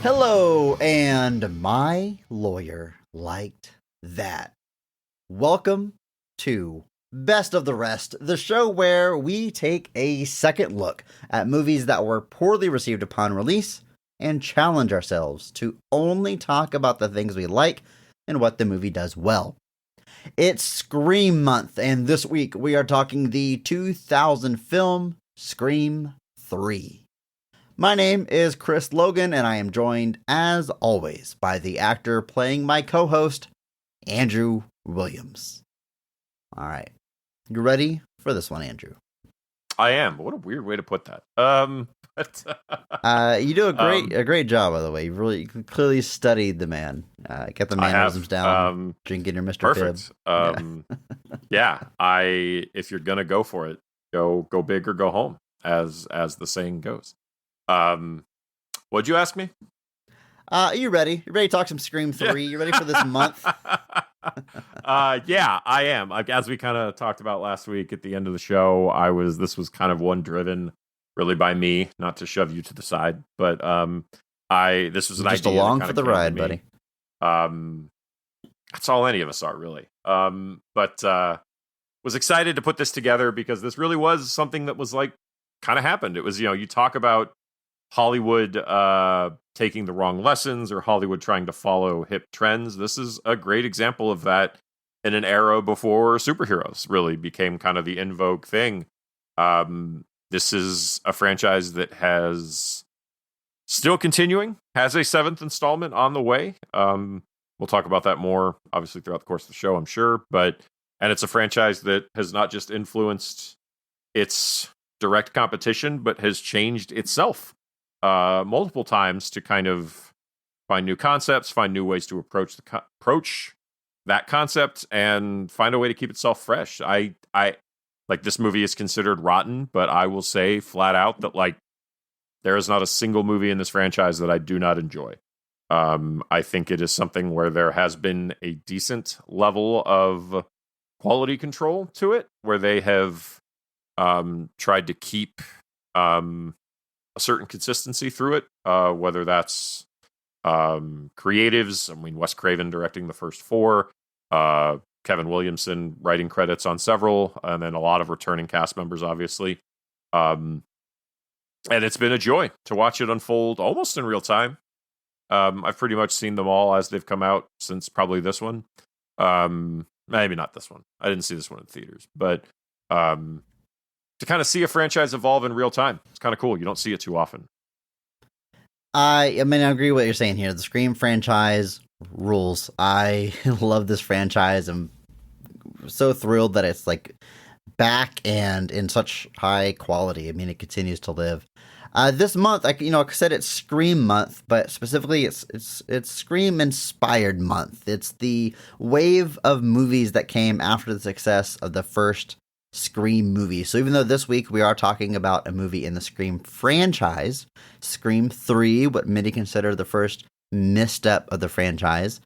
Hello, and my lawyer liked that. Welcome to Best of the Rest, the show where we take a second look at movies that were poorly received upon release and challenge ourselves to only talk about the things we like and what the movie does well. It's Scream Month, and this week we are talking the 2000 film Scream 3. My name is Chris Logan, and I am joined, as always, by the actor playing my co-host, Andrew Williams. All right. You ready for this one, Andrew? I am. What a weird way to put that. You do a great job, by the way. You clearly studied the man. Get the mannerisms down. Drinking your Mr. Perfect. Yeah. If you're gonna go for it, go big or go home, as the saying goes. What'd you ask me? Are you ready? You ready to talk some Scream 3? You ready for this month? Yeah, I am. As we kind of talked about last week at the end of the show, this was kind of one driven really by me, not to shove you to the side, but this was an just idea along for the ride, buddy. That's all any of us are, really. But was excited to put this together because this really was something that was like kind of happened. It was, you talk about Hollywood taking the wrong lessons or Hollywood trying to follow hip trends. This is a great example of that in an era before superheroes really became kind of the in vogue thing. This is a franchise that has still continuing, has a 7th installment on the way. We'll talk about that more, obviously, throughout the course of the show, I'm sure. And it's a franchise that has not just influenced its direct competition, but has changed itself multiple times to kind of find new concepts, find new ways to approach that concept, and find a way to keep itself fresh. I like this movie is considered rotten, but I will say flat out that like there is not a single movie in this franchise that I do not enjoy. I think it is something where there has been a decent level of quality control to it, where they have tried to keep a certain consistency through it, whether that's creatives. I mean, Wes Craven directing the first 4, Kevin Williamson writing credits on several, and then a lot of returning cast members, obviously. And it's been a joy to watch it unfold almost in real time. I've pretty much seen them all as they've come out since probably this one. Maybe not this one. I didn't see this one in theaters, but to kind of see a franchise evolve in real time, it's kind of cool. You don't see it too often. I mean, I agree with what you're saying here. The Scream franchise rules. I love this franchise. I'm so thrilled that it's like back and in such high quality. I mean, it continues to live. This month, like I said, it's Scream Month, but specifically, it's Scream inspired month. It's the wave of movies that came after the success of the first Scream movie. So even though this week we are talking about a movie in the Scream franchise, Scream 3, what many consider the first misstep of the franchise,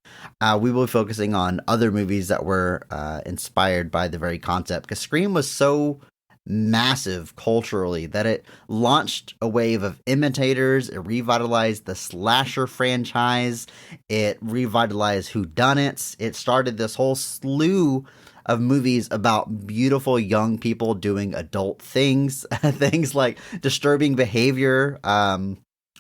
we will be focusing on other movies that were inspired by the very concept, because Scream was so massive culturally that it launched a wave of imitators. It revitalized the slasher franchise. It revitalized whodunits. It started this whole slew of movies about beautiful young people doing adult things, things like disturbing behavior,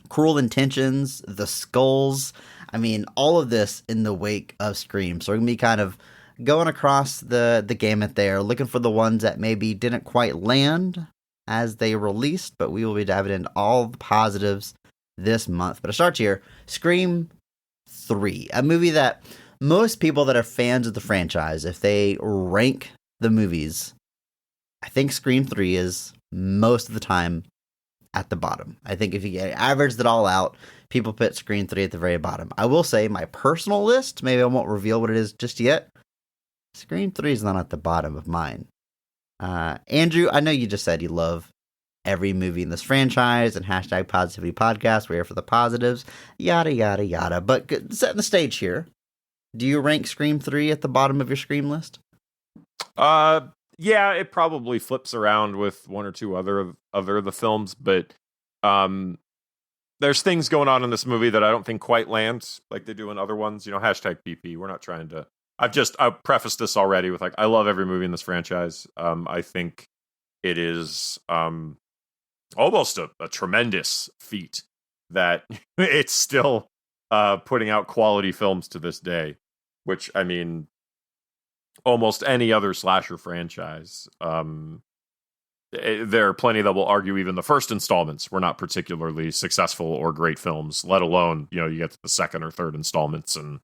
cruel intentions, the skulls. I mean, all of this in the wake of Scream. So we're going to be kind of going across the gamut there, looking for the ones that maybe didn't quite land as they released, but we will be diving into all the positives this month. But it starts here, Scream 3, a movie that most people that are fans of the franchise, if they rank the movies, I think Scream 3 is most of the time at the bottom. I think if you average it all out, people put Scream 3 at the very bottom. I will say my personal list, maybe I won't reveal what it is just yet, Scream 3 is not at the bottom of mine. Andrew, I know you just said you love every movie in this franchise and hashtag positivity podcast. We're here for the positives, yada, yada, yada. But setting the stage here, do you rank Scream 3 at the bottom of your Scream list? Yeah, it probably flips around with one or two other of the films, but there's things going on in this movie that I don't think quite land like they do in other ones. Hashtag PP. We're not trying to. I've prefaced this already with like I love every movie in this franchise. I think it is almost a tremendous feat that it's still putting out quality films to this day. Which I mean, almost any other slasher franchise. There are plenty that will argue even the first installments were not particularly successful or great films, let alone, you get to the second or third installments and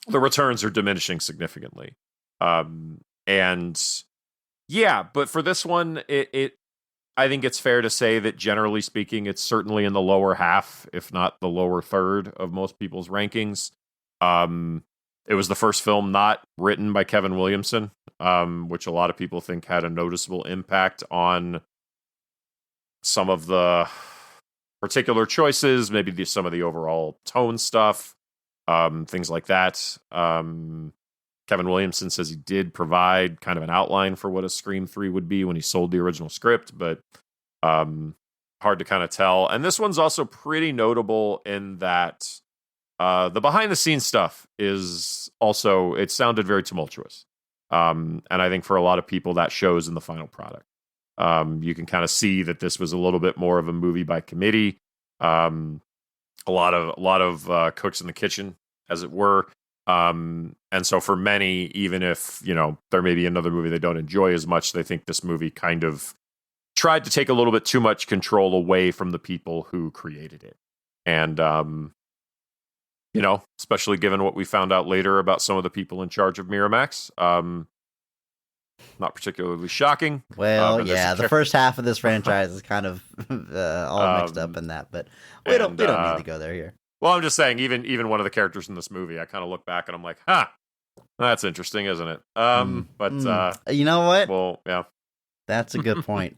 the returns are diminishing significantly. And yeah, but for this one, I think it's fair to say that generally speaking, it's certainly in the lower half, if not the lower third of most people's rankings. It was the first film not written by Kevin Williamson, which a lot of people think had a noticeable impact on some of the particular choices, maybe some of the overall tone stuff, things like that. Kevin Williamson says he did provide kind of an outline for what a Scream 3 would be when he sold the original script, but hard to kind of tell. And this one's also pretty notable in that the behind-the-scenes stuff is also, it sounded very tumultuous. And I think for a lot of people, that shows in the final product. You can kind of see that this was a little bit more of a movie by committee. A lot of cooks in the kitchen, as it were. And so for many, even if, there may be another movie they don't enjoy as much, they think this movie kind of tried to take a little bit too much control away from the people who created it. And, especially given what we found out later about some of the people in charge of Miramax. Not particularly shocking. Well, yeah, the first half of this franchise is kind of all mixed up in that, but we don't need to go there here. Well, I'm just saying, even one of the characters in this movie, I kind of look back and I'm like, that's interesting, isn't it? But you know what? Well, yeah, that's a good point.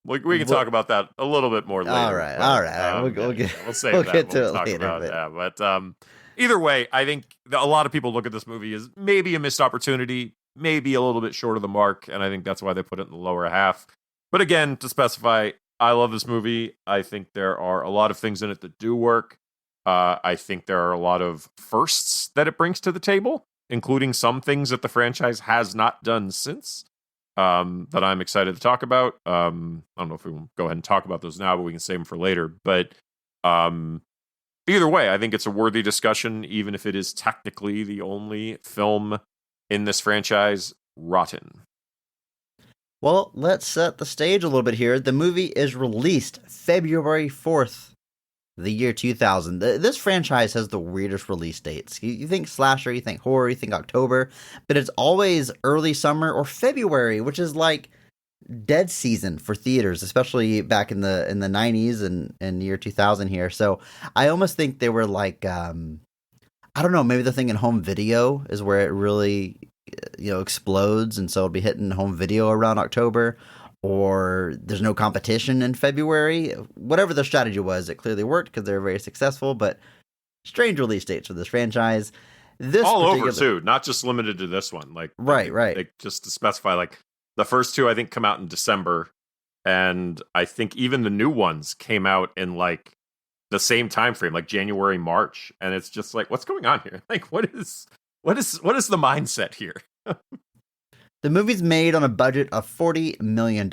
We can talk about that a little bit more later. All right. We'll save we'll that. Get to it later. But either way, I think a lot of people look at this movie as maybe a missed opportunity, maybe a little bit short of the mark, and I think that's why they put it in the lower half. But again, to specify, I love this movie. I think there are a lot of things in it that do work. I think there are a lot of firsts that it brings to the table, including some things that the franchise has not done since. That I'm excited to talk about. I don't know if we can go ahead and talk about those now, but we can save them for later. But either way, I think it's a worthy discussion, even if it is technically the only film in this franchise rotten. Well, let's set the stage a little bit here. The movie is released February 4th, the year 2000. This franchise has the weirdest release dates. You think slasher, you think horror, you think October, but it's always early summer or February, which is like dead season for theaters, especially back in the 90s and year 2000 here. So I almost think they were like, I don't know, maybe the thing in home video is where it really, explodes, and so it'll be hitting home video around October. Or there's no competition in February. Whatever the strategy was, it clearly worked because they're very successful, but strange release dates for this franchise. This all over, too, not just limited to this one. Right. Like, just to specify, the first two, I think, come out in December, and I think even the new ones came out in, the same time frame, January, March, and it's just what's going on here? What is the mindset here? The movie's made on a budget of $40 million.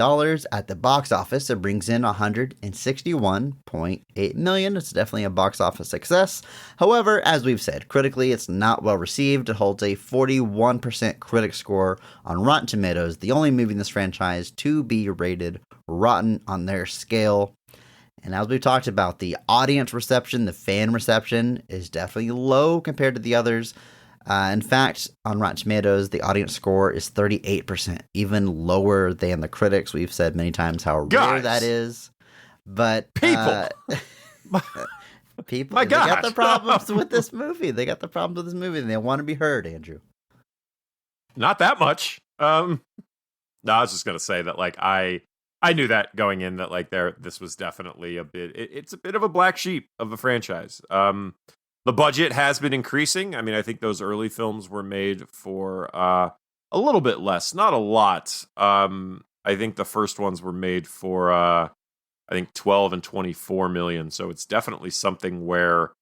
At the box office, it brings in $161.8 million. It's definitely a box office success. However, as we've said, critically, it's not well received. It holds a 41% critic score on Rotten Tomatoes, the only movie in this franchise to be rated rotten on their scale. And as we've talked about, the audience reception, the fan reception, is definitely low compared to the others. In fact, on Rotten Tomatoes, the audience score is 38%, even lower than the critics. We've said many times how rare that is. But people, they got the problems with this movie. They got the problems with this movie, and they want to be heard, Andrew. Not that much. No, I was just gonna say that, I knew that going in that this was definitely a bit. It's a bit of a black sheep of a franchise. The budget has been increasing. I mean, I think those early films were made for a little bit less, not a lot. I think the first ones were made for I think 12 and 24 million. So it's definitely something where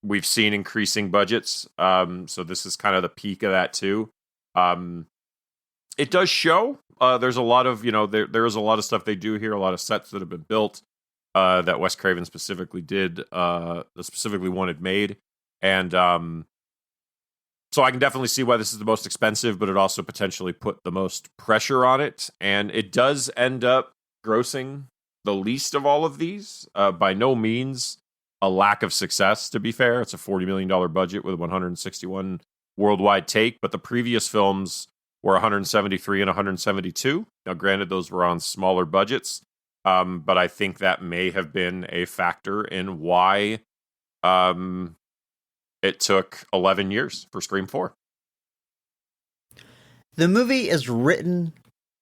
we've seen increasing budgets. So this is kind of the peak of that too. It does show. There's a lot of, there is a lot of stuff they do here, a lot of sets that have been built that Wes Craven specifically did, specifically wanted made. And so I can definitely see why this is the most expensive, but it also potentially put the most pressure on it. And it does end up grossing the least of all of these. By no means a lack of success, to be fair. It's a $40 million budget with 161 worldwide take, but the previous films were 173 and 172. Now, granted, those were on smaller budgets, but I think that may have been a factor in why it took 11 years for Scream 4. The movie is written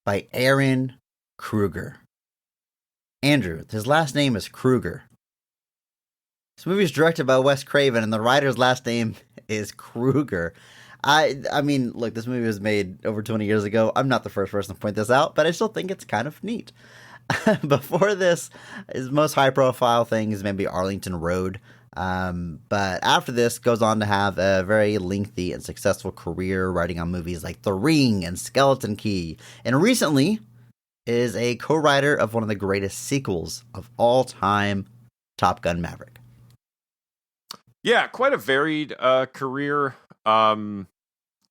by Aaron Kruger. Andrew, his last name is Kruger. This movie is directed by Wes Craven, and the writer's last name is Kruger. I mean, look, this movie was made over 20 years ago. I'm not the first person to point this out, but I still think it's kind of neat. Before this, his most high-profile thing is maybe Arlington Road. But after this, goes on to have a very lengthy and successful career writing on movies like The Ring and Skeleton Key. And recently is a co-writer of one of the greatest sequels of all time, Top Gun Maverick. Yeah, quite a varied career.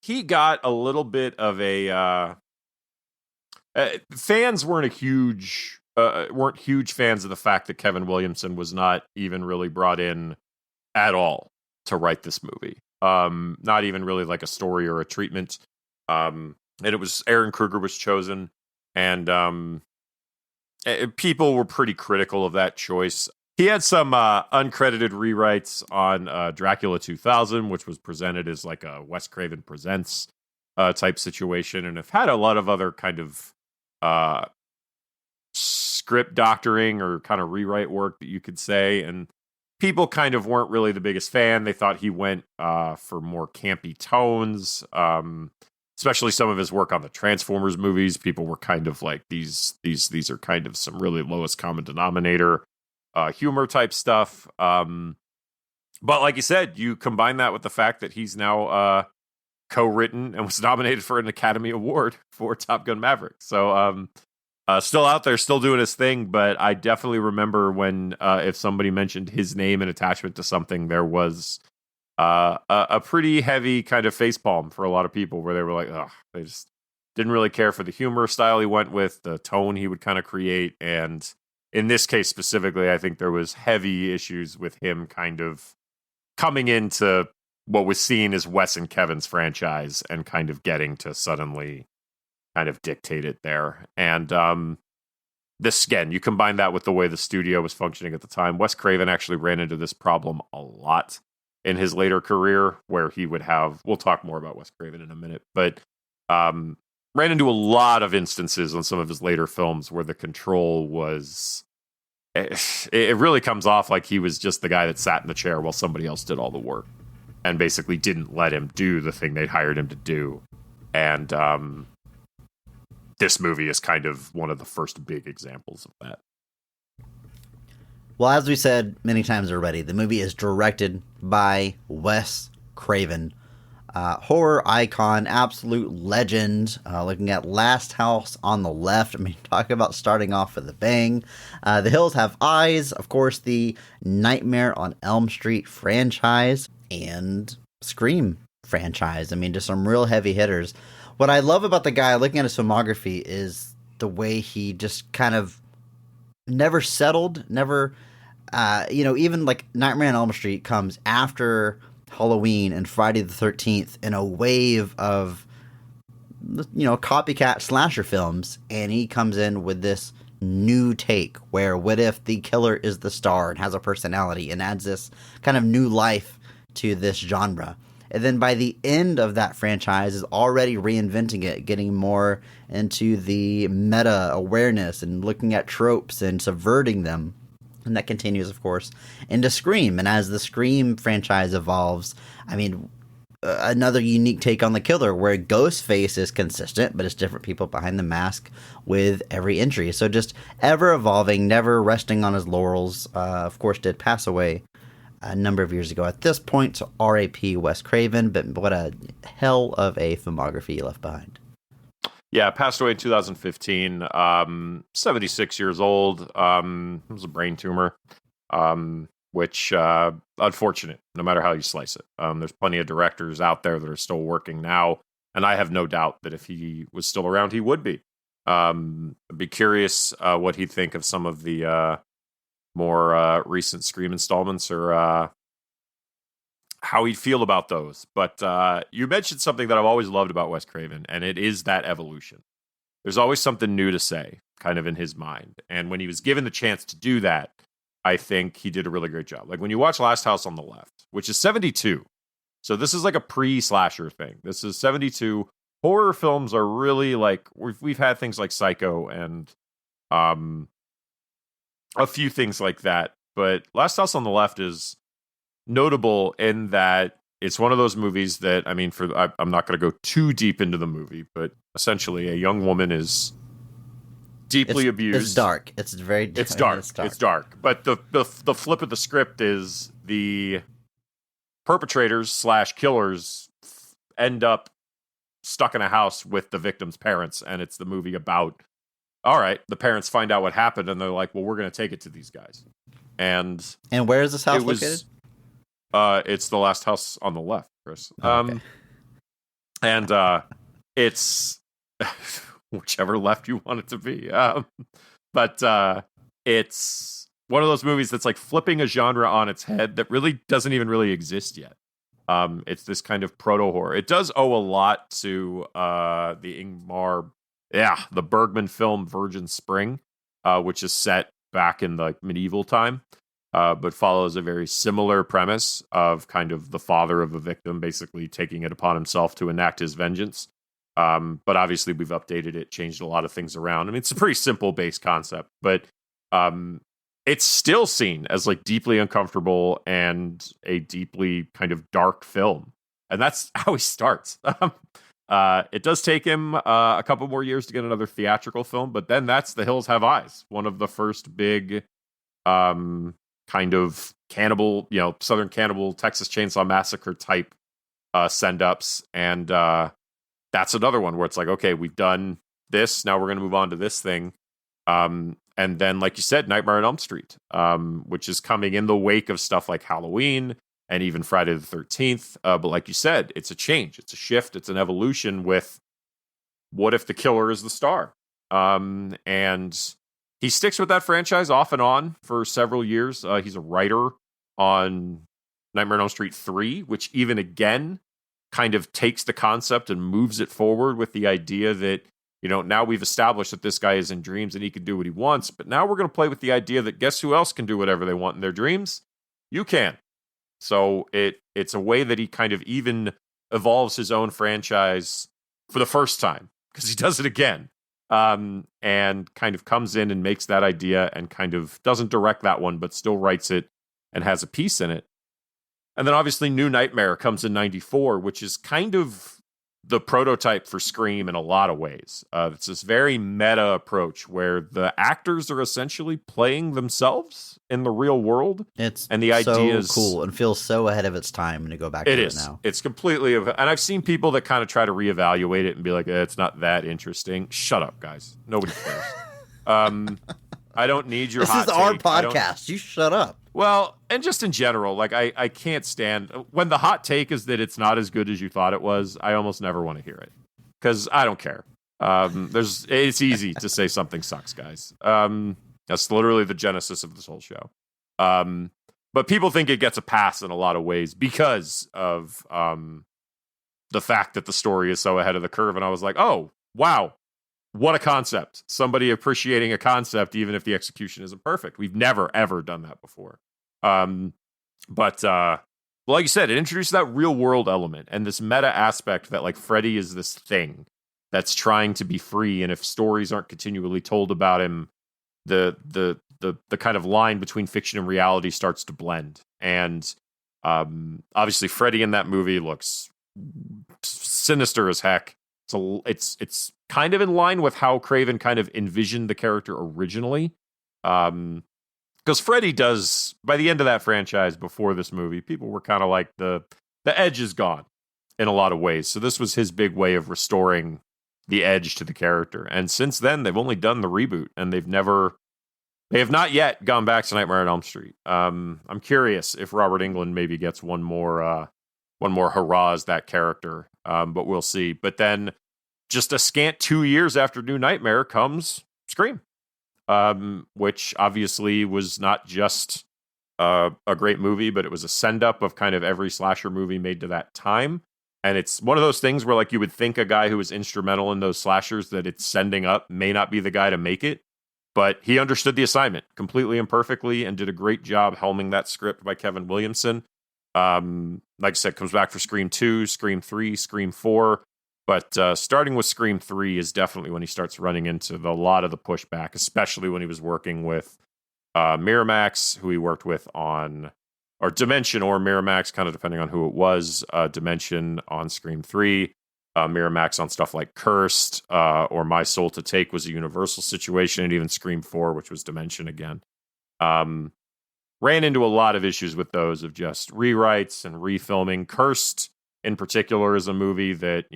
He got a little bit of a fans weren't huge fans of the fact that Kevin Williamson was not even really brought in at all to write this movie. Not even really like a story or a treatment. And it was Aaron Kruger was chosen, and people were pretty critical of that choice. He had some uncredited rewrites on Dracula 2000, which was presented as like a Wes Craven Presents type situation, and have had a lot of other kind of script doctoring or kind of rewrite work that you could say. And people kind of weren't really the biggest fan. They thought he went for more campy tones, especially some of his work on the Transformers movies. People were kind of like, these are kind of some really lowest common denominator humor type stuff. But like you said, you combine that with the fact that he's now co-written and was nominated for an Academy Award for Top Gun Maverick. So still out there, still doing his thing. But I definitely remember when if somebody mentioned his name and attachment to something, there was a pretty heavy kind of facepalm for a lot of people, where they were like, ugh, they just didn't really care for the humor style he went with, the tone he would kind of create. And in this case specifically, I think there was heavy issues with him kind of coming into what was seen as Wes and Kevin's franchise and kind of getting to suddenly kind of dictate it there. And this, again, you combine that with the way the studio was functioning at the time. Wes Craven actually ran into this problem a lot in his later career, where he would have, we'll talk more about Wes Craven in a minute, but ran into a lot of instances on some of his later films where the control was, it really comes off like he was just the guy that sat in the chair while somebody else did all the work, and basically didn't let him do the thing they hired him to do. And this movie is kind of one of the first big examples of that. Well, as we said many times already, the movie is directed by Wes Craven. Horror icon, absolute legend. Looking at Last House on the Left. I mean, talk about starting off with a bang. The Hills Have Eyes. Of course, the Nightmare on Elm Street franchise. And Scream franchise. I mean, just some real heavy hitters. What I love about the guy, looking at his filmography, is the way he just kind of never settled, never, even like Nightmare on Elm Street comes after Halloween and Friday the 13th in a wave of, copycat slasher films, and he comes in with this new take where what if the killer is the star and has a personality and adds this kind of new life to this genre. And then by the end of that franchise is already reinventing it, getting more into the meta awareness and looking at tropes and subverting them. And that continues, of course, into Scream. And as the Scream franchise evolves, I mean, another unique take on the killer, where Ghostface is consistent, but it's different people behind the mask with every entry. So just ever evolving, never resting on his laurels. Of course, did pass away a number of years ago at this point, so R.A.P. Wes Craven, but what a hell of a filmography he left behind. Yeah, passed away in 2015, 76 years old. It was a brain tumor, which, unfortunate, no matter how you slice it. There's plenty of directors out there that are still working now, and I have no doubt that if he was still around, he would be. I'd be curious what he'd think of some of the more recent Scream installments, or how he'd feel about those. But you mentioned something that I've always loved about Wes Craven, and it is that evolution. There's always something new to say, kind of in his mind. And when he was given the chance to do that, I think he did a really great job. Like when you watch Last House on the Left, which is 72. So this is like a pre-slasher thing. This is 72. Horror films are really like, we've had things like Psycho and a few things like that. But Last House on the Left is notable in that it's one of those movies that, I mean, I'm not going to go too deep into the movie, but essentially a young woman is deeply abused. It's dark. It's very. It's dark. It's dark. But the flip of the script is the perpetrators / killers end up stuck in a house with the victim's parents, and it's the movie about, all right, the parents find out what happened, and they're like, well, we're going to take it to these guys. And where is this house located? It's the Last House on the Left, Chris. Okay. And it's whichever left you want it to be. But it's one of those movies that's like flipping a genre on its head that really doesn't even really exist yet. It's this kind of proto-horror. It does owe a lot to the Bergman film Virgin Spring, which is set back in the medieval time. But follows a very similar premise of kind of the father of a victim basically taking it upon himself to enact his vengeance. But obviously we've updated it, changed a lot of things around. I mean, it's a pretty simple base concept, but it's still seen as like deeply uncomfortable and a deeply kind of dark film. And that's how he starts. It does take him a couple more years to get another theatrical film, but then that's The Hills Have Eyes, one of the first big kind of cannibal, Southern Cannibal, Texas Chainsaw Massacre type send-ups. And that's another one where it's like, okay, we've done this. Now we're going to move on to this thing. And then, like you said, Nightmare on Elm Street, which is coming in the wake of stuff like Halloween and even Friday the 13th. But like you said, it's a change. It's a shift. It's an evolution with what if the killer is the star? And he sticks with that franchise off and on for several years. He's a writer on Nightmare on Elm Street 3, which even again kind of takes the concept and moves it forward with the idea that, now we've established that this guy is in dreams and he can do what he wants. But now we're going to play with the idea that guess who else can do whatever they want in their dreams? You can. So it's a way that he kind of even evolves his own franchise for the first time, because he does it again. And kind of comes in and makes that idea and kind of doesn't direct that one, but still writes it and has a piece in it. And then obviously New Nightmare comes in 94, which is kind of the prototype for Scream in a lot of ways. It's this very meta approach where the actors are essentially playing themselves in the real world. And the idea is cool and feels so ahead of its time to go back to it now. It's completely, and I've seen people that kind of try to reevaluate it and be like, it's not that interesting. Shut up, guys. Nobody cares. I don't need your hot take. This is our podcast. You shut up. Well, and just in general, like I can't stand when the hot take is that it's not as good as you thought it was. I almost never want to hear it because I don't care. It's easy to say something sucks, guys. That's literally the genesis of this whole show. But people think it gets a pass in a lot of ways because of the fact that the story is so ahead of the curve. And I was like, oh, wow. What a concept. Somebody appreciating a concept, even if the execution isn't perfect. We've never, ever done that before. But like you said, it introduced that real world element and this meta aspect that like Freddy is this thing that's trying to be free. And if stories aren't continually told about him, the kind of line between fiction and reality starts to blend. And obviously Freddy in that movie looks sinister as heck. It's kind of in line with how Craven kind of envisioned the character originally. Because Freddy does, by the end of that franchise, before this movie, people were kind of like the edge is gone in a lot of ways. So this was his big way of restoring the edge to the character. And since then, they've only done the reboot, and they have not yet gone back to Nightmare on Elm Street. I'm curious if Robert Englund maybe gets one more hurrah as that character, but we'll see. But then, just a scant 2 years after New Nightmare comes Scream, which obviously was not just a great movie, but it was a send-up of kind of every slasher movie made to that time. And it's one of those things where, like, you would think a guy who was instrumental in those slashers that it's sending up may not be the guy to make it, but he understood the assignment completely and perfectly and did a great job helming that script by Kevin Williamson. Like I said, comes back for Scream 2, Scream 3, Scream 4. But starting with Scream 3 is definitely when he starts running into a lot of the pushback, especially when he was working with Miramax, who he worked with on, or Dimension or Miramax, kind of depending on who it was. Dimension on Scream 3, Miramax on stuff like Cursed, or My Soul to Take was a Universal situation, and even Scream 4, which was Dimension again. Ran into a lot of issues with those of just rewrites and refilming. Cursed, in particular, is a movie that,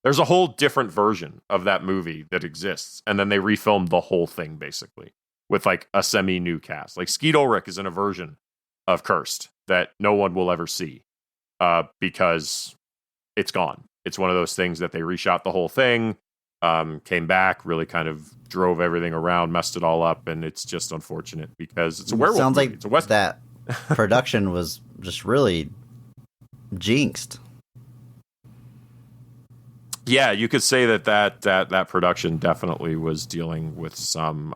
there's a whole different version of that movie that exists, and then they refilmed the whole thing, basically, with, like, a semi-new cast. Like, Skeet Ulrich is in a version of Cursed that no one will ever see, because it's gone. It's one of those things that they reshot the whole thing, came back, really kind of drove everything around, messed it all up, and it's just unfortunate because it's a werewolf Sounds movie. like It's a West- that production was just really jinxed. Yeah, you could say that production definitely was dealing with some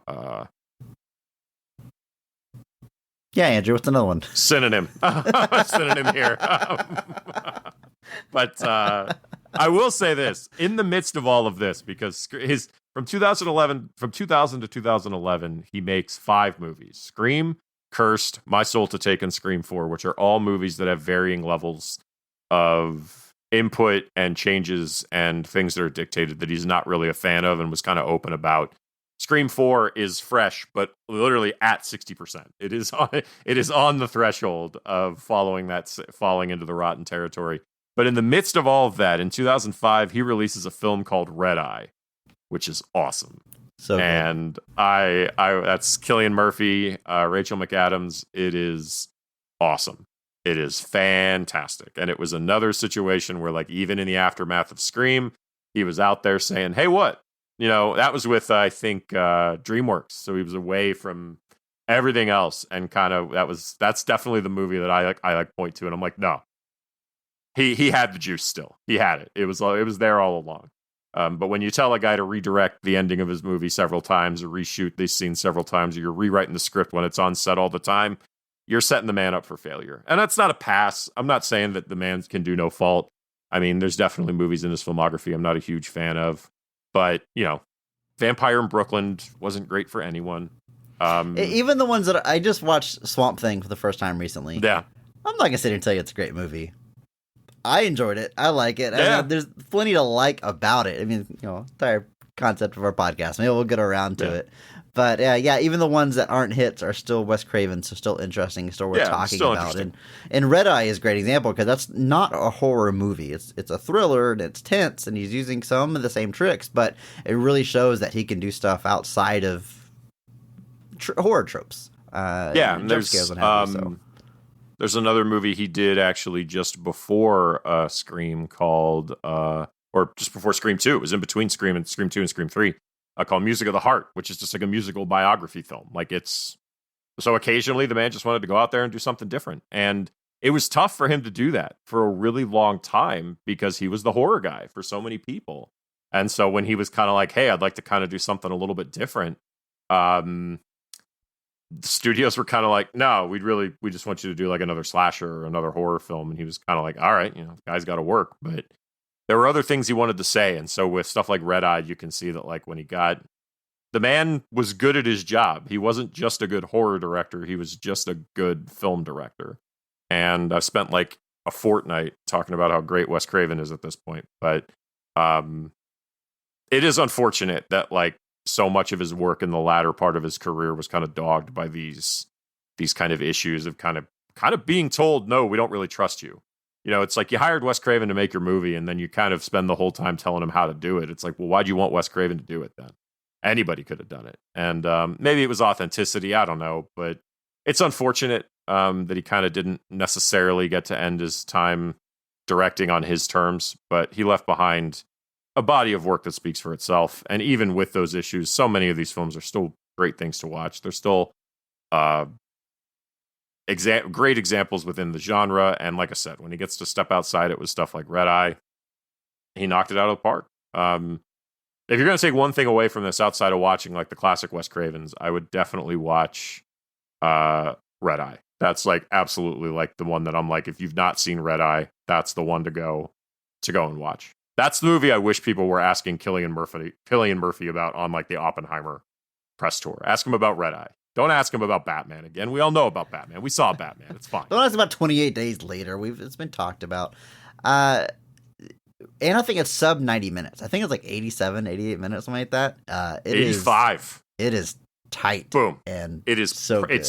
Yeah, Andrew, what's another one? synonym here. But I will say this, in the midst of all of this, because from 2000 to 2011, he makes 5 movies: Scream, Cursed, My Soul to Take, and Scream 4, which are all movies that have varying levels of input and changes and things that are dictated that he's not really a fan of, and was kind of open about. Scream 4 is fresh, but literally at 60%. It is on the threshold of falling into the rotten territory. But in the midst of all of that, in 2005, he releases a film called Red Eye, which is awesome. So good. And I that's Cillian Murphy, Rachel McAdams. It is awesome. It is fantastic. And it was another situation where, like, even in the aftermath of Scream, he was out there saying, hey, what? That was with, I think, DreamWorks. So he was away from everything else, and kind of that's definitely the movie that I point to, and I'm like, no. He had the juice still. He had it. It was there all along. But when you tell a guy to redirect the ending of his movie several times, or reshoot these scenes several times, or you're rewriting the script when it's on set all the time, you're setting the man up for failure. And that's not a pass. I'm not saying that the man can do no fault. I mean, there's definitely movies in his filmography I'm not a huge fan of. But, Vampire in Brooklyn wasn't great for anyone. Even the ones that I just watched Swamp Thing for the first time recently. Yeah. I'm not going to sit here and tell you it's a great movie. I enjoyed it. I like it. Yeah. I mean, there's plenty to like about it. I mean, entire concept of our podcast. Maybe we'll get around to it. But even the ones that aren't hits are still Wes Craven, so still interesting, still worth talking about. And Red Eye is a great example, because that's not a horror movie. It's a thriller, and it's tense, and he's using some of the same tricks, but it really shows that he can do stuff outside of horror tropes. And jump scares and have you, so. There's another movie he did actually just before Scream called, or just before Scream 2. It was in between Scream 2 and Scream 3. Called Music of the Heart, which is just like a musical biography film. Like, so occasionally the man just wanted to go out there and do something different. And it was tough for him to do that for a really long time, because he was the horror guy for so many people. And so when he was kind of like, hey, I'd like to kind of do something a little bit different, the studios were kind of like, no, we just want you to do like another slasher or another horror film. And he was kind of like, all right, the guy's got to work. But there were other things he wanted to say. And so with stuff like Red Eye, you can see that, like, when the man was good at his job. He wasn't just a good horror director. He was just a good film director. And I've spent like a fortnight talking about how great Wes Craven is at this point. But it is unfortunate that like so much of his work in the latter part of his career was kind of dogged by these kind of issues of kind of being told, no, we don't really trust you. You know, it's like you hired Wes Craven to make your movie, and then you kind of spend the whole time telling him how to do it. It's like, well, why'd you want Wes Craven to do it then? Anybody could have done it. And maybe it was authenticity. I don't know. But it's unfortunate that he kind of didn't necessarily get to end his time directing on his terms. But he left behind a body of work that speaks for itself. And even with those issues, so many of these films are still great things to watch. They're still great examples within the genre. And like I said, when he gets to step outside it with stuff like Red Eye, he knocked it out of the park. If you're going to take one thing away from this outside of watching like the classic Wes Cravens, I would definitely watch Red Eye. That's like absolutely like the one that I'm like, if you've not seen Red Eye, that's the one to go and watch. That's the movie I wish people were asking Cillian Murphy about on like the Oppenheimer press tour. Ask him about Red Eye. Don't ask him about Batman again. We all know about Batman. We saw Batman. It's fine. Don't ask about 28 Days Later. It's been talked about. And I think it's sub 90 minutes. I think it's like 87, 88 minutes, something like that. 85. It is tight. Boom. And it is so good.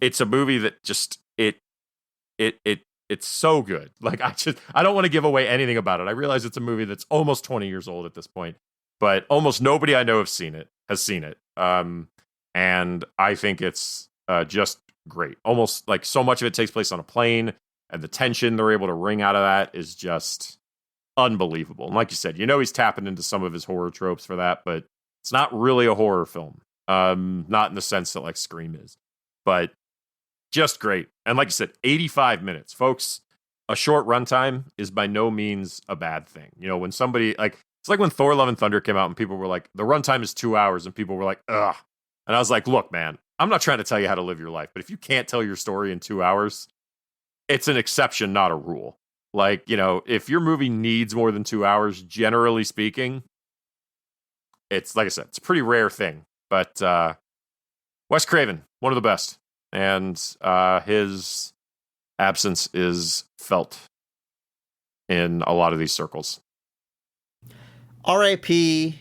It's a movie that just it's so good. Like I don't want to give away anything about it. I realize it's a movie that's almost 20 years old at this point, but almost nobody I know has seen it. And I think it's just great. Almost like so much of it takes place on a plane, and the tension they're able to wring out of that is just unbelievable. And like you said, he's tapping into some of his horror tropes for that, but it's not really a horror film. Not in the sense that like Scream is, but just great. And like you said, 85 minutes, folks. A short runtime is by no means a bad thing. When somebody like, it's like when Thor: Love and Thunder came out and people were like, the runtime is 2 hours, and people were like, ugh. And I was like, look, man, I'm not trying to tell you how to live your life, but if you can't tell your story in 2 hours, it's an exception, not a rule. Like, if your movie needs more than 2 hours, generally speaking, it's, like I said, it's a pretty rare thing. But Wes Craven, one of the best. And his absence is felt in a lot of these circles. R.I.P.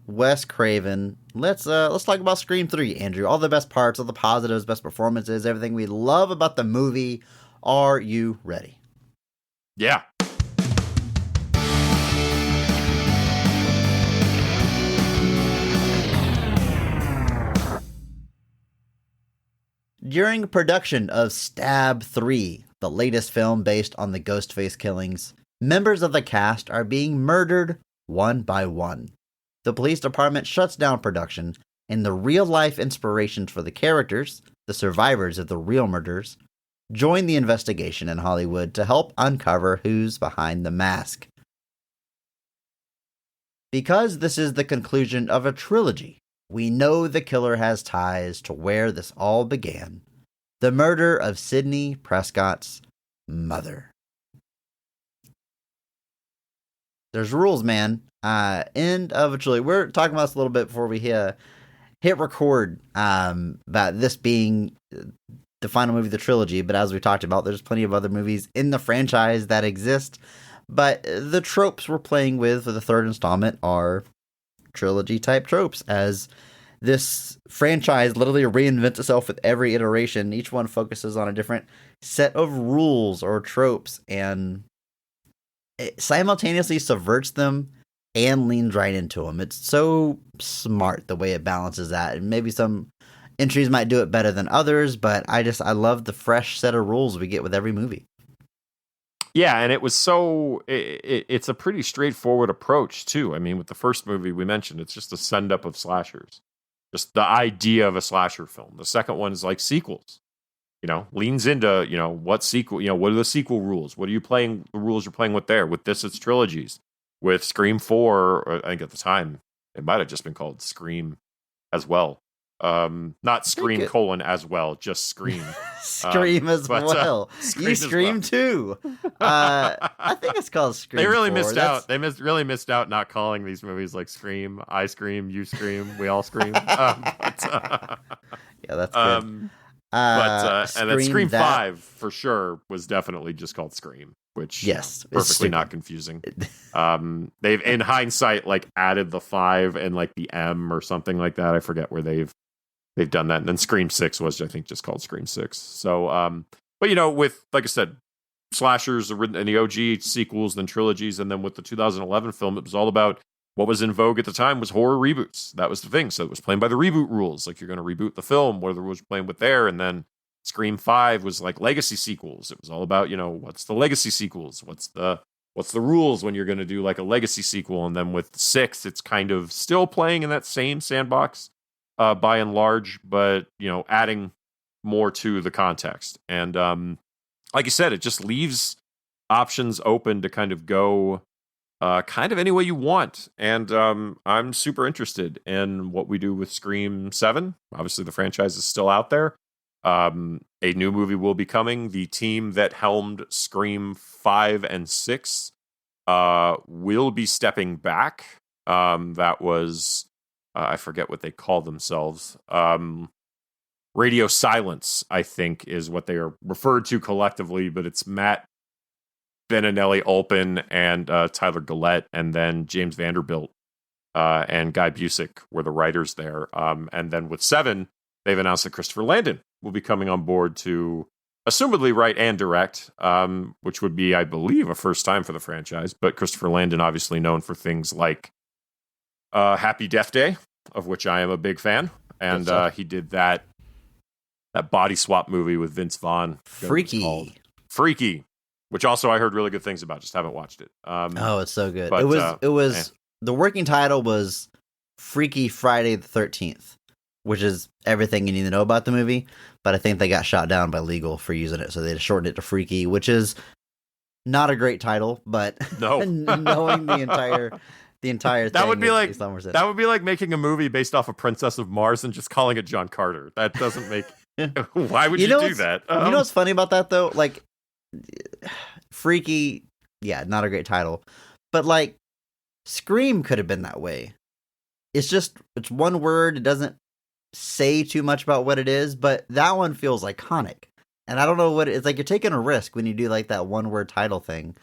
Wes Craven. Let's talk about Scream 3, Andrew. All the best parts, all the positives, best performances, everything we love about the movie. Are you ready? Yeah. During production of Stab 3, the latest film based on the Ghostface killings, members of the cast are being murdered one by one. The police department shuts down production, and the real-life inspirations for the characters, the survivors of the real murders, join the investigation in Hollywood to help uncover who's behind the mask. Because this is the conclusion of a trilogy, we know the killer has ties to where this all began, the murder of Sidney Prescott's mother. There's rules, man. End of a trilogy. We're talking about this a little bit before we hit record about this being the final movie of the trilogy, but as we talked about, there's plenty of other movies in the franchise that exist, but the tropes we're playing with for the third installment are trilogy-type tropes, as this franchise literally reinvents itself with every iteration. Each one focuses on a different set of rules or tropes, and it simultaneously subverts them and leans right into them. It's so smart the way it balances that, and maybe some entries might do it better than others, but I love the fresh set of rules we get with every movie. Yeah, and it's a pretty straightforward approach too. I mean, with the first movie we mentioned, it's just a send up of slashers, just the idea of a slasher film. The second one is like sequels, leans into, what sequel, what are the sequel rules? What are you playing, the rules you're playing with there? With this, it's trilogies. With Scream 4, or I think at the time, it might have just been called Scream as well. Not Scream as well, just Scream. Scream as well. You Scream too. I think it's called Scream. They really missed out. They really missed out not calling these movies like Scream. I scream, you scream, we all scream. Yeah, that's good. But and then Scream that. 5 for sure was definitely just called Scream, which Yes, perfectly not confusing. They've in hindsight like added the 5 and like the M or something like that. I forget where they've done that. And then Scream 6 was, I think, just called Scream 6. So but with, like I said, slashers and the OG sequels, then trilogies, and then with the 2011 film, it was all about what was in vogue at the time was horror reboots. That was the thing. So it was playing by the reboot rules. Like, you're going to reboot the film. What are the rules you're playing with there? And then Scream 5 was like legacy sequels. It was all about, what's the legacy sequels? What's the rules when you're going to do like a legacy sequel? And then with 6, it's kind of still playing in that same sandbox by and large, but, adding more to the context. And like you said, it just leaves options open to kind of go kind of any way you want. And I'm super interested in what we do with Scream 7. Obviously, the franchise is still out there. A new movie will be coming. The team that helmed Scream 5 and 6 will be stepping back. That was, I forget what they call themselves. Radio Silence, I think, is what they are referred to collectively, but it's Matt Beninelli Olpin and Tyler Gillette, and then James Vanderbilt and Guy Busick were the writers there. And then with 7, they've announced that Christopher Landon will be coming on board to assumedly write and direct, which would be, I believe, a first time for the franchise. But Christopher Landon, obviously known for things like Happy Death Day, of which I am a big fan. And he did that body swap movie with Vince Vaughn. Freaky. Which also I heard really good things about. Just haven't watched it. It's so good. But, it was the working title was Freaky Friday the 13th, which is everything you need to know about the movie. But I think they got shot down by legal for using it, so they shortened it to Freaky, which is not a great title. But no, knowing the entire thing, that would be like making a movie based off of Princess of Mars and just calling it John Carter. That doesn't make. Why would you do that? You know what's funny about that though? Like, Freaky, yeah, not a great title, but like Scream could have been that way. It's one word. It doesn't say too much about what it is, but that one feels iconic. And I don't know what it's like. You're taking a risk when you do like that one word title thing,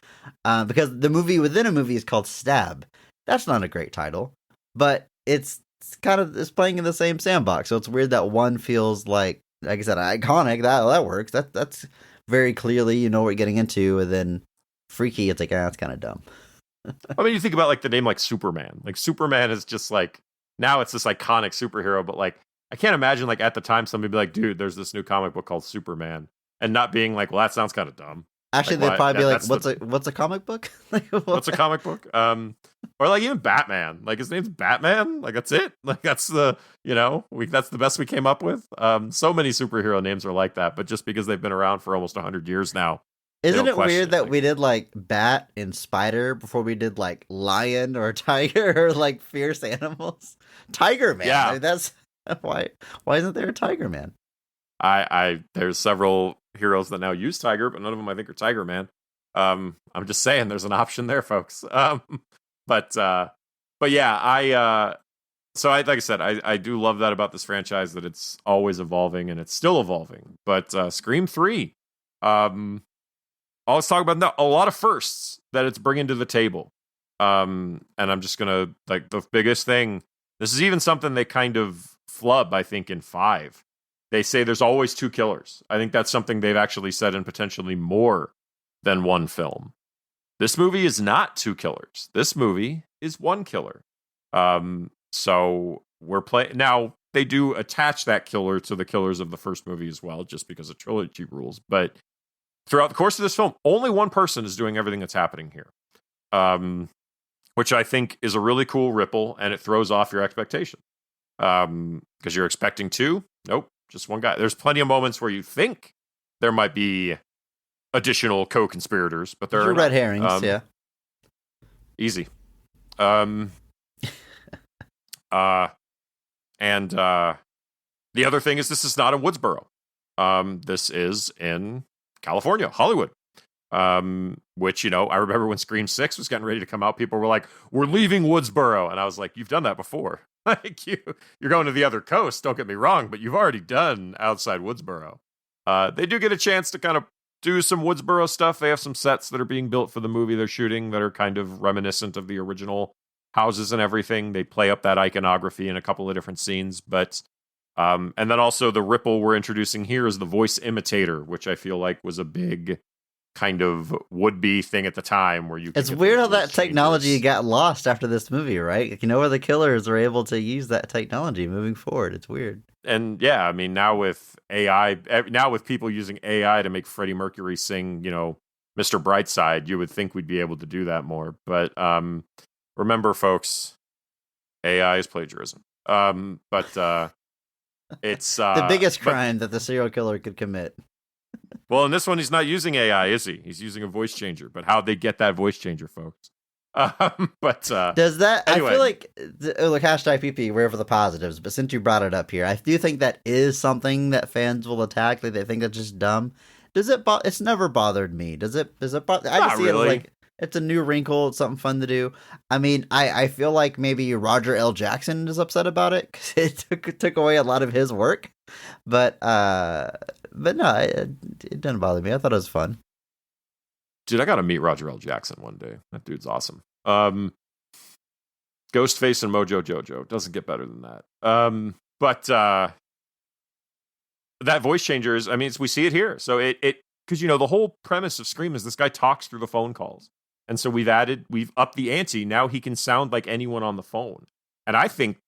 because the movie within a movie is called Stab. That's not a great title, but it's playing in the same sandbox. So it's weird that one feels like I said, iconic. That works. That's very clearly, you know what you're getting into, and then Freaky, it's like, that's kind of dumb. I mean, you think about like the name like Superman. Like Superman is just like, now it's this iconic superhero, but like I can't imagine like at the time somebody be like, dude, there's this new comic book called Superman, and not being like, well, that sounds kind of dumb. Actually, like, they'd probably be like, what's a comic book? What's a comic book? Or like even Batman. Like his name's Batman. Like that's it. Like that's the that's the best we came up with. So many superhero names are like that, but just because they've been around for almost 100 years now. Isn't it weird that we did like bat and spider before we did like lion or tiger or like fierce animals? Tiger Man. Yeah, I mean, that's why isn't there a Tiger Man? There's several heroes that now use tiger, but none of them I think are Tiger Man. I'm just saying there's an option there, folks. But yeah, like I said, I do love that about this franchise, that it's always evolving and it's still evolving. But Scream 3, let's talk about a lot of firsts that it's bringing to the table. And I'm just gonna, like, the biggest thing, this is even something they kind of flub, I think, in 5. They say there's always 2 killers. I think that's something they've actually said in potentially more than one film. This movie is not 2 killers. This movie is 1 killer. So we're playing now. They do attach that killer to the killers of the first movie as well, just because of trilogy rules. But throughout the course of this film, only one person is doing everything that's happening here, which I think is a really cool ripple, and it throws off your expectation. Because you're expecting 2. Nope, just one guy. There's plenty of moments where you think there might be additional co-conspirators, but there are red herrings. Yeah, easy. And the other thing is, this is not in Woodsboro. This is in California, Hollywood. Which, I remember when Scream 6 was getting ready to come out, people were like, we're leaving Woodsboro. And I was like, you've done that before. Like you're going to the other coast, don't get me wrong, but you've already done outside Woodsboro. They do get a chance to kind of do some Woodsboro stuff. They have some sets that are being built for the movie they're shooting that are kind of reminiscent of the original houses and everything. They play up that iconography in a couple of different scenes, but and then also the ripple we're introducing here is the voice imitator, which I feel like was a big kind of would-be thing at the time where you. It's weird how that technology got lost after this movie, right? Like, where the killers are able to use that technology moving forward. It's weird. And yeah, I mean, now with AI, now with people using AI to make Freddie Mercury sing, Mr. Brightside, you would think we'd be able to do that more. But remember, folks, AI is plagiarism. But it's the biggest crime that the serial killer could commit. Well, in this one, he's not using AI, is he? He's using a voice changer. But how'd they get that voice changer, folks? But does that? Anyway. I feel like hashtag PP, wherever the positives. But since you brought it up here, I do think that is something that fans will attack. Like, they think that's just dumb. Does it? It's never bothered me. Does it? I just see really. it as like it's a new wrinkle. It's something fun to do. I mean, I feel like maybe Roger L. Jackson is upset about it because it took away a lot of his work. But no, it doesn't bother me. I thought it was fun. Dude, I got to meet Roger L. Jackson one day. That dude's awesome. Ghostface and Mojo Jojo. Doesn't get better than that. But that voice changer is, I mean, we see it here. So it because, the whole premise of Scream is this guy talks through the phone calls. And so we've upped the ante. Now he can sound like anyone on the phone. And I think,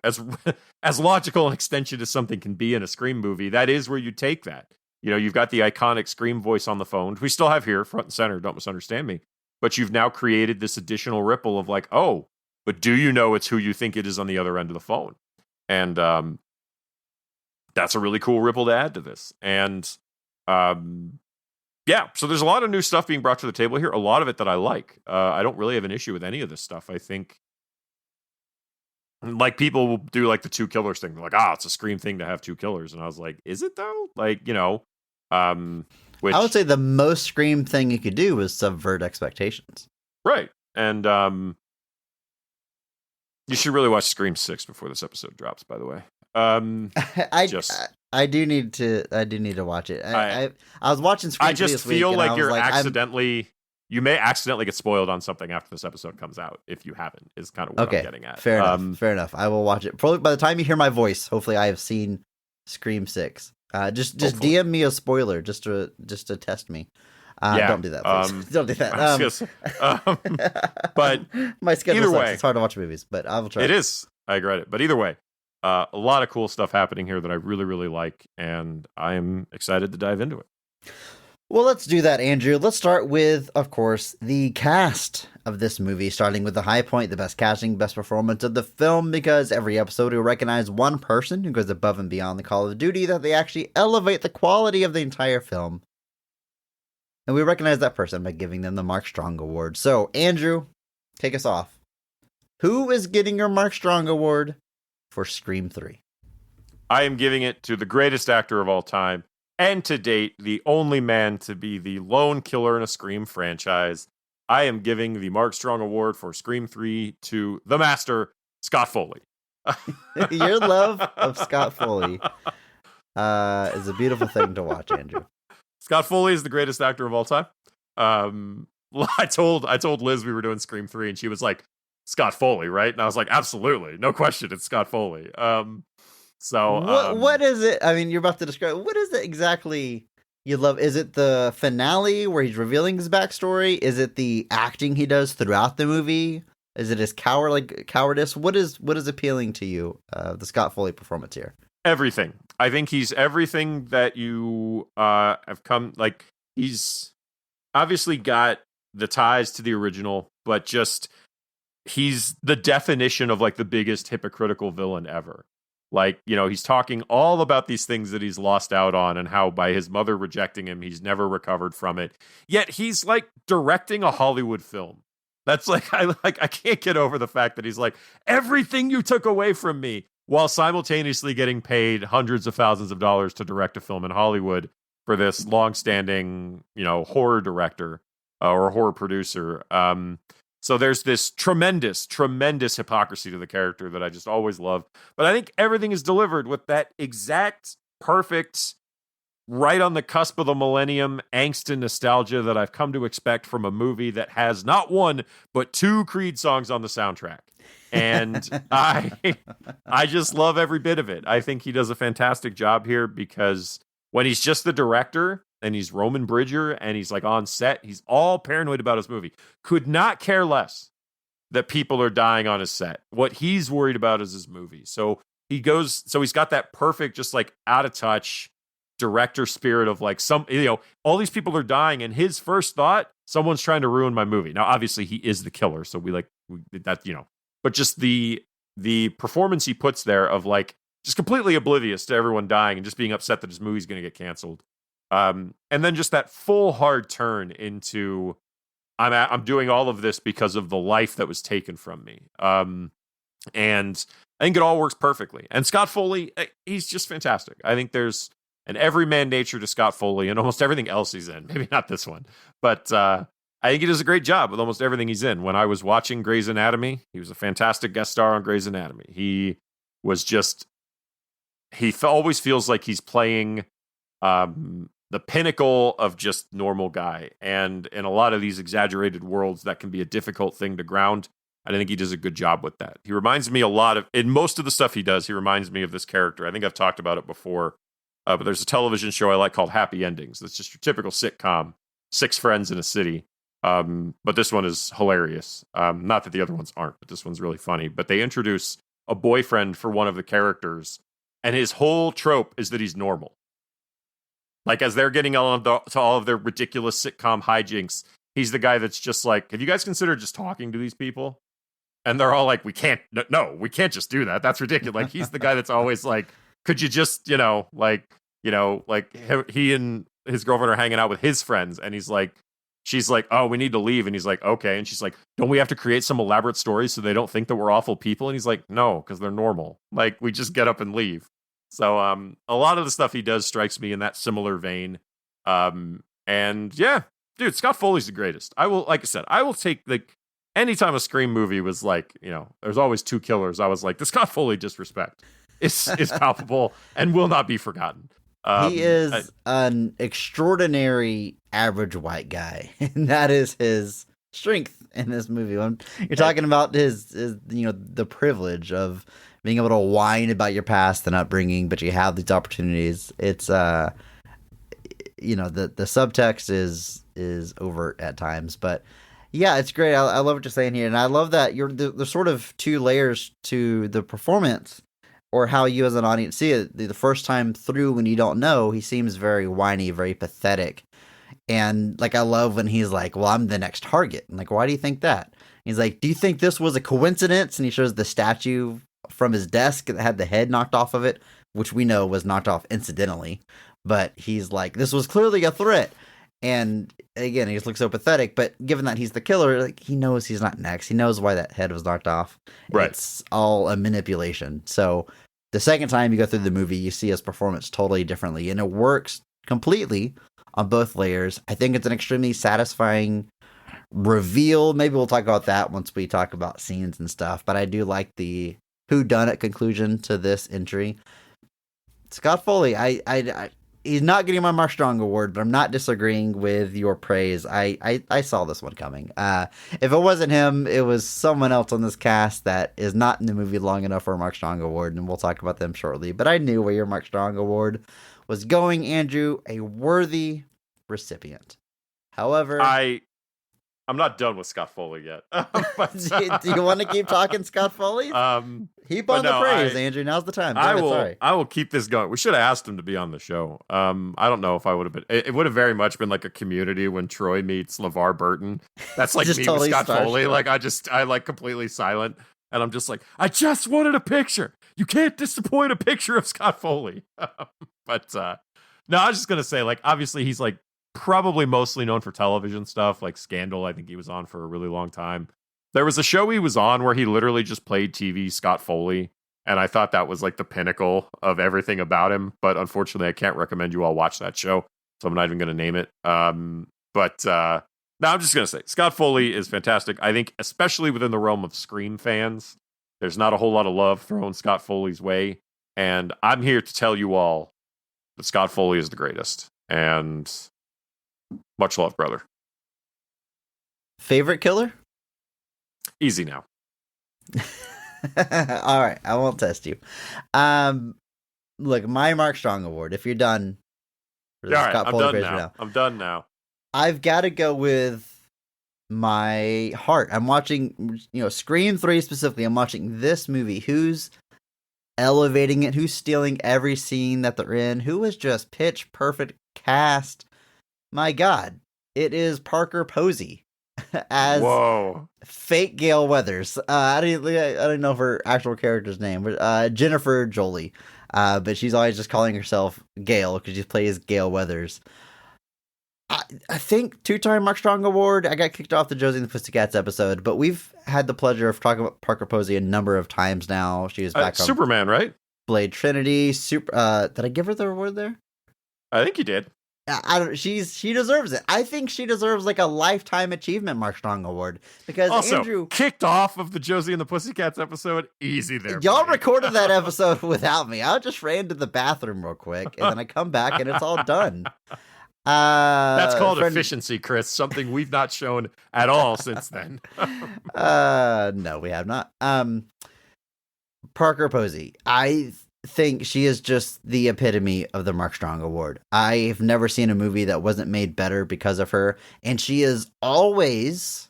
as logical an extension as something can be in a Scream movie, that is where you take that. You've got the iconic Scream voice on the phone, which we still have here, front and center, don't misunderstand me. But you've now created this additional ripple of like, oh, but do you know it's who you think it is on the other end of the phone? And that's a really cool ripple to add to this. And yeah, so there's a lot of new stuff being brought to the table here. A lot of it that I like. I don't really have an issue with any of this stuff. I think, like, people will do like the two killers thing. They're like, it's a Scream thing to have two killers. And I was like, is it though? Like, which I would say the most Scream thing you could do was subvert expectations. Right. And you should really watch Scream 6 before this episode drops, by the way. I do need to watch it. I was watching Scream. I just feel like you may accidentally get spoiled on something after this episode comes out if you haven't. Is kind of what I'm getting at. Fair enough. I will watch it. Probably by the time you hear my voice, hopefully I have seen Scream 6. Just hopefully. DM me a spoiler just to test me. Don't do that, please. Don't do that. But my schedule sucks. It's hard to watch movies, but I will try. It is. I regret it. But either way, a lot of cool stuff happening here that I really, really like, and I am excited to dive into it. Well, let's do that, Andrew. Let's start with, of course, the cast of this movie, starting with the high point, the best casting, best performance of the film, because every episode will recognize one person who goes above and beyond the call of duty, that they actually elevate the quality of the entire film. And we recognize that person by giving them the Mark Strong Award. So, Andrew, take us off. Who is getting your Mark Strong Award for Scream 3? I am giving it to the greatest actor of all time, and to date, the only man to be the lone killer in a Scream franchise. I am giving the Mark Strong Award for Scream 3 to the master, Scott Foley. Your love of Scott Foley is a beautiful thing to watch, Andrew. Scott Foley is the greatest actor of all time. I told Liz we were doing Scream 3, and she was like, Scott Foley, right? And I was like, absolutely, no question, it's Scott Foley. What is it? I mean, you're about to describe. What is it exactly you love? Is it the finale where he's revealing his backstory? Is it the acting he does throughout the movie? Is it his cowardice? What is appealing to you? The Scott Foley performance here. Everything. I think he's everything that you have come. Like, he's obviously got the ties to the original, but just he's the definition of like the biggest hypocritical villain ever. Like, he's talking all about these things that he's lost out on and how by his mother rejecting him, he's never recovered from it. Yet he's like directing a Hollywood film. That's like, I can't get over the fact that he's like, everything you took away from me, while simultaneously getting paid hundreds of thousands of dollars to direct a film in Hollywood for this longstanding, horror director or horror producer. So there's this tremendous, tremendous hypocrisy to the character that I just always love. But I think everything is delivered with that exact perfect right on the cusp of the millennium angst and nostalgia that I've come to expect from a movie that has not one but two Creed songs on the soundtrack. And I just love every bit of it. I think he does a fantastic job here because when he's just the director and he's Roman Bridger and he's like on set, he's all paranoid about his movie. Could not care less that people are dying on his set. What he's worried about is his movie. So he's got that perfect, just like out of touch director spirit of like all these people are dying and his first thought, someone's trying to ruin my movie. Now, obviously he is the killer. So but just the performance he puts there of like just completely oblivious to everyone dying and just being upset that his movie's going to get canceled. And then just that full hard turn into I'm doing all of this because of the life that was taken from me. And I think it all works perfectly. And Scott Foley, he's just fantastic. I think there's an everyman nature to Scott Foley and almost everything else he's in. Maybe not this one, but I think he does a great job with almost everything he's in. When I was watching Grey's Anatomy, he was a fantastic guest star on Grey's Anatomy. He always feels like he's playing the pinnacle of just normal guy. And in a lot of these exaggerated worlds, that can be a difficult thing to ground. I think he does a good job with that. He reminds me a lot in most of the stuff he does, he reminds me of this character. I think I've talked about it before, but there's a television show I like called Happy Endings. That's just your typical sitcom, 6 friends in a city. But this one is hilarious. Not that the other ones aren't, but this one's really funny. But they introduce a boyfriend for one of the characters, and his whole trope is that he's normal. Like, as they're getting to all of their ridiculous sitcom hijinks, he's the guy that's just like, have you guys considered just talking to these people? And they're all like, we can't just do that. That's ridiculous. Like, he's the guy that's always like, could you just, he and his girlfriend are hanging out with his friends. And she's like, oh, we need to leave. And he's like, okay. And she's like, don't we have to create some elaborate stories so they don't think that we're awful people? And he's like, no, because they're normal. Like, we just get up and leave. So a lot of the stuff he does strikes me in that similar vein. And yeah, dude, Scott Foley's the greatest. I will take anytime a Scream movie was like, there's always 2 killers. I was like, the Scott Foley disrespect is palpable and will not be forgotten. He is an extraordinary average white guy, and that is his strength in this movie. When you're talking about his the privilege of being able to whine about your past and upbringing, but you have these opportunities. It's the subtext is overt at times, but yeah, it's great. I love what you're saying here, and I love that there's sort of 2 layers to the performance, or how you as an audience see it. The first time through, when you don't know, he seems very whiny, very pathetic, and like I love when he's like, "Well, I'm the next target." I'm like, why do you think that? He's like, "Do you think this was a coincidence?" And he shows the statue from his desk that had the head knocked off of it, which we know was knocked off incidentally. But he's like, this was clearly a threat. And again, he just looks so pathetic. But given that he's the killer, like, he knows he's not next. He knows why that head was knocked off. Right. It's all a manipulation. So the second time you go through the movie, you see his performance totally differently. And it works completely on both layers. I think it's an extremely satisfying reveal. Maybe we'll talk about that once we talk about scenes and stuff. But I do like the whodunit conclusion to this entry. Scott Foley, he's not getting my Mark Strong award, but I'm not disagreeing with your praise. I saw this one coming. If it wasn't him, it was someone else on this cast that is not in the movie long enough for a Mark Strong award, and we'll talk about them shortly. But I knew where your Mark Strong award was going, Andrew, a worthy recipient. However, I'm not done with Scott Foley yet. Do you want to keep talking Scott Foley? Heap on the praise, Andrew. Now's the time. I will keep this going. We should have asked him to be on the show. I don't know if I would have been. It would have very much been like a Community when Troy meets LeVar Burton. That's like me totally with Scott Foley. Like I like completely silent, and I'm just like, I just wanted a picture. You can't disappoint a picture of Scott Foley. But no, I was just gonna say, like, obviously he's like probably mostly known for television stuff, like Scandal. I think he was on for a really long time. There was a show he was on where he literally just played TV Scott Foley, and I thought that was like the pinnacle of everything about him. But unfortunately, I can't recommend you all watch that show, so I'm not even going to name it. But no, I'm just going to say Scott Foley is fantastic. I think, especially within the realm of Scream fans, there's not a whole lot of love thrown Scott Foley's way, and I'm here to tell you all, but Scott Foley is the greatest. And much love, brother. Favorite killer? Easy now. All right, I won't test you. Look, my Mark Strong award. If you're done, All right, I'm done now. I'm done now. I've got to go with my heart. I'm watching, Scream 3 specifically. I'm watching this movie. Who's elevating it? Who's stealing every scene that they're in? Who is just pitch perfect cast? My God, it is Parker Posey as fake Gale Weathers. I don't know her actual character's name, but Jennifer Jolie. But she's always just calling herself Gale because she plays Gale Weathers. I think 2-time Mark Strong Award. I got kicked off the Josie and the Pussycats episode, but we've had the pleasure of talking about Parker Posey a number of times now. She was back on Superman, right? Blade Trinity. Did I give her the award there? I think you did. She deserves it. I think she deserves like a lifetime achievement Mark Strong Award because also, Andrew kicked off of the Josie and the Pussycats episode. Easy there. Y'all recorded that episode without me. I just ran to the bathroom real quick and then I come back and it's all done. That's called efficiency, Chris. Something we've not shown at all since then. No, we have not. Parker Posey. I think she is just the epitome of the Mark Strong Award. I've never seen a movie that wasn't made better because of her. And she is always,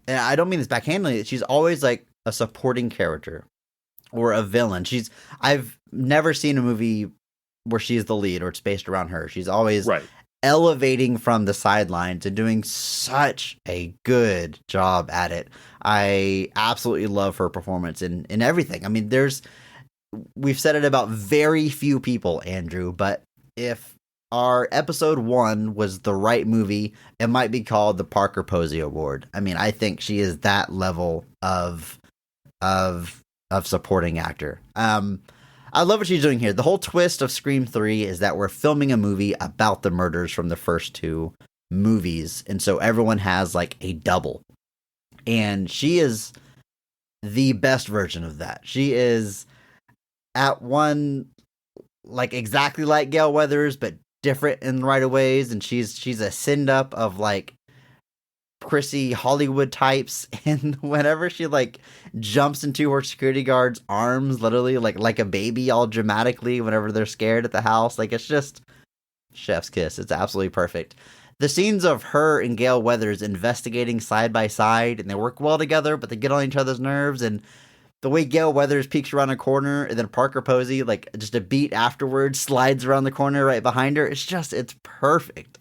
and I don't mean this backhandedly, she's always like a supporting character or a villain. I've never seen a movie where she's the lead or it's based around her. She's always elevating from the sidelines and doing such a good job at it. I absolutely love her performance in everything. I mean, we've said it about very few people, Andrew, but if our episode 1 was the right movie, it might be called the Parker Posey Award. I mean, I think she is that level of supporting actor. I love what she's doing here. The whole twist of Scream 3 is that we're filming a movie about the murders from the first 2 movies. And so everyone has like a double. And she is the best version of that. She is at one, like exactly like Gale Weathers, but different in the right of ways. And she's a send up of like prissy Hollywood types, and whenever she like jumps into her security guard's arms, literally like a baby, all dramatically whenever they're scared at the house, like it's just chef's kiss. It's absolutely perfect. The scenes of her and Gale Weathers investigating side by side, and they work well together, but they get on each other's nerves, and the way Gale Weathers peeks around a corner, and then Parker Posey, like just a beat afterwards, slides around the corner right behind her. It's perfect.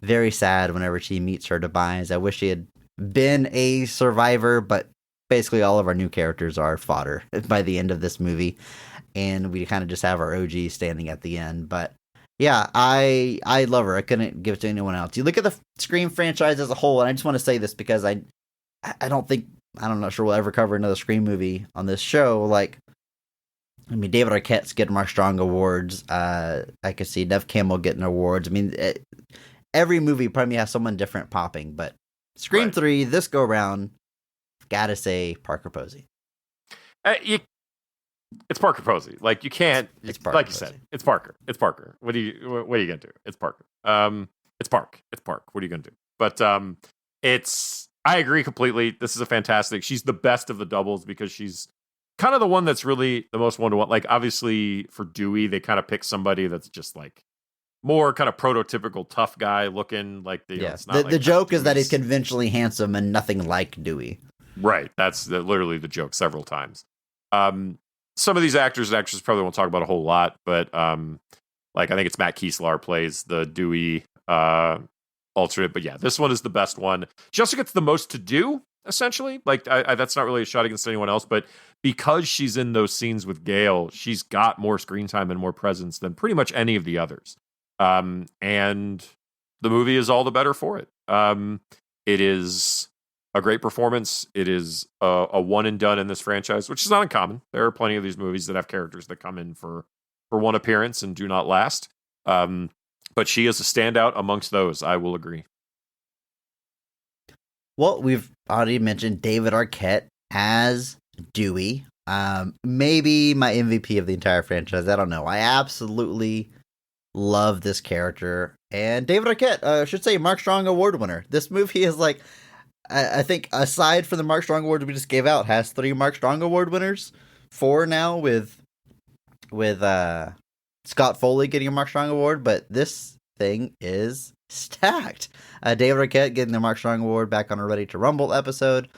Very sad whenever she meets her demise. I wish she had been a survivor, but basically all of our new characters are fodder by the end of this movie, and we kind of just have our OG standing at the end. But yeah, I love her. I couldn't give it to anyone else. You look at the Scream franchise as a whole, and I just want to say this because I'm not sure we'll ever cover another Scream movie on this show. Like, I mean, David Arquette's getting Mark Strong awards. I could see Nev Campbell getting awards. I mean, every movie probably has someone different popping, but Scream 3, this go around, gotta say Parker Posey. It's Parker Posey. Like you can't. It's Parker like you Posey. said. It's Parker. It's Parker. What are you gonna do? It's Parker. It's Park. It's Park. What are you gonna do? But it's. I agree completely. This is a fantastic. She's the best of the doubles because she's kind of the one that's really the most one-to-one. Like obviously for Dewey, they kind of pick somebody that's just like more kind of prototypical tough guy looking. Like the joke is that he's conventionally handsome and nothing like Dewey. Right. That's literally the joke several times. Some of these actors and actresses probably won't talk about a whole lot, but like I think it's Matt Kieslar plays the Dewey alternate. But yeah, this one is the best one. She also gets the most to do, essentially. Like that's not really a shot against anyone else, but because she's in those scenes with Gale, she's got more screen time and more presence than pretty much any of the others. And the movie is all the better for it. It is a great performance. It is a one and done in this franchise, which is not uncommon. There are plenty of these movies that have characters that come in for one appearance and do not last. But she is a standout amongst those. I will agree. Well, we've already mentioned David Arquette as Dewey. Maybe my MVP of the entire franchise. I don't know. I absolutely love this character. And David Arquette, I should say Mark Strong Award winner. This movie is like, I think aside from the Mark Strong Award we just gave out, has 3 Mark Strong Award winners. 4 now with Scott Foley getting a Mark Strong Award, but this thing is stacked. David Arquette getting the Mark Strong Award back on a Ready to Rumble episode.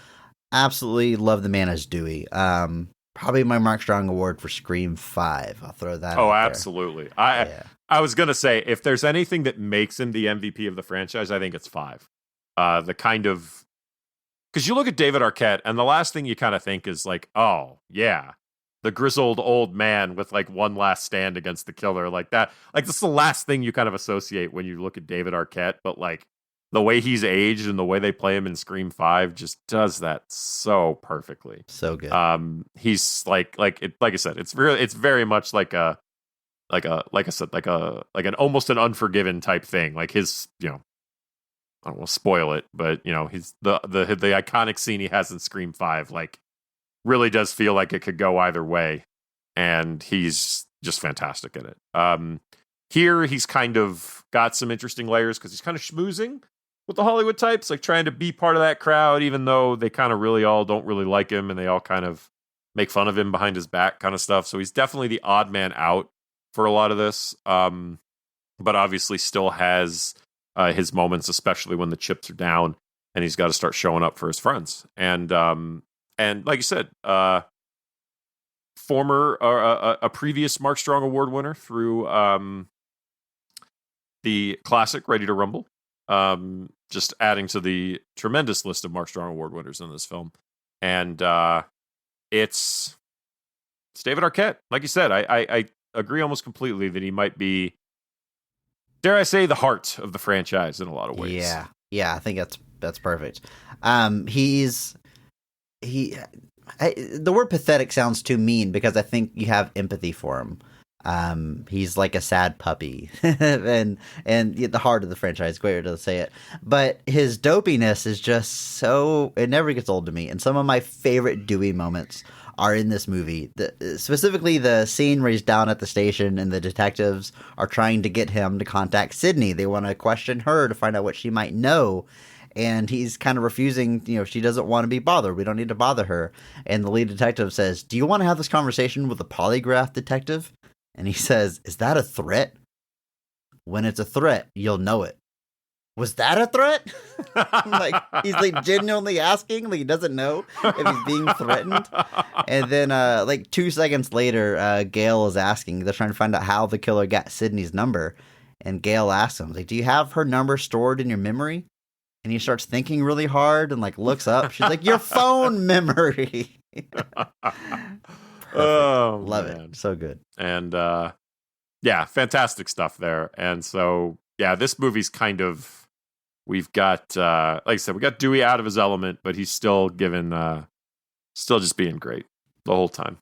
Absolutely love the man as Dewey. Probably my Mark Strong Award for Scream 5. I'll throw that out absolutely. I was going to say, if there's anything that makes him the MVP of the franchise, I think it's 5. The kind of... Because you look at David Arquette, and the last thing you kind of think is like, oh, yeah, the grizzled old man with like one last stand against the killer, like that. Like, that's the last thing you kind of associate when you look at David Arquette, but like the way he's aged and the way they play him in Scream 5 just does that so perfectly. So good. He's like I said, it's very much like an almost an Unforgiven type thing. Like his, I don't want to spoil it, but he's the iconic scene he has in Scream 5, like really does feel like it could go either way. And he's just fantastic in it. Here he's kind of got some interesting layers because he's kind of schmoozing with the Hollywood types, like trying to be part of that crowd, even though they kind of really all don't really like him and they all kind of make fun of him behind his back kind of stuff. So he's definitely the odd man out for a lot of this. But obviously still has his moments, especially when the chips are down and he's got to start showing up for his friends. And like you said, a previous Mark Strong Award winner through the classic Ready to Rumble. Just adding to the tremendous list of Mark Strong Award winners in this film. And it's David Arquette. Like you said, I agree almost completely that he might be, dare I say, the heart of the franchise in a lot of ways. Yeah, I think that's perfect. The word pathetic sounds too mean because I think you have empathy for him. He's like a sad puppy, and the heart of the franchise. Great to say it, but his dopiness is just so, it never gets old to me. And some of my favorite Dewey moments are in this movie. Specifically, the scene where he's down at the station and the detectives are trying to get him to contact Sydney. They want to question her to find out what she might know. And he's kind of refusing, she doesn't want to be bothered. We don't need to bother her. And the lead detective says, "Do you want to have this conversation with a polygraph detective?" And he says, "Is that a threat? When it's a threat, you'll know it." Was that a threat? He's like genuinely asking, like he doesn't know if he's being threatened. And then 2 seconds later, Gail is asking, they're trying to find out how the killer got Sydney's number. And Gail asks him, like, "Do you have her number stored in your memory?" And he starts thinking really hard and looks up. She's like, "Your phone memory." Oh, love man. it. So good. And fantastic stuff there. And so, this movie's kind of, we've got, like I said, we got Dewey out of his element, but he's still still just being great the whole time.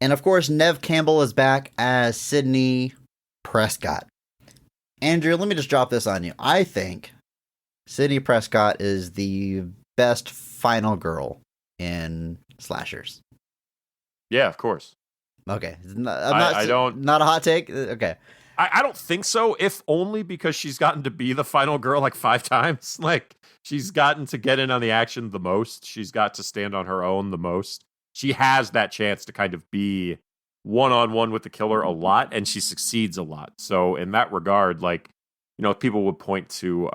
And of course, Neve Campbell is back as Sidney Prescott. Andrew, let me just drop this on you. I think Sidney Prescott is the best final girl in slashers. Yeah, of course. Okay. Not a hot take? Okay. I don't think so, if only because she's gotten to be the final girl like 5 times. Like, she's gotten to get in on the action the most. She's got to stand on her own the most. She has that chance to kind of be one-on-one with the killer a lot, and she succeeds a lot. So in that regard, people would point to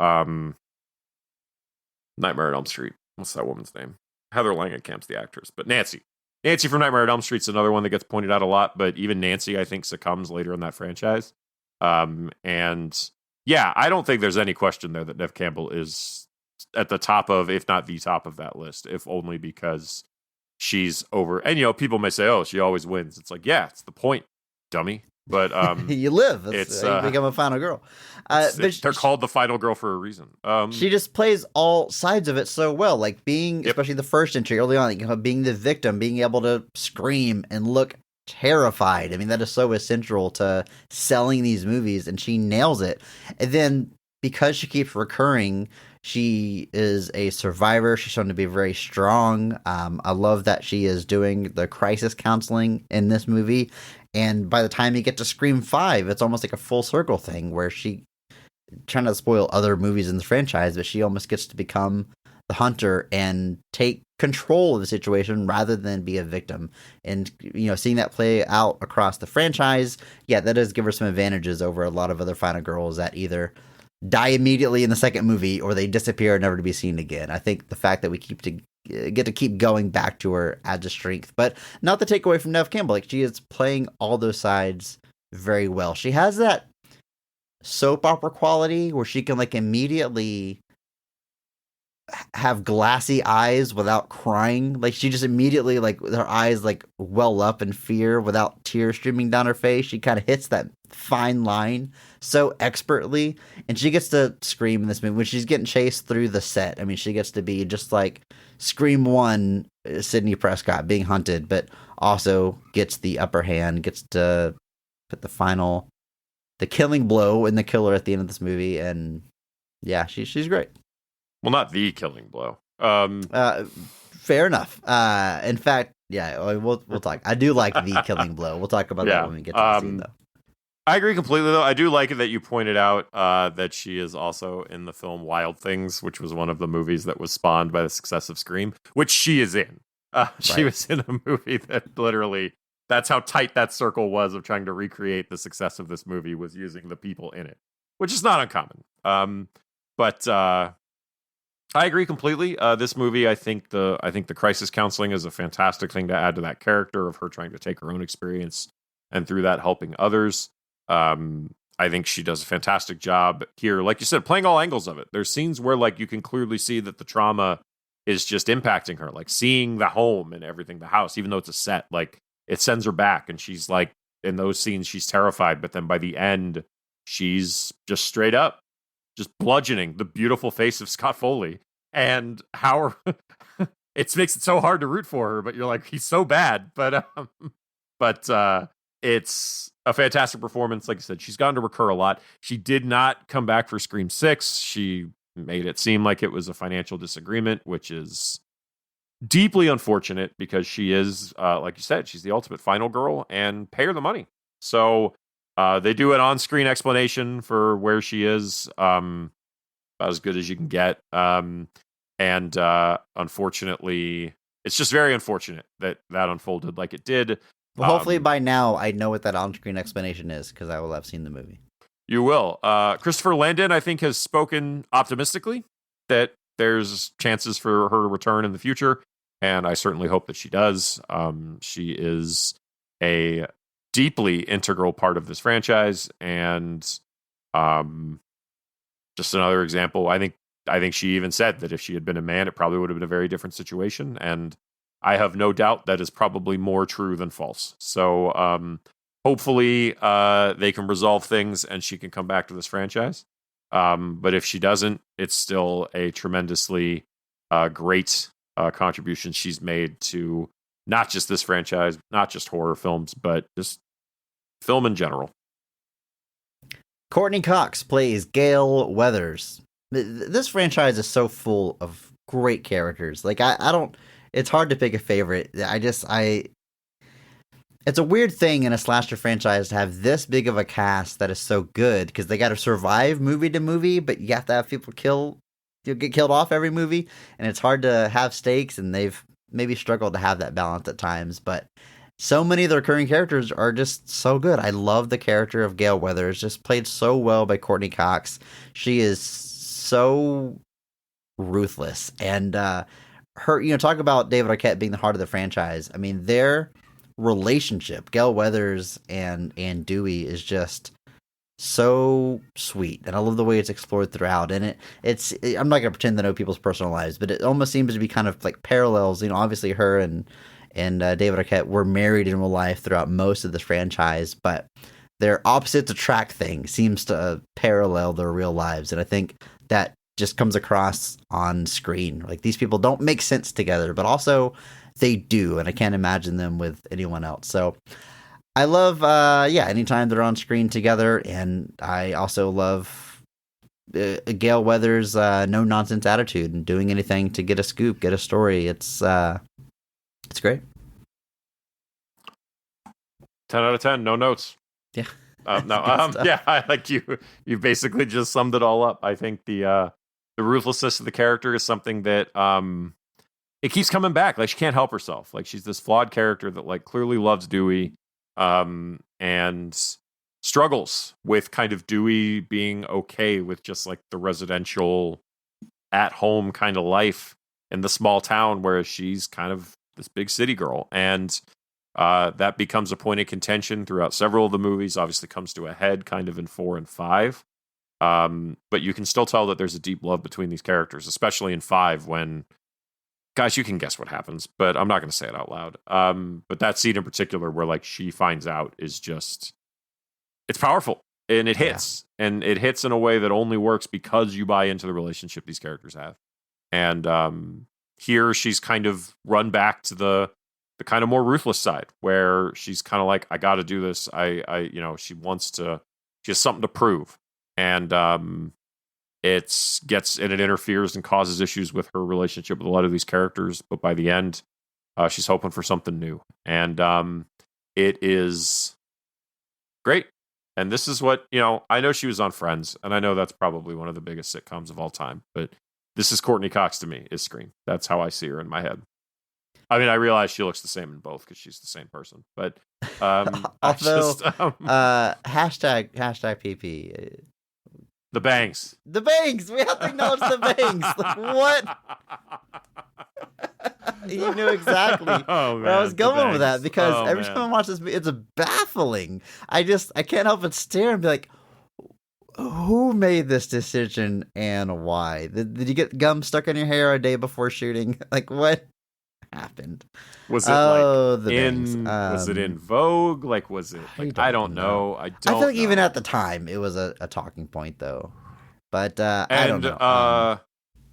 Nightmare on Elm Street. What's that woman's name? Heather Langenkamp's the actress, but Nancy from Nightmare on Elm Street's another one that gets pointed out a lot, but even Nancy, I think, succumbs later in that franchise. And I don't think there's any question there that Neve Campbell is at the top of, if not the top of that list, if only because she's over. And, people may say, "Oh, she always wins." It's like, yeah, it's the point, dummy. But you live. You become a final girl. They're called the final girl for a reason. She just plays all sides of it so well, like being, especially the first entry early on, being the victim, being able to scream and look terrified. I mean, that is so essential to selling these movies, and she nails it. And then because she keeps recurring, she is a survivor. She's shown to be very strong. I love that she is doing the crisis counseling in this movie. And by the time you get to Scream 5, it's almost like a full circle thing where she, trying to spoil other movies in the franchise, but she almost gets to become the hunter and take control of the situation rather than be a victim. And, seeing that play out across the franchise, yeah, that does give her some advantages over a lot of other final girls that either die immediately in the second movie or they disappear never to be seen again. I think the fact that we get to keep going back to her adds a strength, but not the takeaway from Neve Campbell. Like, she is playing all those sides very well. She has that soap opera quality where she can immediately have glassy eyes without crying. Like, she just immediately, her eyes well up in fear without tears streaming down her face. She kind of hits that fine line so expertly, and she gets to scream in this movie when she's getting chased through the set. I mean, she gets to be just like Scream 1 Sidney Prescott being hunted, but also gets the upper hand, gets to put the killing blow in the killer at the end of this movie. And yeah, she's great. Well, not the killing blow. Fair enough. In fact, yeah, we'll talk. I do like the killing blow. We'll talk about that when we get to the scene, though. I agree completely, though. I do like it that you pointed out that she is also in the film Wild Things, which was one of the movies that was spawned by the success of Scream, which she is in. She was in a movie that literally, that's how tight that circle was of trying to recreate the success of this movie, was using the people in it, which is not uncommon. But I agree completely. This movie, I think the crisis counseling is a fantastic thing to add to that character of her trying to take her own experience and through that helping others. I think she does a fantastic job here. Like you said, playing all angles of it. There's scenes where you can clearly see that the trauma is just impacting her, seeing the home and everything, the house, even though it's a set, it sends her back, and she's in those scenes, she's terrified. But then by the end, she's just straight up just bludgeoning the beautiful face of Scott Foley, and how it makes it so hard to root for her, but you're like, he's so bad. But it's a fantastic performance. Like I said, she's gotten to recur a lot. She did not come back for Scream 6. She made it seem like it was a financial disagreement, which is deeply unfortunate because she is, like you said, she's the ultimate final girl, and pay her the money. So they do an on-screen explanation for where she is, about as good as you can get. And unfortunately, it's just very unfortunate that unfolded like it did. Well, hopefully by now I know what that on-screen explanation is, because I will have seen the movie. You will. Christopher Landon, I think, has spoken optimistically that there's chances for her to return in the future, and I certainly hope that she does. She is a deeply integral part of this franchise, and just another example. I think she even said that if she had been a man, it probably would have been a very different situation, and I have no doubt that is probably more true than false. So hopefully they can resolve things and she can come back to this franchise. But if she doesn't, it's still a tremendously great contribution she's made to not just this franchise, not just horror films, but just film in general. Courtney Cox plays Gale Weathers. This franchise is so full of great characters. I don't... It's hard to pick a favorite. It's a weird thing in a slasher franchise to have this big of a cast that is so good, because they got to survive movie to movie, but you have to have people get killed off every movie, and it's hard to have stakes, and they've maybe struggled to have that balance at times. But so many of the recurring characters are just so good. I love the character of Gale Weathers, just played so well by Courtney Cox. She is so ruthless, and her, talk about David Arquette being the heart of the franchise. I mean, their relationship, Gale Weathers and Dewey, is just so sweet, and I love the way it's explored throughout. And I'm not gonna pretend to know people's personal lives, but it almost seems to be kind of like parallels. Obviously her and David Arquette were married in real life throughout most of this franchise, but their opposites attract thing seems to parallel their real lives, and I think that just comes across on screen. These people don't make sense together, but also they do, and I can't imagine them with anyone else. So I love, anytime they're on screen together, and I also love Gail Weathers' no nonsense attitude and doing anything to get a scoop, get a story. It's great. 10 out of 10. No notes. Yeah. Yeah, I like you. You basically just summed it all up. I think the ruthlessness of the character is something that it keeps coming back. Like, she can't help herself. Like, she's this flawed character that like clearly loves Dewey, and struggles with kind of Dewey being okay with just like the residential, at home kind of life in the small town, whereas she's kind of this big city girl, and that becomes a point of contention throughout several of the movies. Obviously comes to a head kind of in 4 and 5. But you can still tell that there's a deep love between these characters, especially in 5 when, guys, you can guess what happens, but I'm not going to say it out loud. But that scene in particular where like she finds out is just, it's powerful and it hits, and it hits in a way that only works because you buy into the relationship these characters have. And here she's kind of run back to the kind of more ruthless side where she's kind of like, I got to do this. She has something to prove. And it interferes and causes issues with her relationship with a lot of these characters. But by the end, she's hoping for something new. And it is great. And this is what, I know she was on Friends, and I know that's probably one of the biggest sitcoms of all time. But this is Courtney Cox to me, is Scream. That's how I see her in my head. I mean, I realize she looks the same in both because she's the same person. But although hashtag PP. The bangs. The bangs. We have to acknowledge the bangs. Like, what? You knew exactly where I was going with that, because every time I watch this, it's baffling. I can't help but stare and be like, who made this decision and why? Did you get gum stuck in your hair a day before shooting? Like, what happened? Was it was it in Vogue? Like, was it like, I don't know. I feel like even at the time it was a talking point though. But I don't know.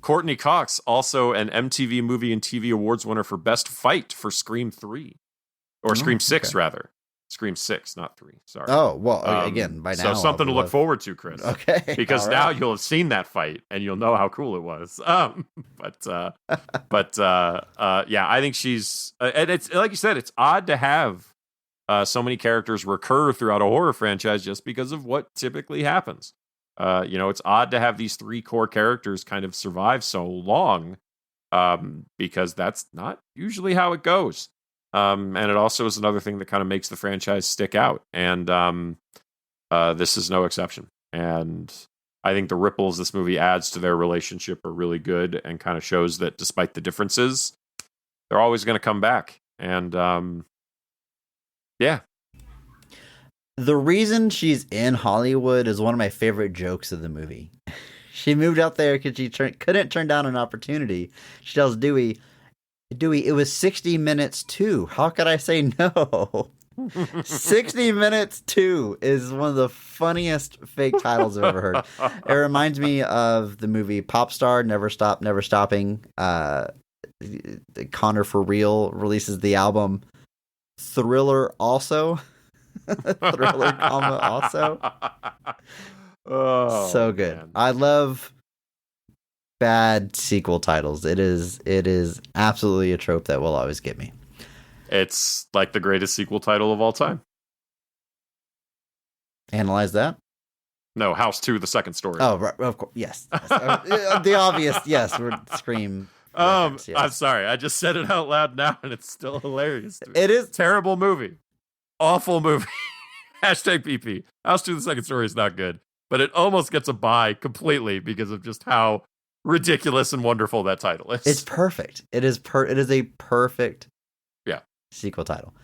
Courtney Cox, also an MTV Movie and TV Awards winner for Best Fight for Scream 3. Or Scream 6 rather. Scream 6, not 3. Sorry. Oh, well, again, by now. So something to look forward to, Chris. Okay. Because now you'll have seen that fight and you'll know how cool it was. Yeah, I think she's, and it's like you said, it's odd to have so many characters recur throughout a horror franchise just because of what typically happens. It's odd to have these 3 core characters kind of survive so long, because that's not usually how it goes. And it also is another thing that kind of makes the franchise stick out. And this is no exception. And I think the ripples this movie adds to their relationship are really good, and kind of shows that despite the differences, they're always going to come back. And yeah. The reason she's in Hollywood is one of my favorite jokes of the movie. She moved out there because she couldn't turn down an opportunity. She tells Dewey, it was 60 minutes too. How could I say no? 60 Minutes 2 is one of the funniest fake titles I've ever heard. It reminds me of the movie Pop Star, Never Stop, Never Stopping. Connor For Real releases the album Thriller also. Thriller, comma, also. Oh, so good. Man. I love bad sequel titles. It is absolutely a trope that will always get me. It's like the greatest sequel title of all time. Analyze that. No, House 2, The Second Story. Oh, right, of course. Yes. The obvious. Yes, we're Scream. Yes. I'm sorry. I just said it out loud now, and it's still hilarious to me. It is. Terrible movie. Awful movie. Hashtag PP. House 2, The Second Story is not good, but it almost gets a buy completely because of just how ridiculous and wonderful that title is. It's perfect. It is a perfect sequel title.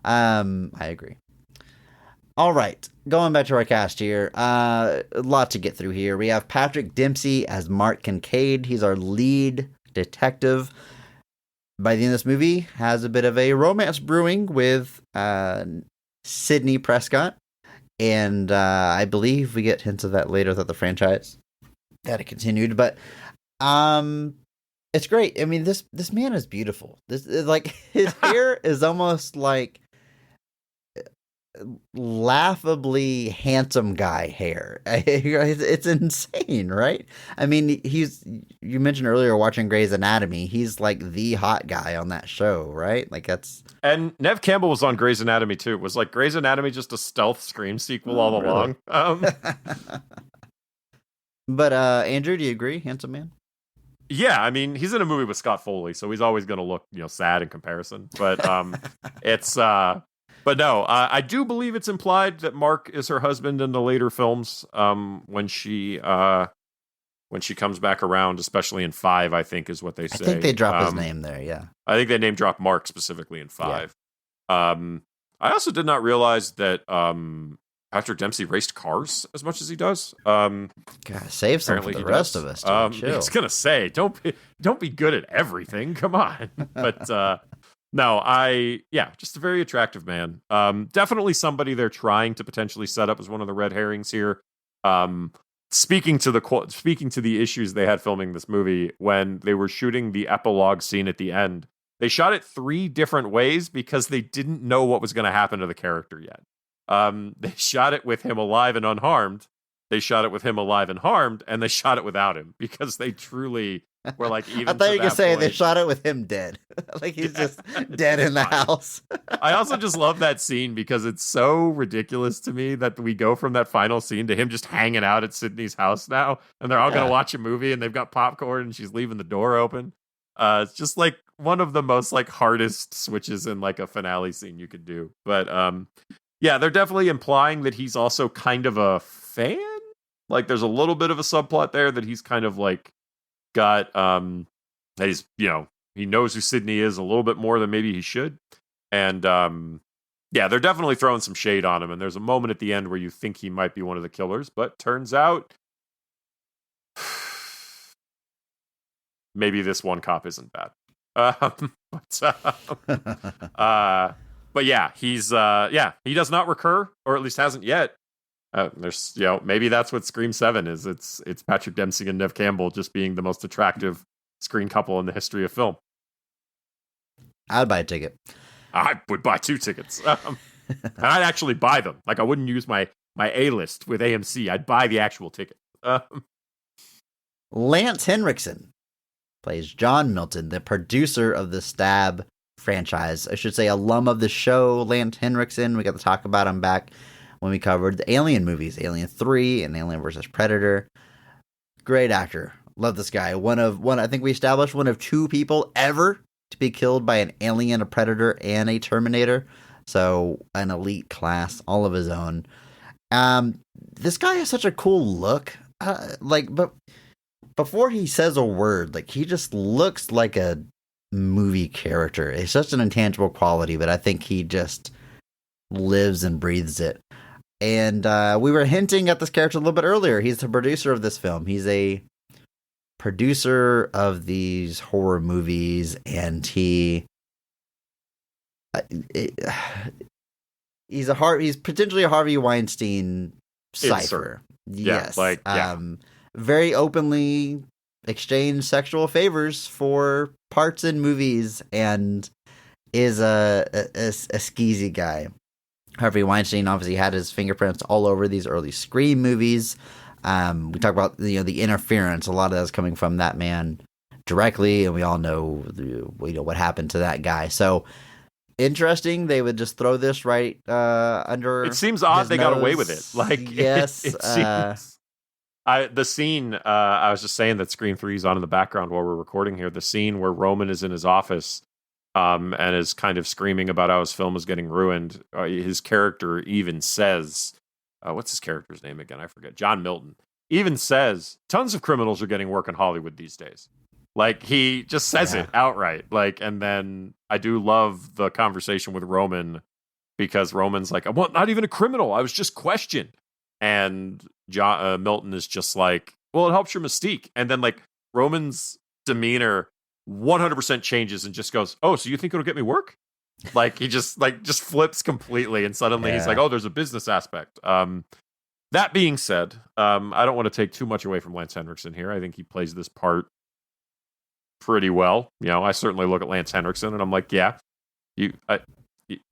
I agree. All right, going back to our cast here. A lot to get through here. We have Patrick Dempsey as Mark Kincaid. He's our lead detective. By the end of this movie, has a bit of a romance brewing with Sidney Prescott, and I believe we get hints of that later throughout the franchise that it continued. But it's great. I mean, this man is beautiful. This is like, his hair is almost like laughably handsome guy hair. It's insane, right? I mean, you mentioned earlier watching Grey's Anatomy. He's like the hot guy on that show, right? Like that's And Nev Campbell was on Grey's Anatomy too. Was like Grey's Anatomy just a stealth Scream sequel all really? along? But Andrew, do you agree? Handsome man? Yeah, I mean, he's in a movie with Scott Foley, so he's always going to look, sad in comparison. But it's but no, I do believe it's implied that Mark is her husband in the later films. When she comes back around, especially in 5, I think is what they say. I think they drop his name there. Yeah, I think they name drop Mark specifically in 5. Yeah. I also did not realize that Patrick Dempsey raced cars as much as he does. God, save some for the rest of us. I was gonna say, don't be good at everything. Come on, but no, just a very attractive man. Definitely somebody they're trying to potentially set up as one of the red herrings here. Speaking to the issues they had filming this movie, when they were shooting the epilogue scene at the end, they shot it 3 different ways because they didn't know what was going to happen to the character yet. They shot it with him alive and unharmed. They shot it with him alive and harmed, and they shot it without him because they truly were like, even I thought you were going to say point, they shot it with him dead. Like he's just dead in the house. I also just love that scene because it's so ridiculous to me that we go from that final scene to him just hanging out at Sydney's house now, and they're all going to watch a movie, and they've got popcorn, and she's leaving the door open. It's just like one of the most like hardest switches in like a finale scene you could do. But yeah, they're definitely implying that he's also kind of a fan. Like there's a little bit of a subplot there that he's kind of like got that he's, he knows who Sydney is a little bit more than maybe he should. And yeah, they're definitely throwing some shade on him. And there's a moment at the end where you think he might be one of the killers, but turns out maybe this one cop isn't bad. But yeah, he's he does not recur, or at least hasn't yet. There's maybe that's what Scream 7 is. It's Patrick Dempsey and Nev Campbell just being the most attractive screen couple in the history of film. I'd buy a ticket. I would buy 2 tickets. And I'd actually buy them. Like I wouldn't use my A-list with AMC. I'd buy the actual ticket. Lance Henriksen plays John Milton, the producer of the Stab franchise. I should say alum of the show, Lance Henriksen. We got to talk about him back when we covered the Alien movies, Alien 3 and Alien vs. Predator. Great actor. Love this guy. I think we established one of 2 people ever to be killed by an alien, a predator, and a Terminator. So an elite class, all of his own. This guy has such a cool look. But before he says a word, like he just looks like a movie character. It's such an intangible quality, but I think he just lives and breathes it. And we were hinting at this character a little bit earlier. He's the producer of this film. He's a producer of these horror movies, and he's potentially a Harvey Weinstein cipher. Yes, very openly exchange sexual favors for parts in movies, and is a skeezy guy. Harvey Weinstein obviously had his fingerprints all over these early Scream movies. We talk about the interference. A lot of that's coming from that man directly, and we all know what happened to that guy. So interesting, they would just throw this right under. It seems odd they got away with it. Like yes, it seems. The scene I was just saying that Scream 3 is on in the background while we're recording here. The scene where Roman is in his office. And is kind of screaming about how his film is getting ruined. His character even says, what's his character's name again? I forget. John Milton even says, tons of criminals are getting work in Hollywood these days. Like, he just says it outright. Like, and then I do love the conversation with Roman, because Roman's like, I'm not even a criminal. I was just questioned. And Milton is just like, well, it helps your mystique. And then, like, Roman's demeanor 100% changes and just goes, oh, so you think it'll get me work? Like he just flips completely, and suddenly he's like, oh, there's a business aspect. That being said, I don't want to take too much away from Lance Henriksen here. I think he plays this part pretty well. I certainly look at Lance Henriksen and I'm like, yeah,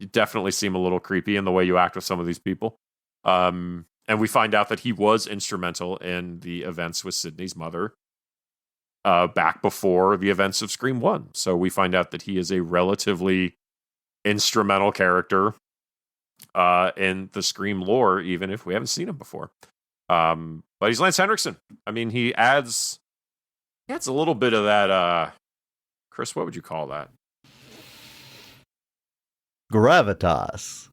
you definitely seem a little creepy in the way you act with some of these people. And we find out that he was instrumental in the events with Sydney's mother back before the events of Scream 1. So we find out that he is a relatively instrumental character in the Scream lore, even if we haven't seen him before. But he's Lance Henriksen. I mean, he adds a little bit of that, Chris, what would you call that? Gravitas.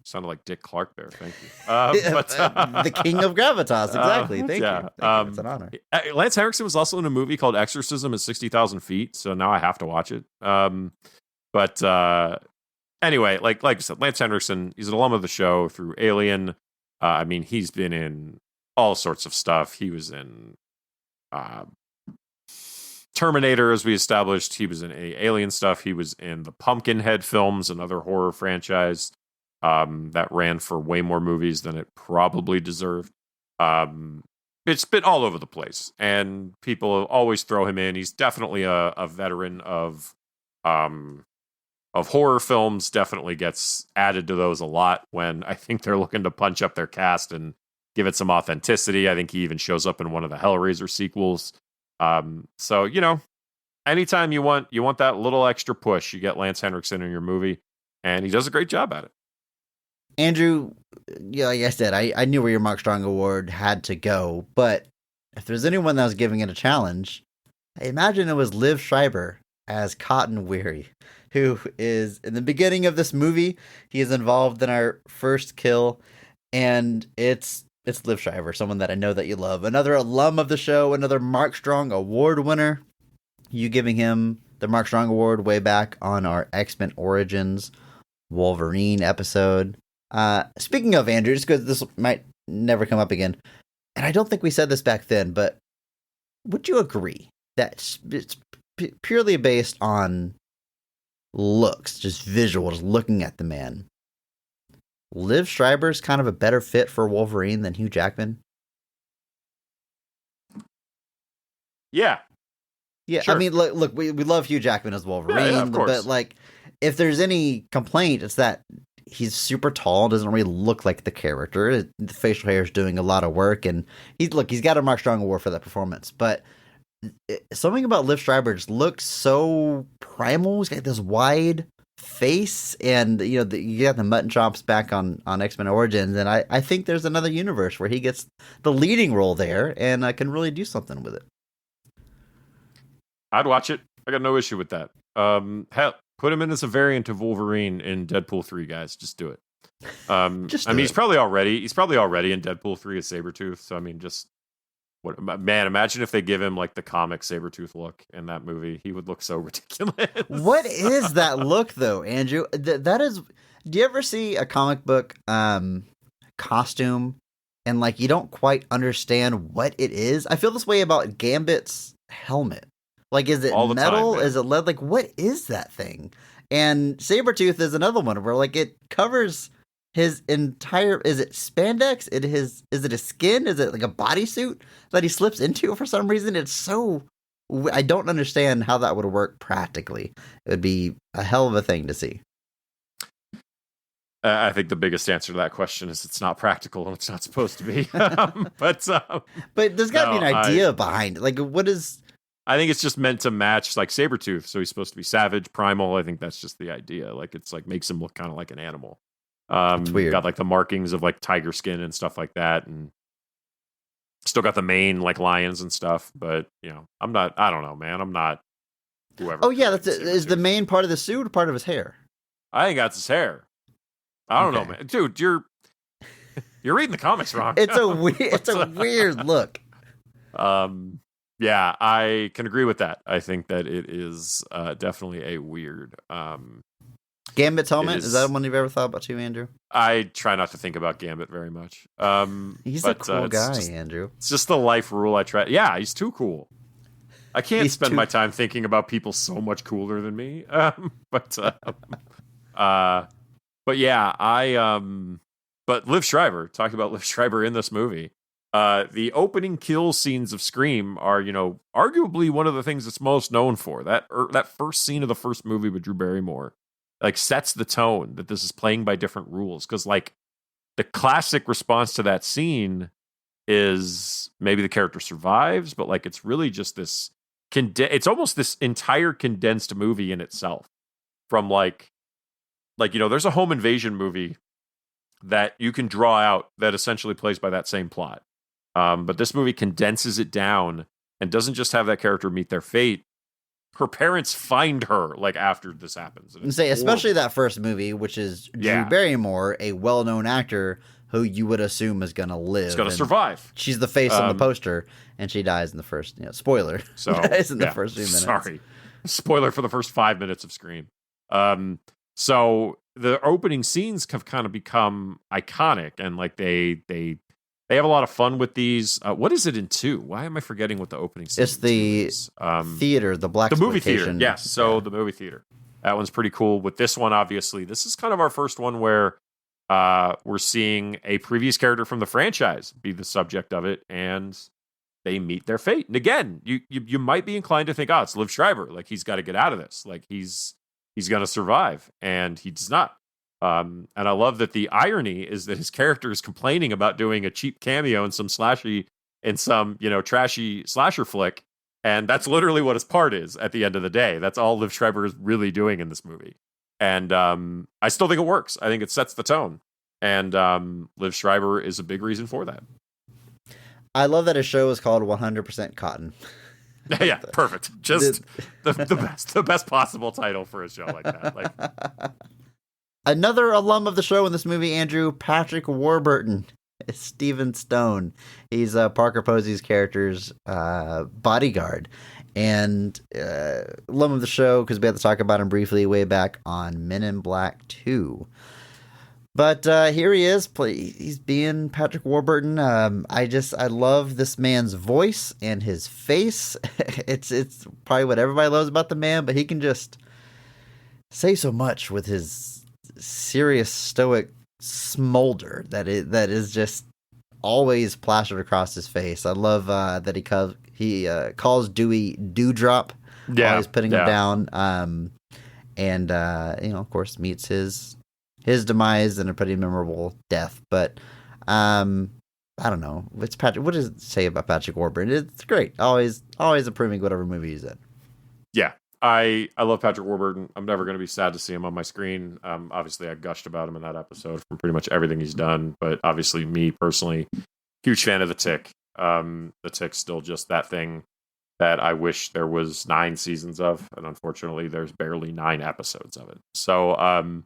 Sounded like Dick Clark there. Thank you. The king of gravitas. Exactly. Thank you. It's an honor. Lance Henriksen was also in a movie called Exorcism at 60,000 Feet. So now I have to watch it. Anyway, like I said, Lance Henriksen, he's an alum of the show through Alien. I mean, he's been in all sorts of stuff. He was in Terminator, as we established. He was in Alien stuff. He was in the Pumpkinhead films, another horror franchise that ran for way more movies than it probably deserved. It's been all over the place, and people always throw him in. He's definitely a veteran of horror films. Definitely gets added to those a lot when I think they're looking to punch up their cast and give it some authenticity. I think he even shows up in one of the Hellraiser sequels. So, you know, anytime you want that little extra push, you get Lance Henriksen in your movie, and he does a great job at it. Andrew, yeah, like I said, I knew where your Mark Strong Award had to go, but if there's anyone that was giving it a challenge, I imagine it was Liev Schreiber as Cotton Weary, who is in the beginning of this movie. He is involved in our first kill, and it's Liev Schreiber, someone that I know that you love, another alum of the show, another Mark Strong Award winner. You giving him the Mark Strong Award way back on our X-Men Origins Wolverine episode. Speaking of, Andrew, just because this might never come up again, and I don't think we said this back then, but would you agree that it's purely based on looks, just visual, just looking at the man, Liev Schreiber's kind of a better fit for Wolverine than Hugh Jackman? Yeah. Sure. I mean, look, we love Hugh Jackman as Wolverine, of course. But like, if there's any complaint, it's that he's super tall, doesn't really look like the character. The facial hair is doing a lot of work, and he's got a Mark Strong Award for that performance. But something about Liev Schreiber just looks so primal. He's got this wide face, and you got the mutton chops back on X-Men Origins, and I think there's another universe where he gets the leading role there and can really do something with it. I'd watch it. I got no issue with that. Hell, put him in as a variant of Wolverine in Deadpool 3, guys. Just do it. He's probably already in Deadpool 3 as Sabretooth. So I mean, imagine if they give him like the comic Sabretooth look in that movie. He would look so ridiculous. What is that look though, Andrew? That is, do you ever see a comic book costume and like you don't quite understand what it is? I feel this way about Gambit's helmet. Like, is it metal? Is it lead? Like, what is that thing? And Sabretooth is another one where, like, it covers his entire... Is it spandex? Is it a skin? Is it, like, a bodysuit that he slips into for some reason? It's so... I don't understand how that would work practically. It would be a hell of a thing to see. I think the biggest answer to that question is it's not practical and it's not supposed to be. But there's got to be an idea behind it. Like, what is... I think it's just meant to match like Sabretooth. So he's supposed to be savage, primal. I think that's just the idea. Like it's like makes him look kind of like an animal. It's weird. Got like the markings of like tiger skin and stuff like that. And still got the mane like lions and stuff. But I don't know, man. I'm not whoever. Oh yeah. Is the main part of the suit or part of his hair? I think that's his hair. I don't know, man. Dude, you're reading the comics wrong. It's a weird look. Yeah, I can agree with that. I think that it is definitely a weird... Gambit's helmet? Is that one you've ever thought about too, Andrew? I try not to think about Gambit very much. He's a cool guy, Andrew. It's just the life rule I try... Yeah, he's too cool. I can't spend my time thinking about people so much cooler than me. But yeah, But Liev Schreiber, talking about Liev Schreiber in this movie, The opening kill scenes of Scream are, arguably one of the things it's most known for. That first scene of the first movie with Drew Barrymore, like, sets the tone that this is playing by different rules. Because, like, the classic response to that scene is maybe the character survives, but, like, it's really just this it's almost this entire condensed movie in itself. From like there's a home invasion movie that you can draw out that essentially plays by that same plot. But this movie condenses it down and doesn't just have that character meet their fate. Her parents find her, like, after this happens. And say, especially that first movie, which is Drew Barrymore, a well-known actor who you would assume is going to live. She's going to survive. She's the face on the poster, and she dies in the first, spoiler. So, dies in the first few minutes. Sorry. Spoiler for the first 5 minutes of Scream. So the opening scenes have kind of become iconic, and, like, they have a lot of fun with these. What is it in 2? Why am I forgetting what the opening scene is? It's the theater, the black movie theater. Yes, so the movie theater. That one's pretty cool. With this one, obviously, this is kind of our first one where we're seeing a previous character from the franchise be the subject of it, and they meet their fate. And again, you might be inclined to think, it's Liev Schreiber. Like, he's got to get out of this. Like, he's going to survive, and he does not. And I love that the irony is that his character is complaining about doing a cheap cameo in some trashy slasher flick, and that's literally what his part is at the end of the day. That's all Liev Schreiber is really doing in this movie. And I still think it works. I think it sets the tone. And Liev Schreiber is a big reason for that. I love that his show is called 100% Cotton. Yeah, perfect. Just the best possible title for a show like that. Like, another alum of the show in this movie, Andrew, Patrick Warburton, is Stephen Stone. He's Parker Posey's character's bodyguard, and alum of the show because we had to talk about him briefly way back on Men in Black 2. But here he is. He's being Patrick Warburton. I love this man's voice and his face. It's probably what everybody loves about the man, but he can just say so much with his serious, stoic smolder that is just always plastered across his face. I love that he calls Dewey Dewdrop. Yeah, always putting him down. And of course, meets his demise in a pretty memorable death. But I don't know. It's Patrick. What does it say about Patrick Warburton? It's great. Always approving whatever movie he's in. Yeah. I love Patrick Warburton. I'm never going to be sad to see him on my screen. Obviously, I gushed about him in that episode from pretty much everything he's done. But obviously, me personally, huge fan of The Tick. The Tick's still just that thing that I wish there was 9 seasons of. And unfortunately, there's barely 9 episodes of it. So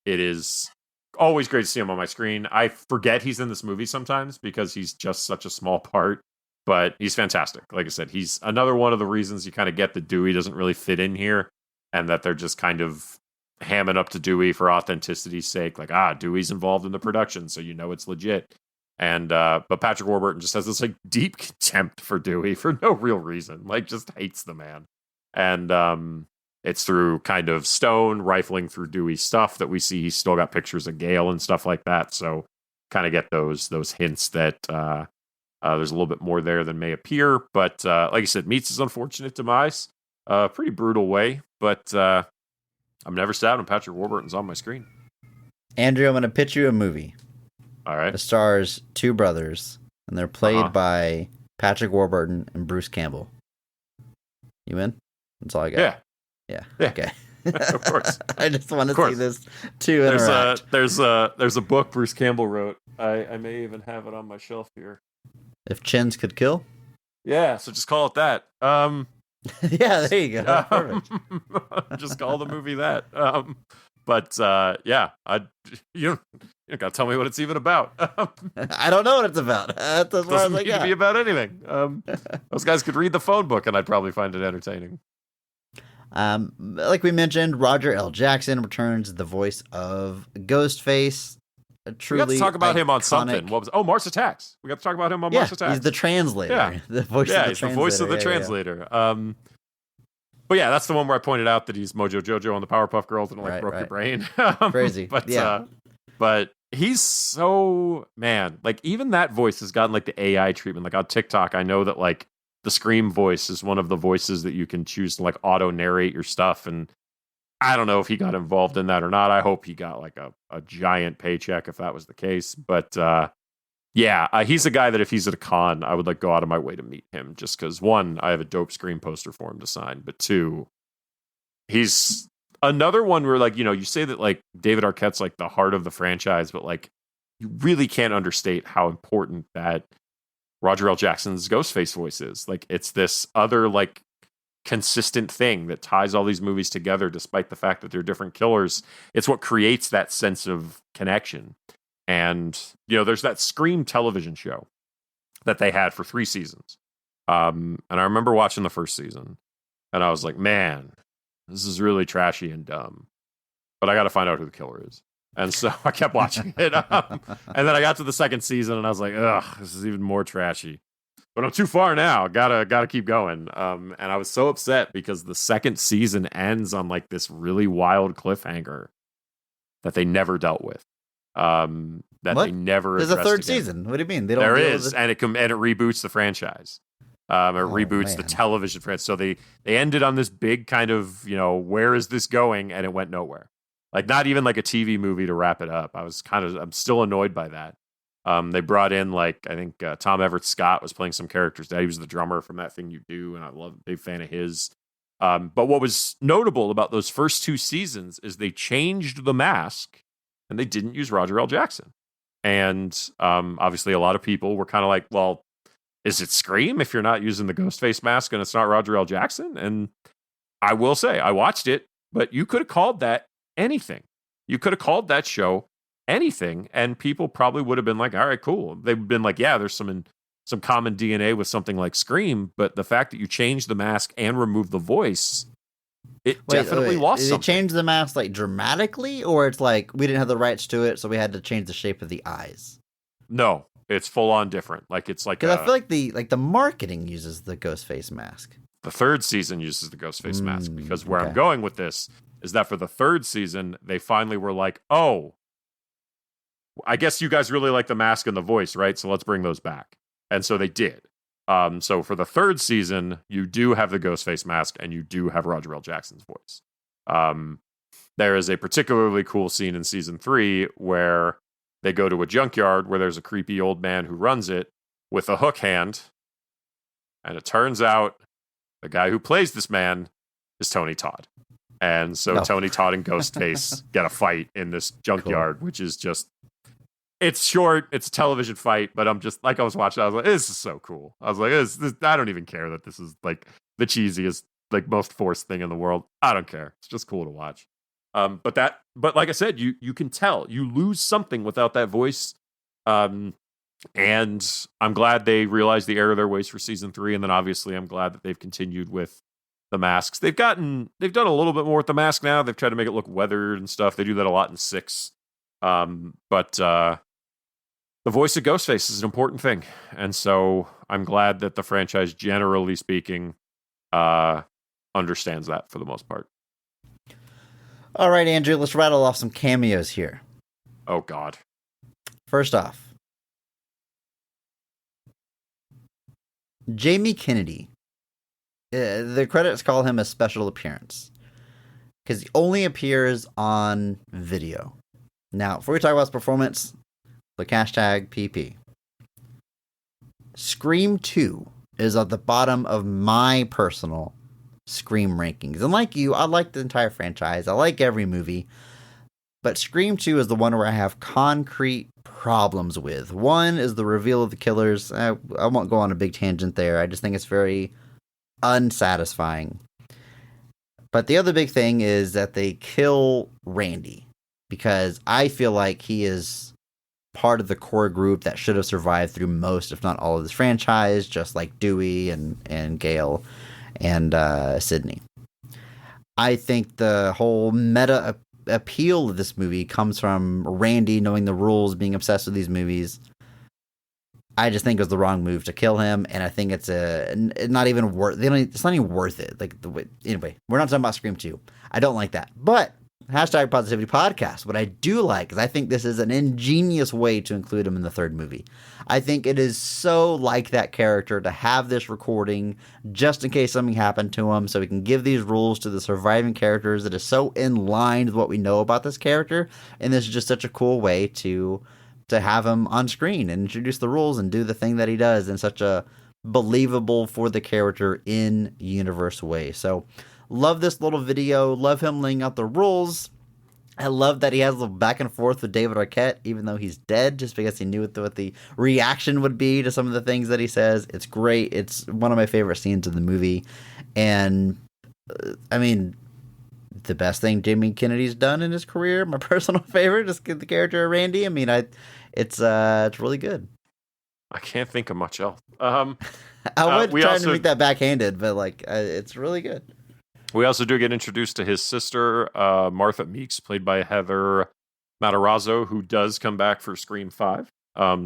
it is always great to see him on my screen. I forget he's in this movie sometimes because he's just such a small part. But he's fantastic. Like I said, he's another one of the reasons you kind of get that Dewey doesn't really fit in here, and that they're just kind of hamming up to Dewey for authenticity's sake. Like, Dewey's involved in the production, so it's legit. And but Patrick Warburton just has this like deep contempt for Dewey for no real reason. Like, just hates the man. And it's through kind of Stone rifling through Dewey's stuff that we see he's still got pictures of Gale and stuff like that. So kind of get those hints that there's a little bit more there than may appear, but like I said, meets his unfortunate demise. Pretty brutal way, but I'm never sad when Patrick Warburton's on my screen. Andrew, I'm going to pitch you a movie. All right. It stars 2 brothers, and they're played by Patrick Warburton and Bruce Campbell. You in? That's all I got. Yeah. Okay. Of course. I just want to see this 2 interact. There's a book Bruce Campbell wrote. I may even have it on my shelf here. If Chins Could Kill? Yeah, so just call it that. Yeah, there you go. Perfect. Just call the movie that. You don't gotta tell me what it's even about. I don't know what it's about. That's as far as I got. Be about anything. Those guys could read the phone book, and I'd probably find it entertaining. Like we mentioned, Roger L. Jackson returns the voice of Ghostface. We got to talk about him on something. What was? Mars Attacks. We got to talk about him on Mars Attacks. He's the translator. Yeah, the voice of the translator. But yeah, that's the one where I pointed out that he's Mojo Jojo on the Powerpuff Girls and broke your brain. Crazy. But he's so, man, like even that voice has gotten like the AI treatment. Like on TikTok, I know that like the Scream voice is one of the voices that you can choose to like auto narrate your stuff. And I don't know if he got involved in that or not. I hope he got like a giant paycheck if that was the case. But he's a guy that if he's at a con, I would like go out of my way to meet him just because one, I have a dope Scream poster for him to sign. But two, he's another one where like, you say that like David Arquette's like the heart of the franchise, but like you really can't understate how important that Roger L. Jackson's Ghostface voice is. Like it's this other like consistent thing that ties all these movies together despite the fact that they're different killers. It's what creates that sense of connection. And there's that Scream television show that they had for 3 seasons. And I remember watching the first season and I was like, man, this is really trashy and dumb, but I got to find out who the killer is. And so I kept watching it. And then I got to the second season and I was like, ugh, this is even more trashy. But I'm too far now. Gotta keep going. And I was so upset because the second season ends on like this really wild cliffhanger that they never dealt with. They never. There's a third again. Season. What do you mean? They don't. There is, and it reboots the franchise. It reboots the man. television franchise. So they ended on this big kind of where is this going, and it went nowhere. Like not even like a TV movie to wrap it up. I'm still annoyed by that. They brought in like I think Tom Everett Scott was playing some characters. He was the drummer from That Thing You Do, and I love big fan of his. But what was notable about those first 2 seasons is they changed the mask, and they didn't use Roger L. Jackson. And obviously, a lot of people were kind of like, "Well, is it Scream if you're not using the Ghostface mask and it's not Roger L. Jackson?" And I will say, I watched it, but you could have called that anything. You could have called that show anything, and people probably would have been like, all right, cool. They've been like, yeah, there's some common DNA with something like Scream, but the fact that you changed the mask and removed the voice, it definitely lost something. Did they change the mask like dramatically, or it's like we didn't have the rights to it, so we had to change the shape of the eyes? No, it's full on different. Like it's like because I feel like the marketing uses the Ghostface mask. The third season uses the Ghostface mask because where I'm going with this is that for the third season, they finally were like, oh, I guess you guys really like the mask and the voice, right? So let's bring those back. And so they did. So for the third season, you do have the Ghostface mask and you do have Roger L. Jackson's voice. There is a particularly cool scene in season 3 where they go to a junkyard where there's a creepy old man who runs it with a hook hand. And it turns out the guy who plays this man is Tony Todd. And so Tony Todd and Ghostface get a fight in this junkyard, which is just, it's short, it's a television fight, but I'm just, like I was watching, I was like, this is so cool. I was like, I don't even care that this is like the cheesiest, like most forced thing in the world. I don't care. It's just cool to watch. But like I said, you can tell, you lose something without that voice. And I'm glad they realized the error of their ways for season 3. And then obviously I'm glad that they've continued with the masks. They've done a little bit more with the mask now. They've tried to make it look weathered and stuff. They do that a lot in 6. But the voice of Ghostface is an important thing. And so I'm glad that the franchise, generally speaking, understands that for the most part. All right, Andrew, let's rattle off some cameos here. Oh, God. First off, Jamie Kennedy. The credits call him a special appearance because he only appears on video. Now, before we talk about his performance, the hashtag PP. Scream 2 is at the bottom of my personal Scream rankings. And like you, I like the entire franchise. I like every movie. But Scream 2 is the one where I have concrete problems with. One is the reveal of the killers. I won't go on a big tangent there. I just think it's very unsatisfying. But the other big thing is that they kill Randy, because I feel like he is part of the core group that should have survived through most, if not all, of this franchise, just like Dewey and Gale and Sydney. I think the whole meta appeal of this movie comes from Randy knowing the rules, being obsessed with these movies. I just think it was the wrong move to kill him, and I think it's not even worth. It's not even worth it. Like anyway, we're not talking about Scream 2. I don't like that, but Hashtag Positivity Podcast. What I do like is I think this is an ingenious way to include him in the third movie. I think it is so like that character to have this recording just in case something happened to him, so we can give these rules to the surviving characters that is so in line with what we know about this character. And this is just such a cool way to have him on screen and introduce the rules and do the thing that he does in such a believable for the character in universe way. So love this little video. Love him laying out the rules. I love that he has a back and forth with David Arquette, even though he's dead, just because he knew what the reaction would be to some of the things that he says. It's great. It's one of my favorite scenes in the movie. And, I mean, the best thing Jamie Kennedy's done in his career, my personal favorite, just get the character of Randy. I mean, it's really good. I can't think of much else. I would try to make that backhanded, but it's really good. We also do get introduced to his sister, Martha Meeks, played by Heather Matarazzo, who does come back for Scream 5.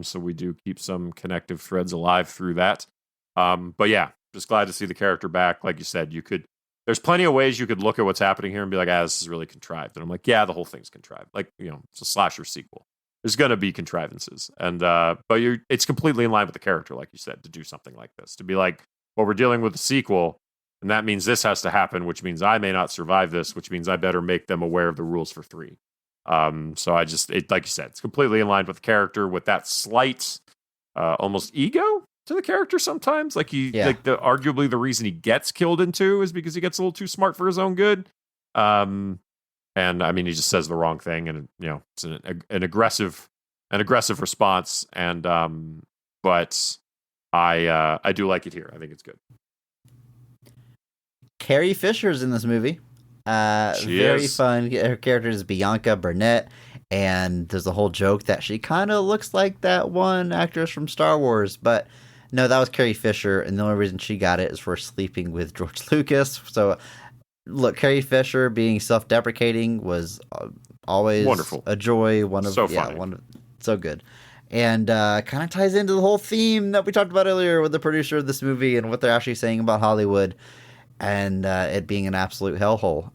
So we do keep some connective threads alive through that. But yeah, just glad to see the character back. Like you said, there's plenty of ways you could look at what's happening here and be like, this is really contrived. And I'm like, yeah, the whole thing's contrived. Like, it's a slasher sequel. There's going to be contrivances. And, but it's completely in line with the character, like you said, to do something like this. To be like, well, we're dealing with a sequel, and that means this has to happen, which means I may not survive this, which means I better make them aware of the rules for 3. So like you said, it's completely in line with the character, with that slight, almost ego to the character sometimes. Arguably the reason he gets killed in 2 is because he gets a little too smart for his own good. And I mean, he just says the wrong thing, and it's an aggressive response. And but I do like it here. I think it's good. Carrie Fisher's in this movie. Very fun. Her character is Bianca Burnett, and there's a whole joke that she kind of looks like that one actress from Star Wars, but no, that was Carrie Fisher, and the only reason she got it is for sleeping with George Lucas. So, look, Carrie Fisher being self-deprecating was always wonderful, a joy. So good. And kind of ties into the whole theme that we talked about earlier with the producer of this movie and what they're actually saying about Hollywood. And it being an absolute hellhole.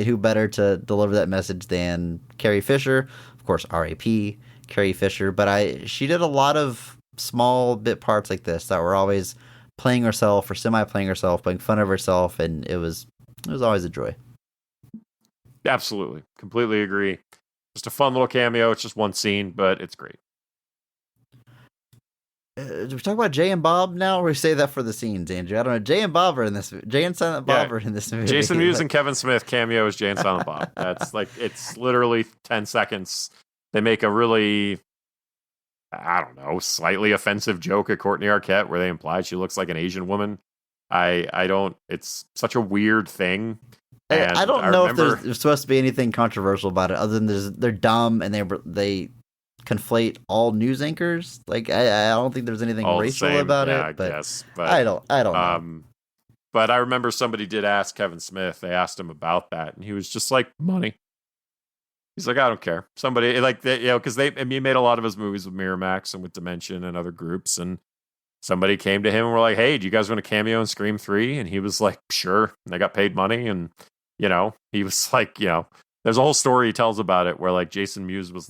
Who better to deliver that message than Carrie Fisher? Of course, R.A.P. Carrie Fisher. But she did a lot of small bit parts like this that were always playing herself or semi-playing herself, playing fun of herself, and it was always a joy. Absolutely. Completely agree. Just a fun little cameo. It's just one scene, but it's great. Do we talk about Jay and Bob now, or we say that for the scenes, Andrew? I don't know. Jay and Bob are in this. Jay and Silent Bob are in this movie. Jason Mewes and Kevin Smith cameo as Jay and Silent Bob. That's it's literally 10 seconds. They make a really, I don't know, slightly offensive joke at Courtney Arquette where they imply she looks like an Asian woman. I don't. It's such a weird thing. And I don't know if there's supposed to be anything controversial about it, other than they're dumb and they conflate all news anchors. I don't think there's anything racial about it. I guess, but I don't know. But I remember somebody did ask Kevin Smith. They asked him about that, and he was just like, "Money." He's like, "I don't care." Somebody because he made a lot of his movies with Miramax and with Dimension and other groups, and somebody came to him and were like, "Hey, do you guys want a cameo in Scream 3?" And he was like, "Sure." And they got paid money, and he was like, there's a whole story he tells about it where Jason Mewes was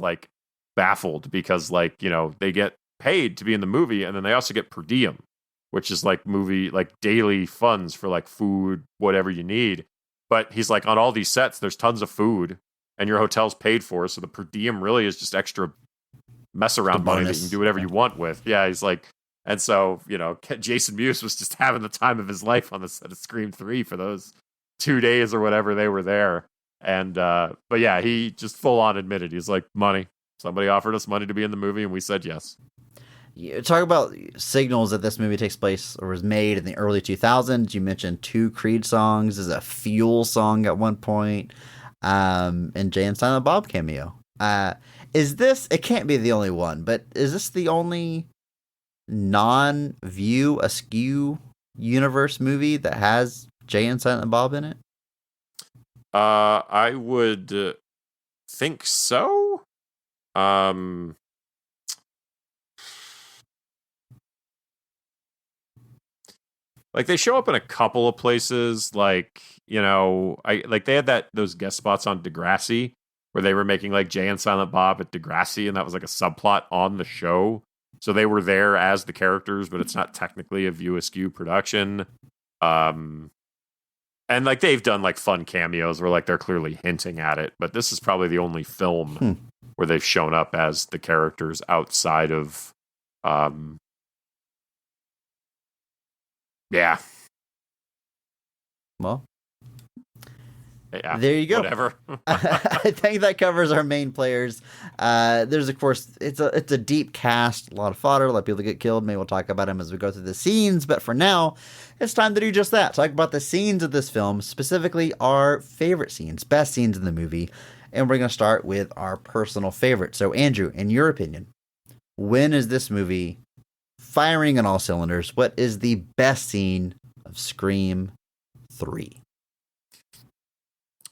baffled because they get paid to be in the movie, and then they also get per diem, which is movie daily funds for food, whatever you need. But he's like, on all these sets there's tons of food and your hotel's paid for, so the per diem really is just extra mess around money that you can do whatever you want with. Yeah, he's like, and so Jason Mewes was just having the time of his life on the set of Scream 3 for those 2 days or whatever they were there. And but yeah, he just full on admitted, he's like, money. Somebody offered us money to be in the movie, and we said yes. You talk about signals that this movie takes place or was made in the early 2000s. You mentioned 2 Creed songs. There's a Fuel song at one point, and Jay and Silent Bob cameo. Is this? It can't be the only one, but is this the only non-View Askew universe movie that has Jay and Silent Bob in it? I would think so. Like they show up in a couple of places, like, they had those guest spots on Degrassi where they were making like Jay and Silent Bob at Degrassi, and that was like a subplot on the show. So they were there as the characters, but it's not technically a View Askew production. And like they've done like fun cameos where like they're clearly hinting at it, but this is probably the only film where they've shown up as the characters outside of yeah. Well, yeah, there you go. Whatever. I think that covers our main players. There's of course it's a deep cast, a lot of fodder, a lot of people get killed. Maybe we'll talk about them as we go through the scenes. But for now, it's time to do just that. Talk about the scenes of this film, specifically our favorite scenes, best scenes in the movie, and we're going to start with our personal favorite. So, Andrew, in your opinion, when is this movie firing on all cylinders? What is the best scene of Scream 3?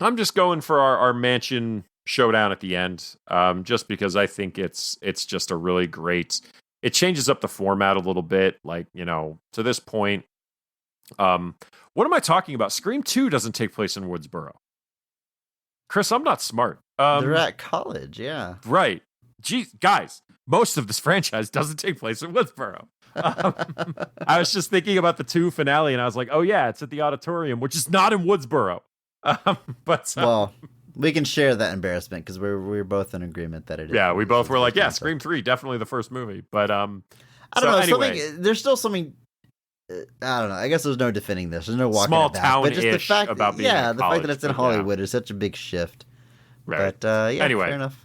I'm just going for our mansion showdown at the end, just because I think it's just a really great. It changes up the format a little bit, like, to this point. What am I talking about? Scream 2 doesn't take place in Woodsboro. Chris, I'm not smart. They're at college, yeah. Right. Gee, guys, most of this franchise doesn't take place in Woodsboro. I was just thinking about the 2 finale, and I was like, oh yeah, it's at the auditorium, which is not in Woodsboro. Well, we can share that embarrassment because we're both in agreement that it is. Yeah, we both were like, yeah, Scream 3, definitely the first movie. But I don't know. Anyway. There's still something. I don't know. I guess there's no defending this. There's no walking small it back. town But just the fact, about being the college, fact that it's in Hollywood is such a big shift. Right. But anyway, fair enough.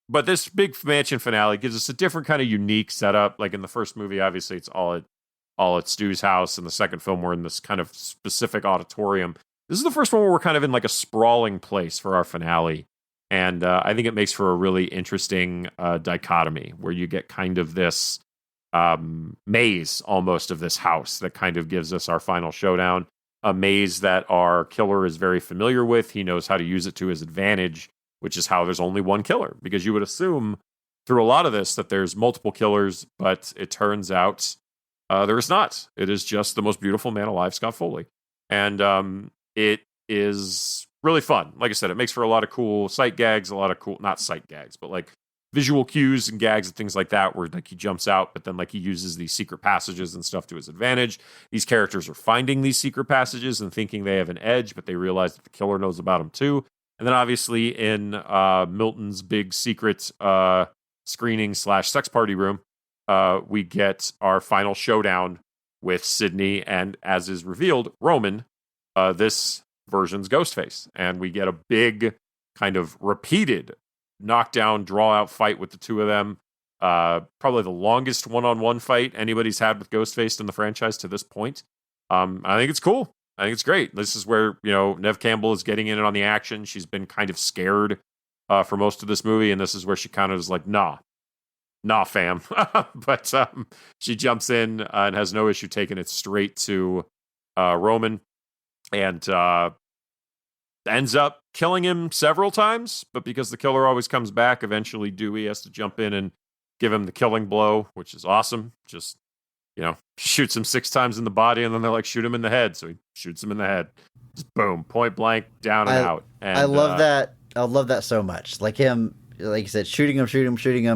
But this big mansion finale gives us a different kind of unique setup. Like in the first movie, obviously it's all at Stu's house. In the second film, we're in this kind of specific auditorium. This is the first one where we're kind of in like a sprawling place for our finale. And I think it makes for a really interesting dichotomy where you get kind of this maze almost of this house that kind of gives us our final showdown. A maze that our killer is very familiar with. He knows how to use it to his advantage, which is how there's only one killer. Because you would assume through a lot of this that there's multiple killers, but it turns out there is not. It is just the most beautiful man alive, Scott Foley. And it is really fun. Like I said, it makes for a lot of cool sight gags, not sight gags, but like visual cues and gags and things like that where like he jumps out, but then like he uses these secret passages and stuff to his advantage. These characters are finding these secret passages and thinking they have an edge, but they realize that the killer knows about them too. And then obviously in Milton's big secret screening / sex party room, we get our final showdown with Sydney and, as is revealed, Roman, this version's Ghostface. And we get a big kind of repeated knockdown, draw-out fight with the two of them. Probably the longest one-on-one fight anybody's had with Ghostface in the franchise to this point. I think it's cool. I think it's great. This is where, Neve Campbell is getting in on the action. She's been kind of scared for most of this movie, and this is where she kind of is like, nah, fam. But she jumps in and has no issue taking it straight to Roman, and ends up killing him several times. But because the killer always comes back, eventually Dewey has to jump in and give him the killing blow, which is awesome. Just, shoots him 6 times in the body, and then they're like, shoot him in the head. So he shoots him in the head. Just boom, point blank, down and out. And I love that. I love that so much. Like him, like you said, shooting him.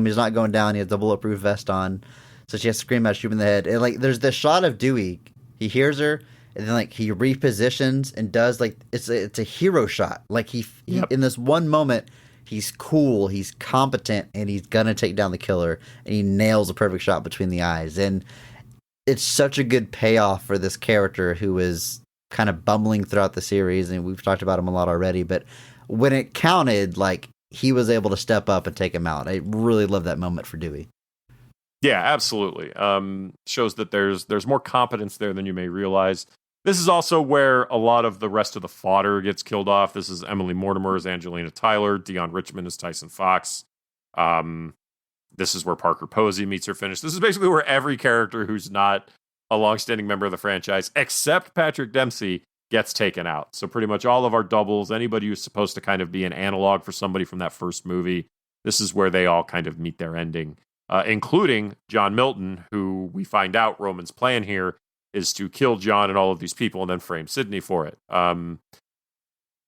He's not going down. He has the bulletproof vest on. So she has to scream out, shoot him in the head. And like, there's this shot of Dewey. He hears her, and then like he repositions and does like it's a hero shot. Like he in this one moment, he's cool, he's competent, and he's gonna take down the killer. And he nails a perfect shot between the eyes. And it's such a good payoff for this character who is kind of bumbling throughout the series. And we've talked about him a lot already, but when it counted, like, he was able to step up and take him out. I really love that moment for Dewey. Yeah, absolutely. Shows that there's more competence there than you may realize. This is also where a lot of the rest of the fodder gets killed off. This is Emily Mortimer as Angelina Tyler. Dion Richmond as Tyson Fox. This is where Parker Posey meets her finish. This is basically where every character who's not a longstanding member of the franchise, except Patrick Dempsey, gets taken out. So pretty much all of our doubles, anybody who's supposed to kind of be an analog for somebody from that first movie, this is where they all kind of meet their ending. including John Milton, who we find out Roman's plan here is to kill John and all of these people and then frame Sydney for it.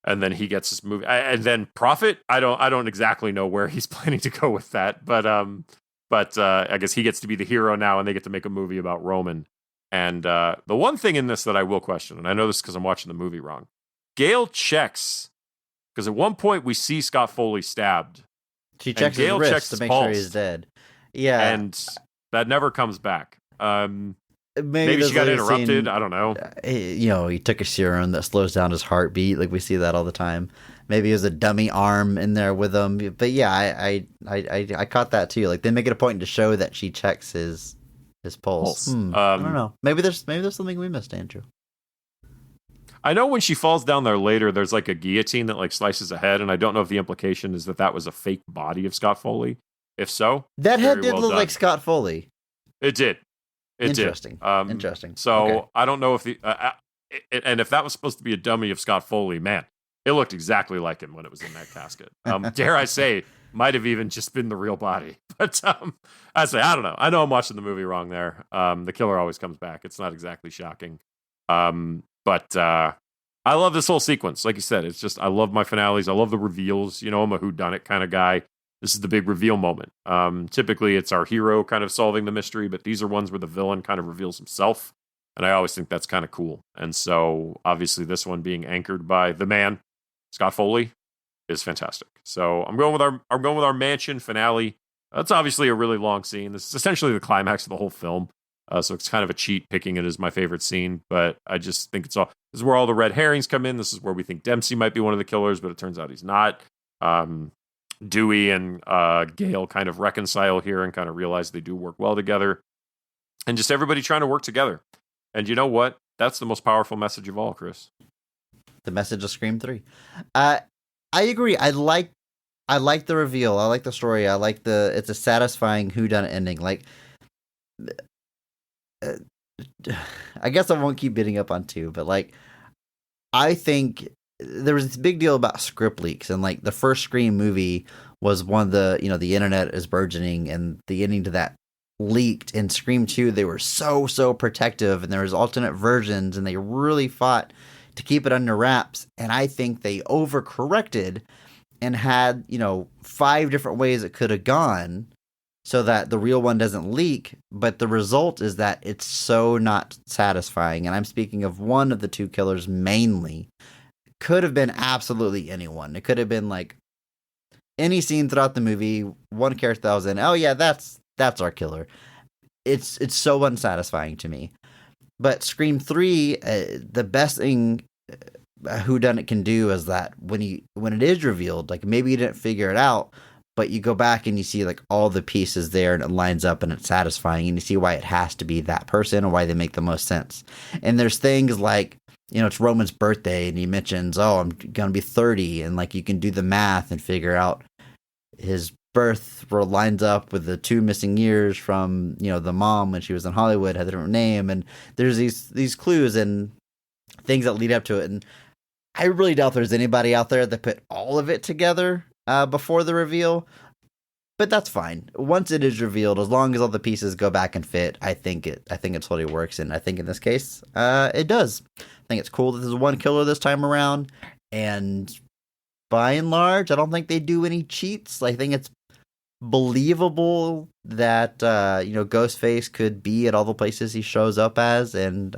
And then he gets his movie, and then Prophet. I don't exactly know where he's planning to go with that, but I guess he gets to be the hero now, and they get to make a movie about Roman. And the one thing in this that I will question, and I know this because I'm watching the movie wrong, Gale checks, because at one point we see Scott Foley stabbed. She checks his wrist to make sure he's dead. Yeah, and that never comes back. Maybe she got interrupted. I don't know. He took a serum that slows down his heartbeat. Like we see that all the time. Maybe there's a dummy arm in there with him. But yeah, I caught that too. Like they make it a point to show that she checks his pulse. I don't know. Maybe there's something we missed, Andrew. I know when she falls down there later, there's like a guillotine that like slices a head, and I don't know if the implication is that was a fake body of Scott Foley. If so, that head did look like Scott Foley. It did. Interesting. Interesting. So okay. I don't know if and if that was supposed to be a dummy of Scott Foley, man, it looked exactly like him when it was in that casket. Dare I say, might have even just been the real body. But I don't know. I know I'm watching the movie wrong there. The killer always comes back. It's not exactly shocking. But I love this whole sequence. Like you said, it's just I love my finales. I love the reveals. I'm a whodunit kind of guy. This is the big reveal moment. Typically, it's our hero kind of solving the mystery, but these are ones where the villain kind of reveals himself, and I always think that's kind of cool. And so, obviously, this one being anchored by the man, Scott Foley, is fantastic. So I'm going with our mansion finale. That's obviously a really long scene. This is essentially the climax of the whole film. So it's kind of a cheat picking it as my favorite scene, but I just think this is where all the red herrings come in. This is where we think Dempsey might be one of the killers, but it turns out he's not. Dewey and Gale kind of reconcile here and kind of realize they do work well together, and just everybody trying to work together. And you know what? That's the most powerful message of all, Chris. The message of Scream 3. I agree. I like the reveal. I like the story. It's a satisfying whodunit ending. Like, I guess I won't keep beating up on 2, but like, I think there was this big deal about script leaks, and like the first Scream movie was one of the, the internet is burgeoning, and the ending to that leaked. In Scream 2, they were so protective, and there was alternate versions, and they really fought to keep it under wraps. And I think they overcorrected and had, 5 different ways it could have gone so that the real one doesn't leak. But the result is that it's so not satisfying. And I'm speaking of one of the 2 killers mainly. Could have been absolutely anyone. It could have been like any scene throughout the movie, one character that was in. Oh yeah, that's our killer. It's so unsatisfying to me. But Scream 3, the best thing whodunit can do is that when it is revealed, like maybe you didn't figure it out, but you go back and you see like all the pieces there and it lines up and it's satisfying, and you see why it has to be that person and why they make the most sense. And there's things like, it's Roman's birthday, and he mentions, I'm going to be 30, and like you can do the math and figure out his birth lines up with the 2 missing years from, the mom when she was in Hollywood, had a different name, and there's these clues and things that lead up to it. And I really doubt there's anybody out there that put all of it together before the reveal, but that's fine. Once it is revealed, as long as all the pieces go back and fit, I think it totally works, and I think in this case, it does. I think it's cool that there's one killer this time around, and by and large, I don't think they do any cheats. I think it's believable that Ghostface could be at all the places he shows up as, and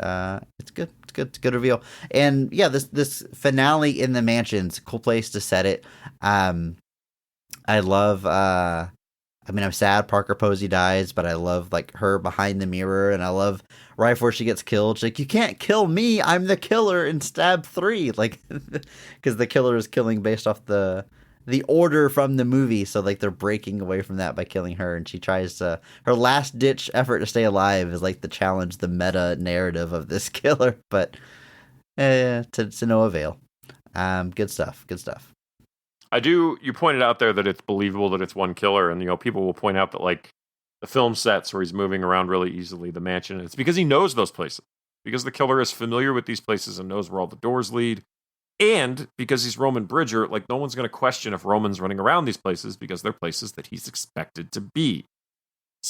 it's good. It's a good reveal. And yeah, this finale in the mansion's a cool place to set it. I love. I'm sad Parker Posey dies, but I love like her behind the mirror, and I love right before she gets killed. She's like, "You can't kill me! I'm the killer!" in Stab 3, like because the killer is killing based off the order from the movie. So like they're breaking away from that by killing her, and she tries to, her last ditch effort to stay alive is like the challenge, the meta narrative of this killer, but to no avail. Good stuff. You pointed out there that it's believable that it's one killer, and people will point out that like the film sets where he's moving around really easily, the mansion, it's because he knows those places, because the killer is familiar with these places and knows where all the doors lead, and because he's Roman Bridger, like no one's going to question if Roman's running around these places because they're places that he's expected to be.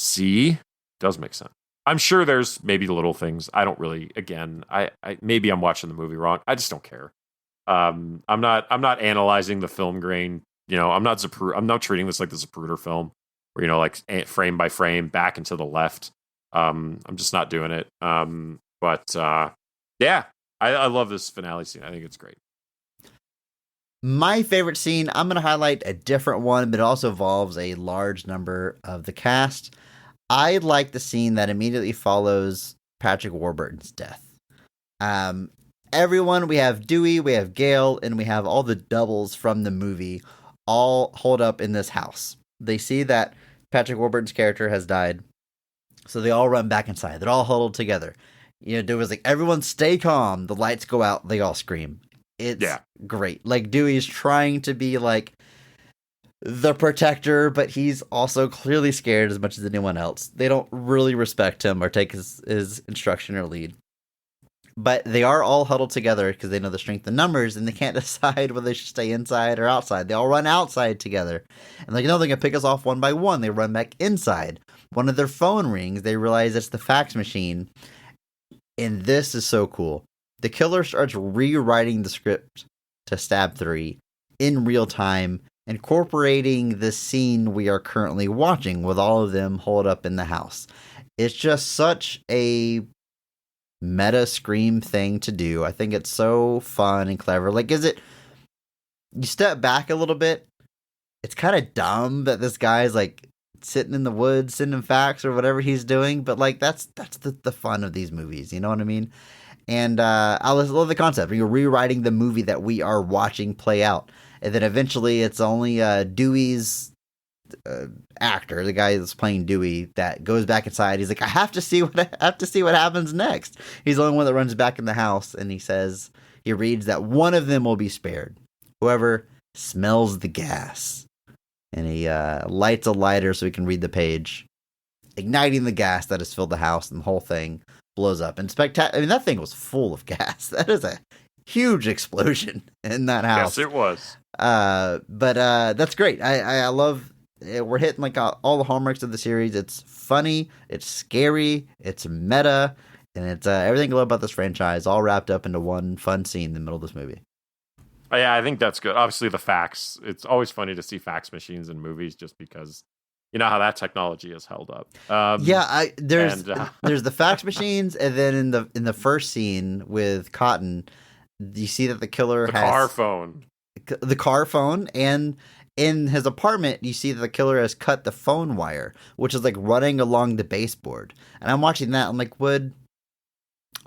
See, does make sense. I'm sure there's maybe little things. I don't really. Again, I maybe I'm watching the movie wrong. I just don't care. I'm not analyzing the film grain. I'm not treating this like the Zapruder film, where like frame by frame, back and to the left. I'm just not doing it. Yeah, I love this finale scene. I think it's great. My favorite scene, I'm going to highlight a different one, but it also involves a large number of the cast. I like the scene that immediately follows Patrick Warburton's death. Everyone, we have Dewey, we have Gale, and we have all the doubles from the movie all hold up in this house. They see that Patrick Warburton's character has died, so they all run back inside. They're all huddled together. Dewey's like, everyone stay calm. The lights go out. They all scream. It's great. Like, Dewey's trying to be like the protector, but he's also clearly scared as much as anyone else. They don't really respect him or take his instruction or lead. But they are all huddled together because they know the strength of numbers, and they can't decide whether they should stay inside or outside. They all run outside together. And they can pick us off one by one. They run back inside. One of their phone rings. They realize it's the fax machine. And this is so cool. The killer starts rewriting the script to Stab 3 in real time, incorporating the scene we are currently watching with all of them holed up in the house. It's just such a meta Scream thing to do. I think it's so fun and clever. Like, you step back a little bit, it's kind of dumb that this guy's like sitting in the woods sending fax or whatever he's doing, but like that's the fun of these movies, you know what I mean? And I love the concept. You're rewriting the movie that we are watching play out, and then eventually it's only Dewey's actor, the guy that's playing Dewey, that goes back inside. He's like, I have to see what happens next. He's the only one that runs back in the house, and he reads that one of them will be spared, whoever smells the gas. And he lights a lighter so he can read the page, igniting the gas that has filled the house, and the whole thing blows up. And that thing was full of gas. That is a huge explosion in that house. Yes, it was. But that's great. I love it. We're hitting like all the hallmarks of the series. It's funny, it's scary, it's meta, and it's everything I love about this franchise all wrapped up into one fun scene in the middle of this movie. Yeah, I think that's good. Obviously, the fax. It's always funny to see fax machines in movies, just because you know how that technology is held up. There's the fax machines, and then in the first scene with Cotton, you see that the killer has the car phone, and in his apartment, you see that the killer has cut the phone wire, which is like running along the baseboard. And I'm watching that. I'm like, would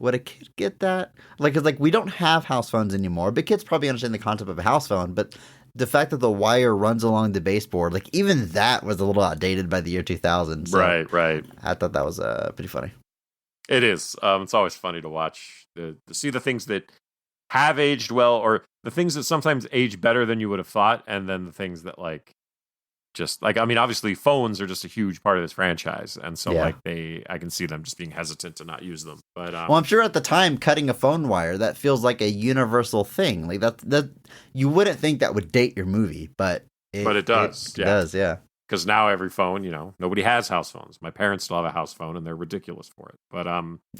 a kid get that? Like, it's like we don't have house phones anymore. But kids probably understand the concept of a house phone, but the fact that the wire runs along the baseboard, like even that was a little outdated by the year 2000. So right. I thought that was pretty funny. It is. It's always funny to watch, to see the things that have aged well, or the things that sometimes age better than you would have thought, and then the things that obviously phones are just a huge part of this franchise, and so I can see them just being hesitant to not use them. But I'm sure at the time cutting a phone wire, that feels like a universal thing. Like that you wouldn't think that would date your movie, but it does. It does, yeah. Because now every phone, nobody has house phones. My parents still have a house phone, and they're ridiculous for it. But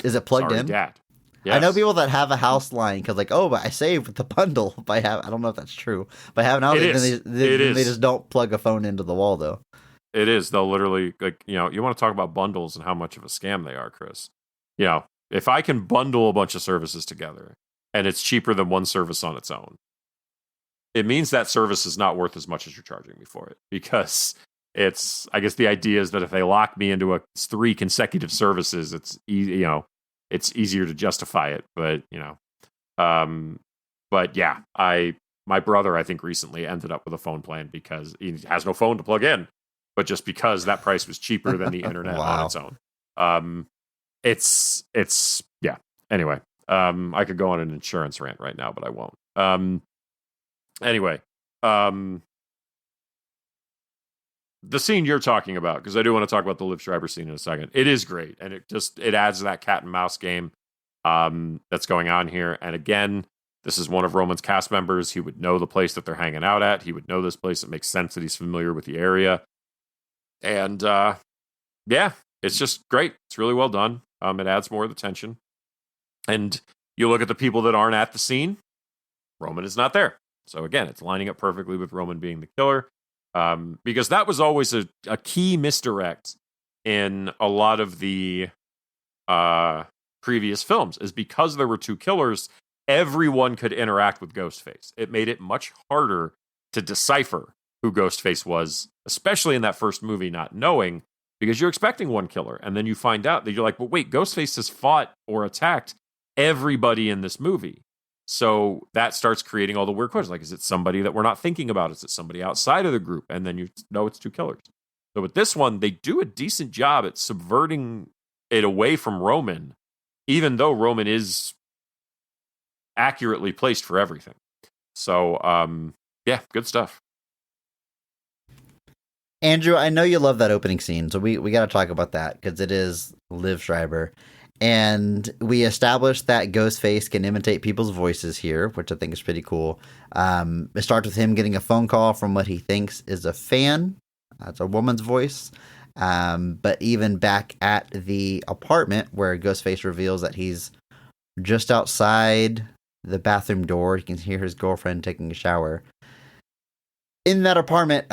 is it plugged in? Dad. Yes. I know people that have a house line because, but I saved the bundle. I don't know if that's true. But I have now. They just don't plug a phone into the wall, though. It is. They'll literally, you want to talk about bundles and how much of a scam they are, Chris. If I can bundle a bunch of services together and it's cheaper than one service on its own, it means that service is not worth as much as you're charging me for it. Because I guess the idea is that if they lock me into 3 consecutive services, it's easy, it's easier to justify it, but my brother, I think, recently ended up with a phone plan because he has no phone to plug in, but just because that price was cheaper than the internet on its own. Anyway, I could go on an insurance rant right now, but I won't. The scene you're talking about, because I do want to talk about the Liev Schreiber scene in a second. It is great, and it adds to that cat and mouse game that's going on here. And again, this is one of Roman's cast members. He would know the place that they're hanging out at. He would know this place. It makes sense that he's familiar with the area. And Yeah, it's just great. It's really well done. It adds more of the tension. And you look at the people that aren't at the scene, Roman is not there. So again, it's lining up perfectly with Roman being the killer. Because that was always a key misdirect in a lot of the previous films, is because there were two killers, everyone could interact with Ghostface. It made it much harder to decipher who Ghostface was, especially in that first movie, not knowing, because you're expecting one killer, and then you find out that you're like, well, wait, Ghostface has fought or attacked everybody in this movie. So that starts creating all the weird questions. Like, is it somebody that we're not thinking about? Is it somebody outside of the group? And then you know it's two killers. So with this one, they do a decent job at subverting it away from Roman, even though Roman is accurately placed for everything. So, yeah, good stuff. Andrew, I know you love that opening scene, so we got to talk about that because it is Liev Schreiber. And we established that Ghostface can imitate people's voices here, which I think is pretty cool. It starts with him getting a phone call from what he thinks is a fan. It's a woman's voice. But even back at the apartment where Ghostface reveals that he's just outside the bathroom door, he can hear his girlfriend taking a shower. In that apartment,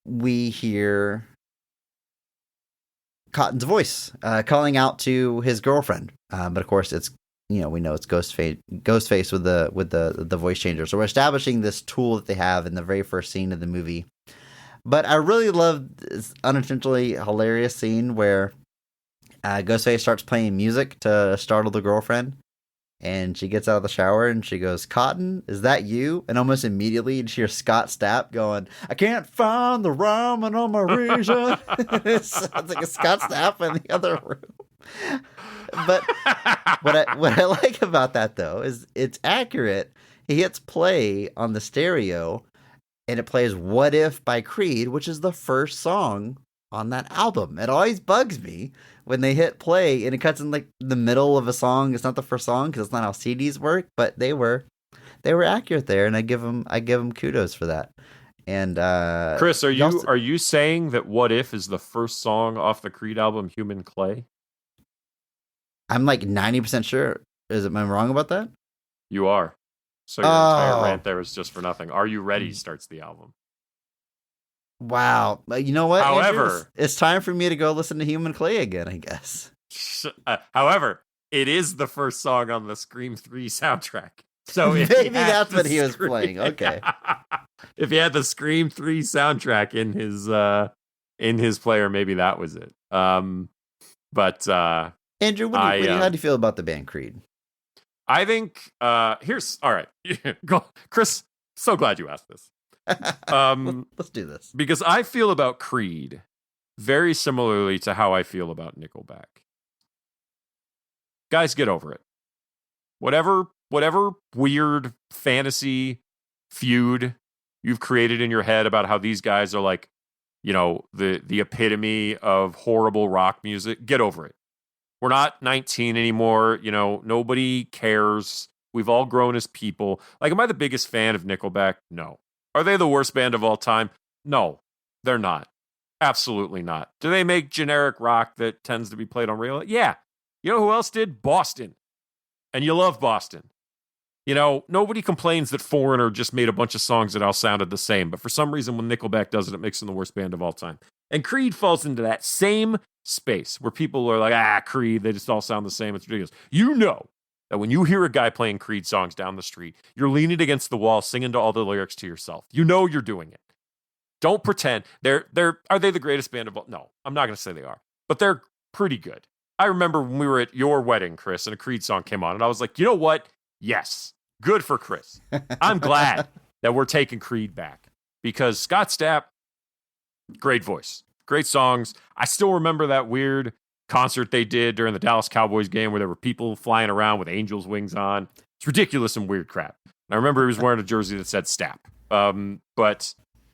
we hear Cotton's voice calling out to his girlfriend, but of course it's we know it's Ghostface with the voice changer. So we're establishing this tool that they have in the very first scene of the movie. But I really love this unintentionally hilarious scene where Ghostface starts playing music to startle the girlfriend, and she gets out of the shower and she goes, "Cotton, is that you?" And almost immediately you hear Scott Stapp going, "I can't find the ramen on my region." It sounds like a Scott Stapp in the other room. But what I like about that though is it's accurate. He hits play on the stereo and it plays "What If" by Creed, which is the first song on that album. It always bugs me when they hit play and it cuts in like the middle of a song. It's not the first song because it's not how CDs work, but they were accurate there, and I give them kudos for that. And Chris, are you saying that "What If" is the first song off the Creed album Human Clay? I'm like 90% sure. Am I wrong about that? You are. So your entire rant there is just for nothing. Are You Ready starts the album. Wow. You know what? However, Andrew? It's time for me to go listen to Human Clay again, I guess. However, it is the first song on the Scream 3 soundtrack. So maybe that's what he was playing. Okay. If he had the Scream 3 soundtrack in his player, maybe that was it. But Andrew, how do you feel about the band Creed? I think here's all right. Go, Chris. So glad you asked this. Let's do this. Because I feel about Creed very similarly to how I feel about Nickelback. Guys, get over it. Whatever weird fantasy feud you've created in your head about how these guys are like, the epitome of horrible rock music, get over it. We're not 19 anymore. Nobody cares. We've all grown as people. Like, am I the biggest fan of Nickelback? No. Are they the worst band of all time? No, they're not. Absolutely not. Do they make generic rock that tends to be played on radio? Yeah. You know who else did? Boston. And you love Boston. Nobody complains that Foreigner just made a bunch of songs that all sounded the same. But for some reason, when Nickelback does it, it makes them the worst band of all time. And Creed falls into that same space where people are like, Creed, they just all sound the same. It's ridiculous. That when you hear a guy playing Creed songs down the street, you're leaning against the wall, singing to all the lyrics to yourself. You're doing it. Don't pretend. Are they the greatest band of all? No, I'm not going to say they are, but they're pretty good. I remember when we were at your wedding, Chris, and a Creed song came on, and I was like, you know what? Yes, good for Chris. I'm glad that we're taking Creed back because Scott Stapp, great voice, great songs. I still remember that weird concert they did during the Dallas Cowboys game where there were people flying around with angels' wings on. It's ridiculous and weird crap. And I remember he was wearing a jersey that said Stapp. But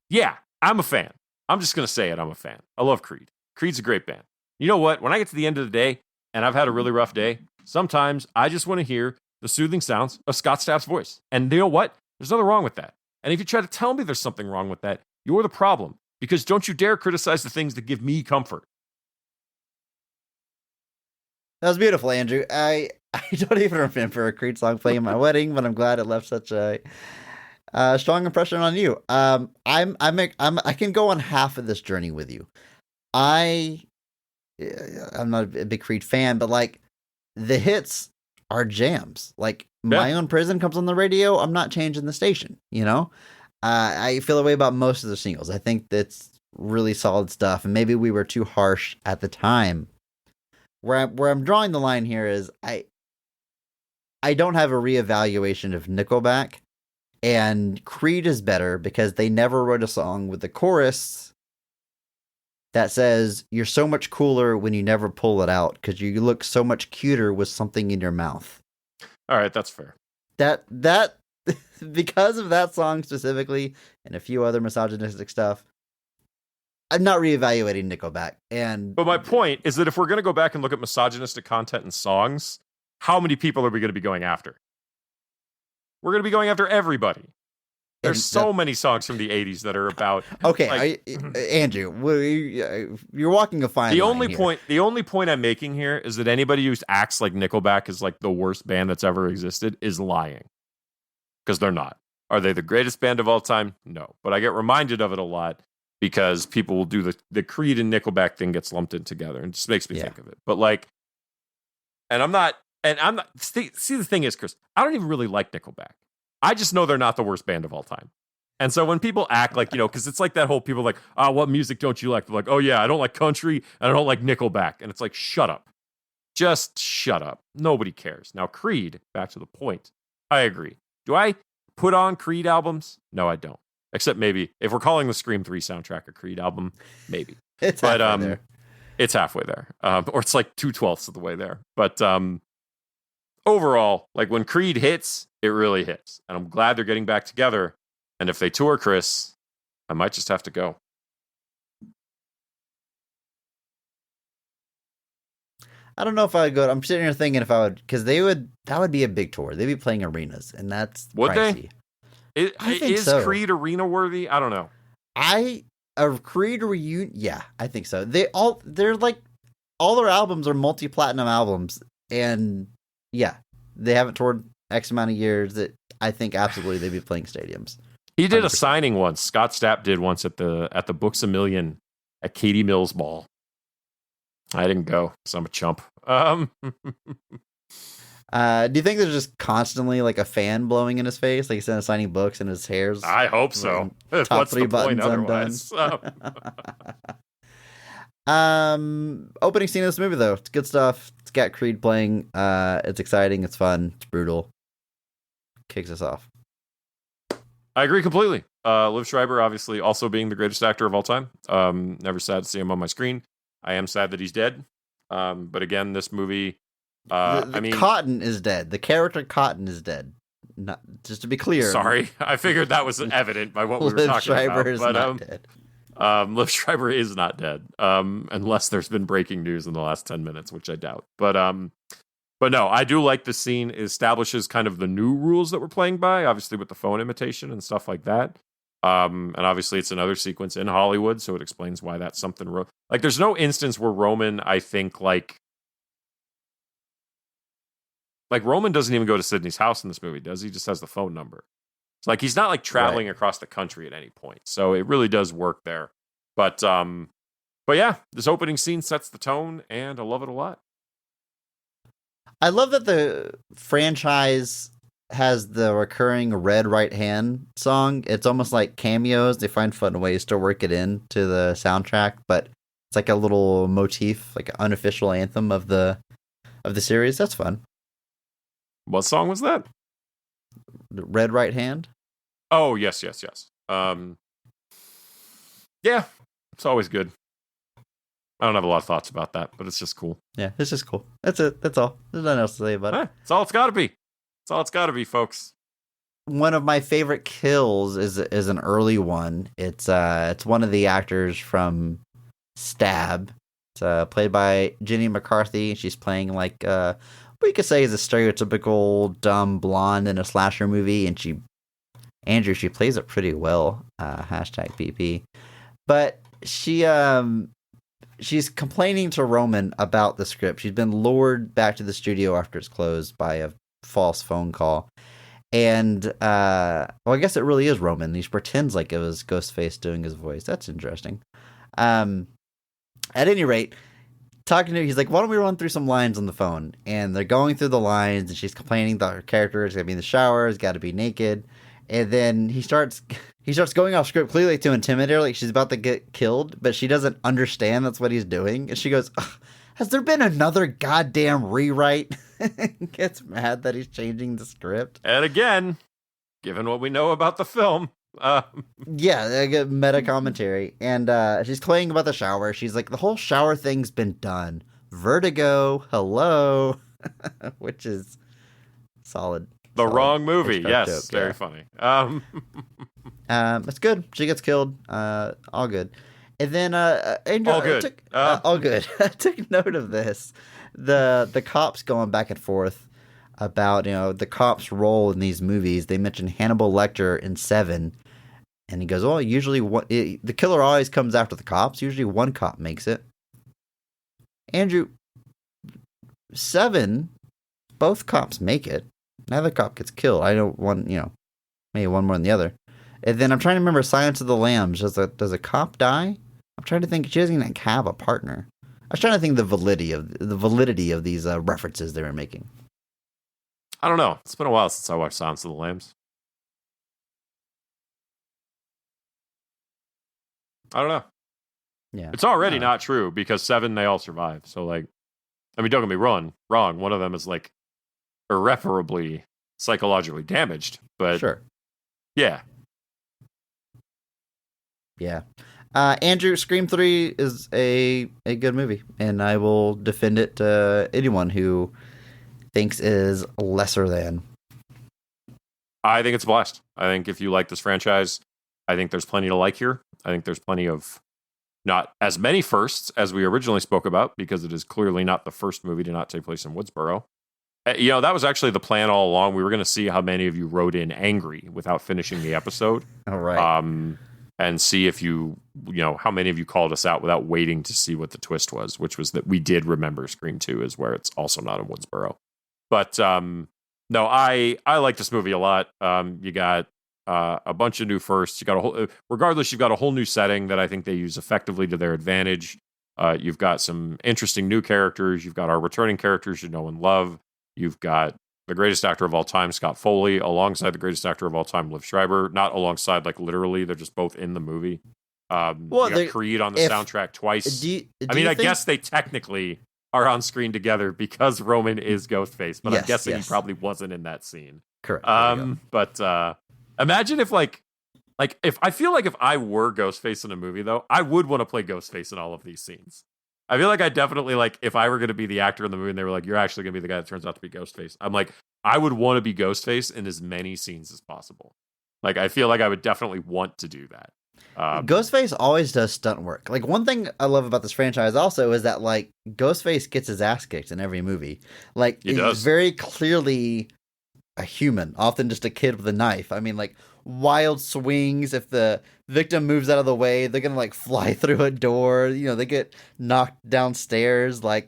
yeah, I'm a fan. I'm just going to say it. I'm a fan. I love Creed. Creed's a great band. You know what? When I get to the end of the day and I've had a really rough day, sometimes I just want to hear the soothing sounds of Scott Stapp's voice. And you know what? There's nothing wrong with that. And if you try to tell me there's something wrong with that, you're the problem. Because don't you dare criticize the things that give me comfort. That was beautiful, Andrew. I don't even remember a Creed song playing at my wedding, but I'm glad it left such a strong impression on you. I can go on half of this journey with you. I'm not a big Creed fan, but like the hits are jams. Like My Own Prison comes on the radio, I'm not changing the station. You know, I feel the way about most of the singles. I think that's really solid stuff, and maybe we were too harsh at the time. Where I'm drawing the line here is I don't have a reevaluation of Nickelback, and Creed is better because they never wrote a song with the chorus that says you're so much cooler when you never pull it out because you look so much cuter with something in your mouth. All right, that's fair. That because of that song specifically and a few other misogynistic stuff, I'm not reevaluating Nickelback. But my point is that if we're going to go back and look at misogynistic content in songs, how many people are we going to be going after? We're going to be going after everybody. There's so many songs from the 80s that are about... Okay, Andrew, you're walking a fine line here. The only point I'm making here is that anybody who acts like Nickelback is like the worst band that's ever existed is lying. Because they're not. Are they the greatest band of all time? No. But I get reminded of it a lot because people will do the Creed and Nickelback thing gets lumped in together and it just makes me think of it. But like... I'm not... See, the thing is, Chris, I don't even really like Nickelback. I just know they're not the worst band of all time. And so when people act like, because it's like that whole people like, what music don't you like? They're like, oh yeah, I don't like country and I don't like Nickelback. And it's like, shut up. Just shut up. Nobody cares. Now, Creed, back to the point. I agree. Do I put on Creed albums? No, I don't. Except maybe if we're calling the Scream 3 soundtrack a Creed album, maybe. It's halfway there. It's halfway there. Or it's like 2/12 of the way there. But overall, like when Creed hits, it really hits. And I'm glad they're getting back together. And if they tour, Chris, I might just have to go. I don't know if I would go. I'm sitting here thinking if I would, because that would be a big tour. They'd be playing arenas, and that's pricey. I think so. Creed arena worthy? I don't know. A Creed reunion? Yeah, I think so. They're like, all their albums are multi-platinum albums, and yeah, they haven't toured X amount of years. That I think absolutely they'd be playing stadiums. He did 100%. A signing once. Scott Stapp did once at the Books A Million at Katie Mills Ball. I didn't go because I'm a chump. Do you think there's just constantly like a fan blowing in his face, like he's signing books and his hair's? I hope so. What's the point otherwise? Opening scene of this movie though, it's good stuff. It's got Creed playing. It's exciting. It's fun. It's brutal. Kicks us off. I agree completely. Liev Schreiber, obviously, also being the greatest actor of all time. Never sad to see him on my screen. I am sad that he's dead. But again, this movie. Cotton is dead. The character Cotton is dead. Not just to be clear. Sorry, I figured that was evident by what we were talking Schreiber about. Not dead. Liev Schreiber is not dead, unless there's been breaking news in the last 10 minutes, which I doubt. But no, I do like the scene. It establishes kind of the new rules that we're playing by, obviously with the phone imitation and stuff like that. And obviously it's another sequence in Hollywood, so it explains why that's something. Like, there's no instance where Roman, I think, like Roman doesn't even go to Sydney's house in this movie, does he? Just has the phone number. It's like he's not like traveling across the country at any point. So it really does work there. But yeah, this opening scene sets the tone, and I love it a lot. I love that the franchise has the recurring Red Right Hand song. It's almost like cameos. They find fun ways to work it into the soundtrack, but it's like a little motif, like an unofficial anthem of the series. That's fun. What song was that? Red Right Hand. Oh, yes. Yeah, it's always good. I don't have a lot of thoughts about that, but it's just cool. Yeah, it's just cool. That's it. That's all. There's nothing else to say about it. It's all it's got to be. It's all it's got to be, folks. One of my favorite kills is an early one. It's one of the actors from Stab. It's played by Jenny McCarthy. She's playing like what you could say is a stereotypical dumb blonde in a slasher movie, and she plays it pretty well. #PP. But she she's complaining to Roman about the script. She's been lured back to the studio after it's closed by a false phone call. And, well, I guess it really is Roman. He pretends like it was Ghostface doing his voice. That's interesting. At any rate, talking to, he's like, why don't we run through some lines on the phone? And they're going through the lines, and she's complaining that her character is going to be in the shower, has got to be naked. And then he starts going off script, clearly to intimidate her, like she's about to get killed, but she doesn't understand that's what he's doing. And she goes, has there been another goddamn rewrite? Gets mad that he's changing the script. And again, given what we know about the film. Yeah, they get meta commentary. And she's complaining about the shower. She's like, the whole shower thing's been done. Vertigo, hello. Which is solid. The wrong movie, yes. Joke, very funny. It's good. She gets killed. All good. And then Angel, all good. All good. I took note of this. The cops going back and forth about, the cops' role in these movies. They mentioned Hannibal Lecter in Seven, and he goes, "Oh, usually the killer always comes after the cops. Usually one cop makes it." Andrew, Seven, both cops make it. Neither cop gets killed. I know one, maybe one more than the other. And then I'm trying to remember Silence of the Lambs. Does a cop die? I'm trying to think. She doesn't even have a partner. I was trying to think the validity of these references they were making. I don't know. It's been a while since I watched Silence of the Lambs. I don't know. Yeah, it's already not true because Seven, they all survive. So don't get me wrong. One of them is irreparably psychologically damaged, but sure. Yeah. Andrew, Scream 3 is a good movie, and I will defend it to anyone who thinks it is lesser than. I think it's a blast. I think if you like this franchise, I think there's plenty to like here. I think there's plenty of not as many firsts as we originally spoke about, because it is clearly not the first movie to not take place in Woodsboro. That was actually the plan all along. We were going to see how many of you wrote in angry without finishing the episode. All right. And see if how many of you called us out without waiting to see what the twist was, which was that we did remember Scream 2 is where it's also not in Woodsboro. But no, I like this movie a lot. You got a bunch of new firsts. You got regardless, you've got a whole new setting that I think they use effectively to their advantage. You've got some interesting new characters. You've got our returning characters you know and love. You've got the greatest actor of all time, Scott Foley, alongside the greatest actor of all time, Liev Schreiber. Not alongside, literally. They're just both in the movie. You got Creed on the soundtrack twice. I guess they technically are on screen together because Roman is Ghostface, but I'm guessing he probably wasn't in that scene. Correct. But imagine if if I feel like if I were Ghostface in a movie, though, I would want to play Ghostface in all of these scenes. I feel like I definitely, if I were going to be the actor in the movie and they were like, you're actually going to be the guy that turns out to be Ghostface. I'm like, I would want to be Ghostface in as many scenes as possible. I feel like I would definitely want to do that. Ghostface always does stunt work. One thing I love about this franchise also is that, Ghostface gets his ass kicked in every movie. He's very clearly a human, often just a kid with a knife. Wild swings. If the victim moves out of the way, they're gonna fly through a door. They get knocked downstairs. I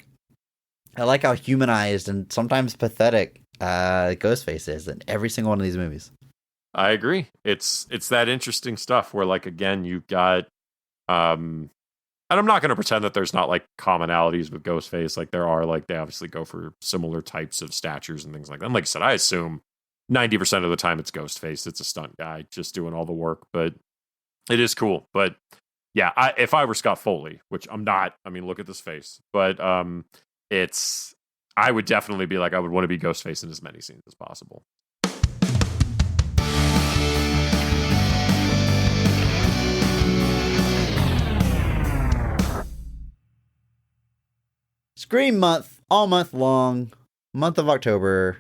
like how humanized and sometimes pathetic Ghostface is in every single one of these movies. I agree. It's that interesting stuff where again you've got and I'm not going to pretend that there's not commonalities with Ghostface. There are they obviously go for similar types of statures and things like that. And like I said, I assume 90% of the time it's Ghostface. It's a stunt guy just doing all the work, but it is cool. But yeah, if I were Scott Foley, which I'm not, look at this face, but I would definitely be I would want to be Ghostface in as many scenes as possible. Scream month, all month long, month of October.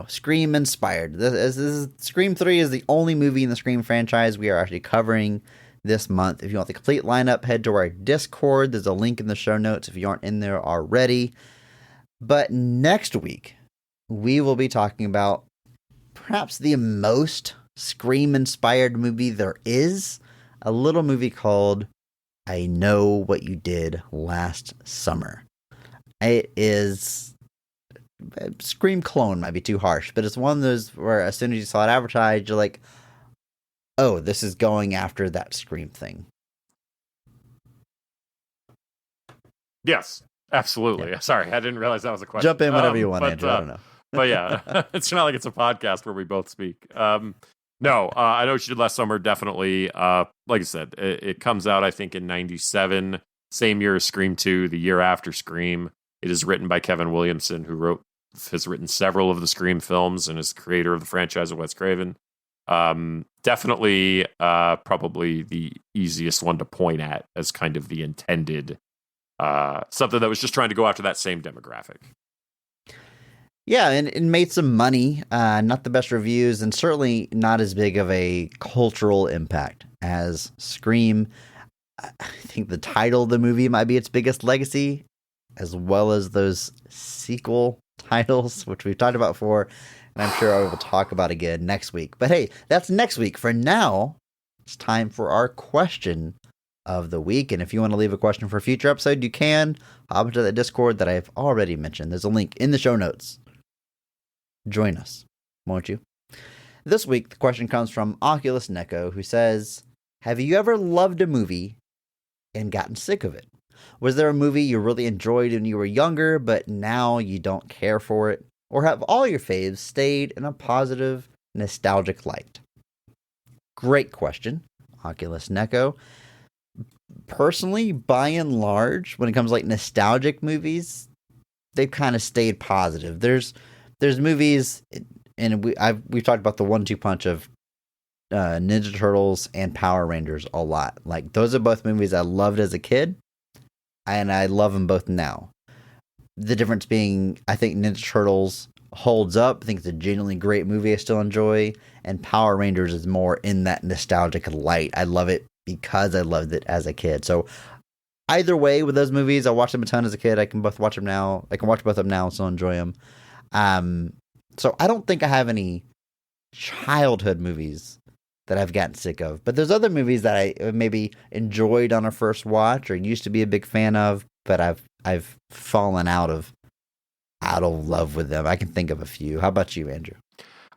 Scream inspired. This is Scream 3 is the only movie in the Scream franchise we are actually covering this month. If you want the complete lineup, head to our Discord. There's a link in the show notes if you aren't in there already. But next week, we will be talking about perhaps the most Scream inspired movie there is, a little movie called I Know What You Did Last Summer. It is Scream clone might be too harsh, but it's one of those where as soon as you saw it advertised, you're like, oh, this is going after that Scream thing. Yes, absolutely. Yeah. Sorry, I didn't realize that was a question. Jump in whenever you want, Andrew. I don't know. But yeah, it's not like it's a podcast where we both speak. No, I Know What You Did Last Summer, definitely. Like I said, it comes out, I think, in 97, same year as Scream 2, the year after Scream. It is written by Kevin Williamson, who has written several of the Scream films and is the creator of the franchise of Wes Craven. Definitely, probably the easiest one to point at as kind of the intended something that was just trying to go after that same demographic. Yeah, and it made some money, not the best reviews, and certainly not as big of a cultural impact as Scream. I think the title of the movie might be its biggest legacy, as well as those sequel titles, which we've talked about before, and I'm sure I will talk about again next week. But hey, that's next week. For now, it's time for our question of the week. And if you want to leave a question for a future episode, you can hop into that Discord that I've already mentioned. There's a link in the show notes. Join us, won't you? This week, the question comes from Oculus Neko, who says, have you ever loved a movie and gotten sick of it? Was there a movie you really enjoyed when you were younger, but now you don't care for it? Or have all your faves stayed in a positive, nostalgic light? Great question, Oculus Neko. Personally, by and large, when it comes to like nostalgic movies, they've kind of stayed positive. There's movies, and we've talked about the 1-2 punch of Ninja Turtles and Power Rangers a lot. Like, those are both movies I loved as a kid, and I love them both now. The difference being, I think Ninja Turtles holds up. I think it's a genuinely great movie I still enjoy, and Power Rangers is more in that nostalgic light. I love it because I loved it as a kid. So either way, with those movies, I watched them a ton as a kid. I can watch them now. I can watch both of them now and still enjoy them. So I don't think I have any childhood movies that I've gotten sick of, but there's other movies that I maybe enjoyed on a first watch or used to be a big fan of, but I've fallen out of love with them. I can think of a few. How about you, Andrew?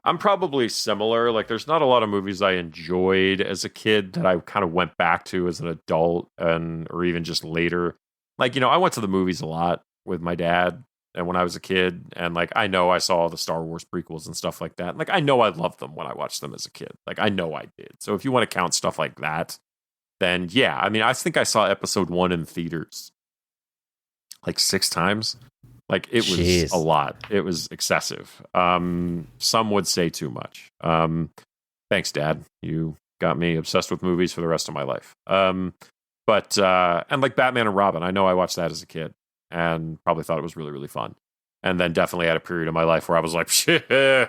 I'm probably similar. Like, there's not a lot of movies I enjoyed as a kid that I kind of went back to as an adult or even just later. Like, I went to the movies a lot with my dad and when I was a kid, and like, I know I saw the Star Wars prequels and stuff like that. Like, I know I loved them when I watched them as a kid. Like, I know I did. So if you want to count stuff like that, then yeah. I mean, I think I saw episode 1 in theaters like 6 times. Like, it was Jeez. A lot. It was excessive. Some would say too much. Thanks, Dad. You got me obsessed with movies for the rest of my life. And like Batman and Robin, I know I watched that as a kid and probably thought it was really, really fun. And then definitely had a period of my life where I was like, shit, I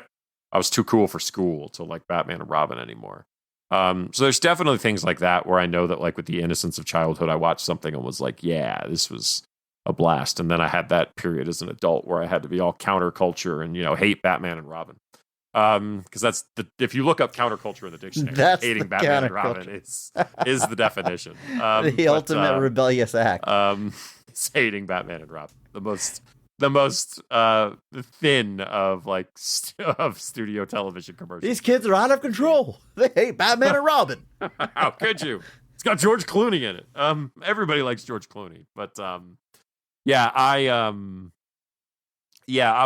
was too cool for school to like Batman and Robin anymore. So there's definitely things like that where I know that, like, with the innocence of childhood, I watched something and was like, yeah, this was a blast. And then I had that period as an adult where I had to be all counterculture and, hate Batman and Robin. Because that's if you look up counterculture in the dictionary, that's hating Batman and Robin is the definition. The ultimate rebellious act. It's hating Batman and Robin. The most thin of of studio television commercials. These kids are out of control. They hate Batman and Robin. How could you? It's got George Clooney in it. Everybody likes George Clooney, but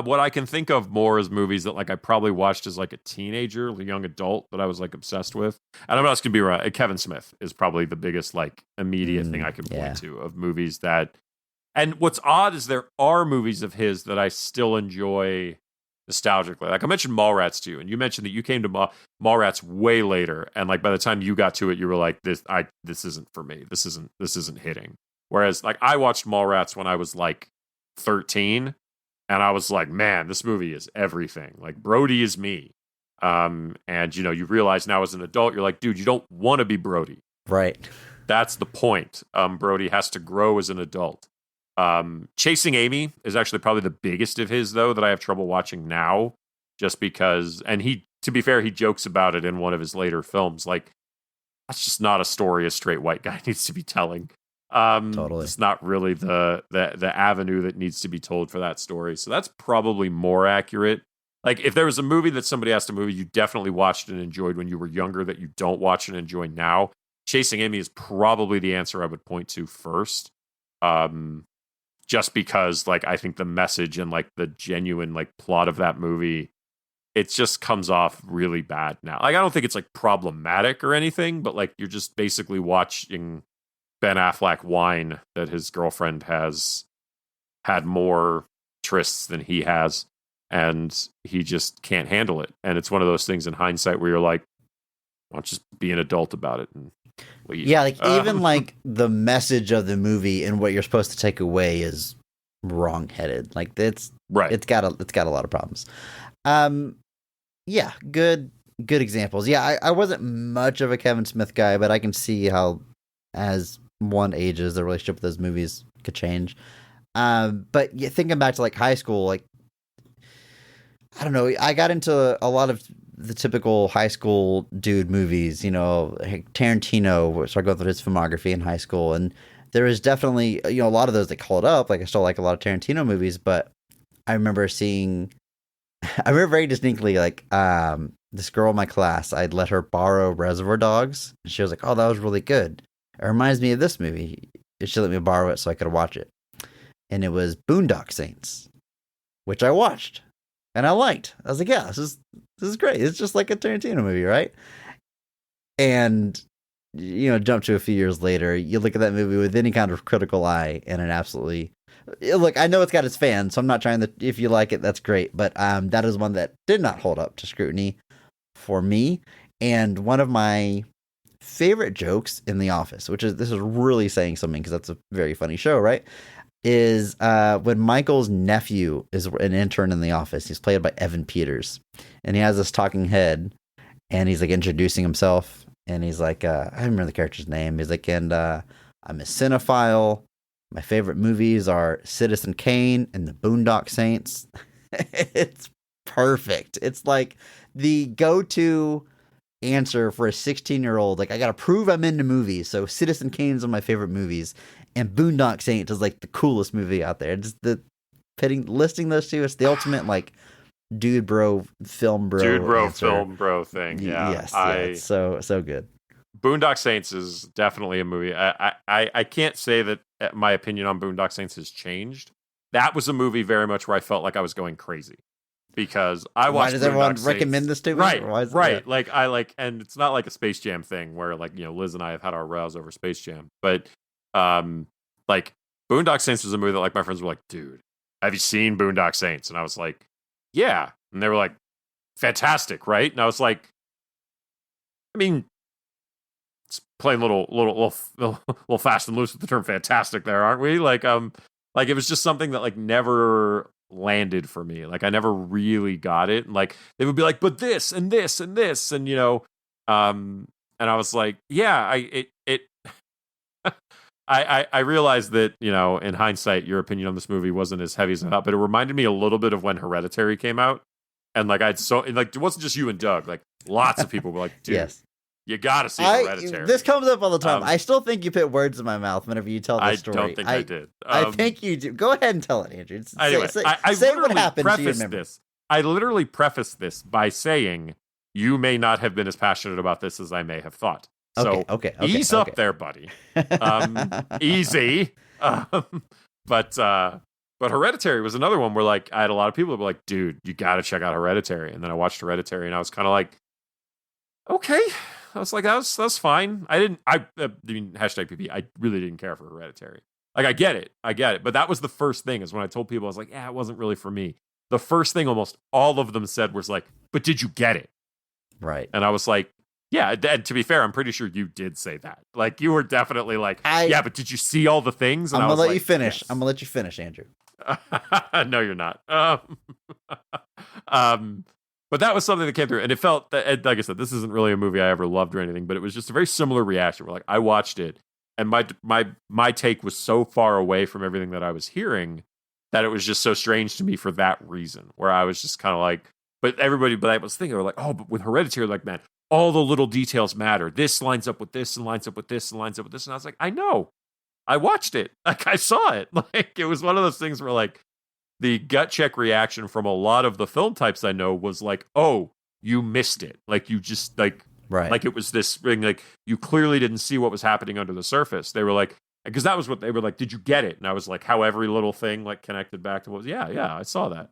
what I can think of more is movies that like I probably watched as like a teenager, a young adult that I was like obsessed with. And I'm not going to be right. Kevin Smith is probably the biggest like immediate thing I can point to of movies that. And what's odd is there are movies of his that I still enjoy nostalgically. Like, I mentioned Mallrats to you, and you mentioned that you came to Mallrats way later, and like by the time you got to it, you were like, this isn't for me. This isn't hitting. Whereas like I watched Mallrats when I was like 13, and I was like, man, this movie is everything. Like, Brody is me. And you realize now as an adult, you're like, dude, you don't want to be Brody. Right. That's the point. Brody has to grow as an adult. Chasing Amy is actually probably the biggest of his, though, that I have trouble watching now, just because, and to be fair, he jokes about it in one of his later films. Like, that's just not a story a straight white guy needs to be telling. Totally. It's not really the avenue that needs to be told for that story. So that's probably more accurate. Like, if there was a movie that somebody asked a movie you definitely watched and enjoyed when you were younger that you don't watch and enjoy now, Chasing Amy is probably the answer I would point to first. Just because, like, I think the message and, like, the genuine, like, plot of that movie, it just comes off really bad now. Like, I don't think it's, like, problematic or anything, but, like, you're just basically watching Ben Affleck whine that his girlfriend has had more trysts than he has, and he just can't handle it. And it's one of those things in hindsight where you're like, why don't you just be an adult about it and leave? Yeah, like even like the message of the movie and what you're supposed to take away is wrong-headed. Like it's right. It's got a lot of problems. Yeah, good examples. Yeah, I wasn't much of a Kevin Smith guy, but I can see how as one ages, the relationship with those movies could change. But yeah, thinking back to like high school, like I don't know, I got into a lot of the typical high school dude movies, you know, Tarantino, started going through his filmography in high school, and there is definitely, you know, a lot of those that called up. Like I still like a lot of Tarantino movies, but I remember very distinctly, like, this girl in my class, I'd let her borrow Reservoir Dogs, and she was like, "Oh, that was really good. It reminds me of this movie." And she let me borrow it so I could watch it. And it was Boondock Saints, which I watched. And I liked. I was like, yeah, this is great. It's just like a Tarantino movie, right? And, you know, jump to a few years later, you look at that movie with any kind of critical eye, and it absolutely... Look, I know it's got its fans, so I'm not trying to... If you like it, that's great. But that is one that did not hold up to scrutiny for me. And one of my favorite jokes in The Office, this is really saying something because that's a very funny show, right? Is when Michael's nephew is an intern in The Office. He's played by Evan Peters, and he has this talking head, and he's like introducing himself, and he's like, I don't remember the character's name. He's like, and I'm a cinephile. My favorite movies are Citizen Kane and The Boondock Saints. It's perfect. It's like the go-to answer for a 16-year-old. Like, I gotta prove I'm into movies, so Citizen Kane's one of my favorite movies, and Boondock Saints is like the coolest movie out there. Just listing those two, it's the ultimate like dude bro film thing. Yeah, yes, so good. Boondock Saints is definitely a movie. I can't say that my opinion on Boondock Saints has changed. That was a movie very much where I felt like I was going crazy because I watched. Why does everyone recommend this to me? Right. Like and it's not like a Space Jam thing where, like, you know, Liz and I have had our rows over Space Jam, but like Boondock Saints was a movie that, like, my friends were like, "Dude, have you seen Boondock Saints?" And I was like, "Yeah," and they were like, "Fantastic, right?" And I was like, I mean, it's playing little fast and loose with the term "fantastic" there, aren't we? Like it was just something that, like, never landed for me. Like, I never really got it. And, like, they would be like, "But this and this and this," and, you know, and I was like, yeah, I realized that, you know, in hindsight, your opinion on this movie wasn't as heavy as I thought, but it reminded me a little bit of when Hereditary came out. And, like, it wasn't just you and Doug, like, lots of people were like, dude, yes, you gotta see Hereditary. This comes up all the time. I still think you put words in my mouth whenever you tell this story. I don't think I did. I think you do. Go ahead and tell it, Andrew. Anyway, say what happened so you remember. I literally prefaced this by saying, you may not have been as passionate about this as I may have thought. So ease up there, buddy. Easy. But Hereditary was another one where, like, I had a lot of people that were like, dude, you got to check out Hereditary. And then I watched Hereditary and I was kind of like, okay. I was like, that's fine. I mean, hashtag PP, I really didn't care for Hereditary. Like, I get it. But that was the first thing, is when I told people, I was like, yeah, it wasn't really for me. The first thing almost all of them said was like, but did you get it? Right. And I was like, yeah, and to be fair, I'm pretty sure you did say that. Like, you were definitely like, yeah, but did you see all the things? And I'm going to let you finish. Yes. I'm going to let you finish, Andrew. No, you're not. But that was something that came through. And it felt, like I said, this isn't really a movie I ever loved or anything, but it was just a very similar reaction. Where, like, I watched it, and my take was so far away from everything that I was hearing that it was just so strange to me for that reason, where I was just kind of like, but I was thinking, they were like, oh, but with Hereditary, like, man, all the little details matter. This lines up with this and lines up with this and lines up with this. And I was like, I know. I watched it. Like I saw it. Like it was one of those things where like the gut check reaction from a lot of the film types I know was like, "Oh, you missed it. Like you just Right. like it was this thing. Like you clearly didn't see what was happening under the surface." They were like, because that was what they were like. Did you get it? And I was like, how every little thing like connected back to what was. Yeah, I saw that.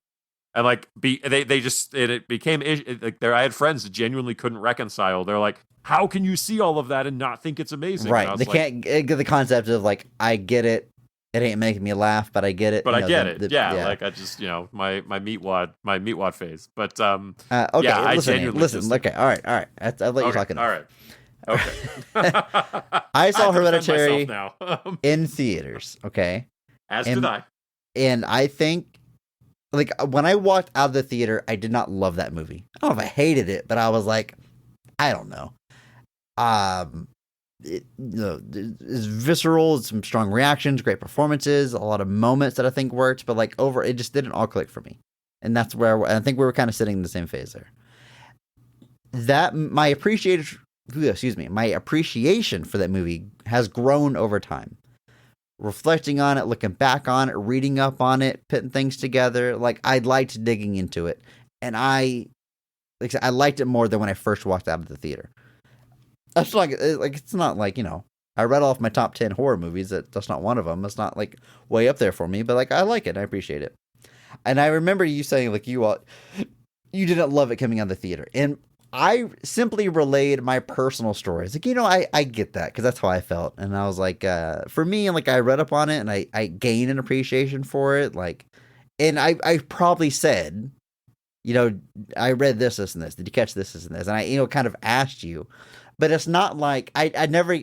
And like they just it became like there. I had friends that genuinely couldn't reconcile. They're like, how can you see all of that and not think it's amazing? Right. They can't get the concept of like, I get it. It ain't making me laugh, but I get it. But I get it. Yeah, like I just my meatwad phase. But okay, yeah, I listen, genuinely listen. Okay, all right. I'll let you talk enough. All right. Okay. I saw I Hereditary now. in theaters. Okay, As did I. And I think, like, when I walked out of the theater, I did not love that movie. I don't know if I hated it, but I was like, I don't know. It's visceral, some strong reactions, great performances, a lot of moments that I think worked, but like it just didn't all click for me. And that's where I think we were kind of sitting in the same phase there. That my appreciation for that movie has grown over time. Reflecting on it, looking back on it, reading up on it, putting things together, like I liked digging into it, and I liked it more than when I first walked out of the theater. That's like it's not like, I read off my top 10 horror movies. That's not one of them. It's not like way up there for me, but like I like it. I appreciate it. And I remember you saying like you didn't love it coming out of the theater, and I simply relayed my personal stories. Like, I get that because that's how I felt. And I was like, for me, like I read up on it and I gained an appreciation for it. Like, and I probably said, I read this, and this. Did you catch this, and this? And I, kind of asked you, but it's not like I never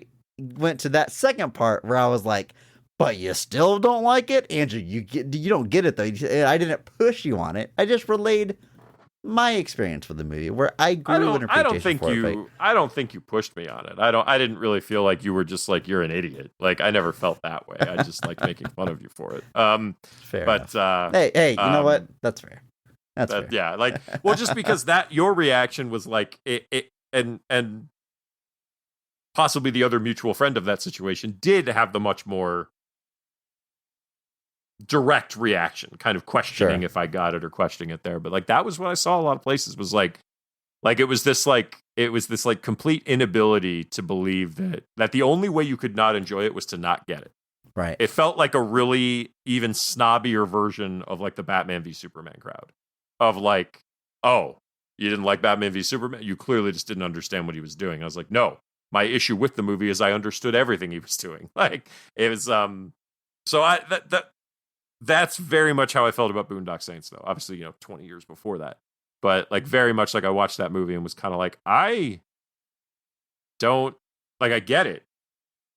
went to that second part where I was like, but you still don't like it, Andrew. You don't get it though. I didn't push you on it. I just relayed my experience with the movie where I grew an appreciation for it. I don't think you pushed me on it. I didn't really feel like you were just like, you're an idiot. Like I never felt that way. I just like making fun of you for it. Fair but enough. Hey, you know what? That's fair. That's fair. Yeah, like, well, just because that your reaction was like it and possibly the other mutual friend of that situation did have the much more direct reaction, kind of questioning if I got it or questioning it there. But like that was what I saw a lot of places was like it was this complete inability to believe that the only way you could not enjoy it was to not get it. Right. It felt like a really even snobbier version of like the Batman v Superman crowd. Of like, oh, you didn't like Batman v Superman? You clearly just didn't understand what he was doing. I was like, no, my issue with the movie is I understood everything he was doing. Like it was so that's very much how I felt about Boondock Saints though. Obviously, 20 years before that. But like very much like I watched that movie and was kind of like, I don't like I get it,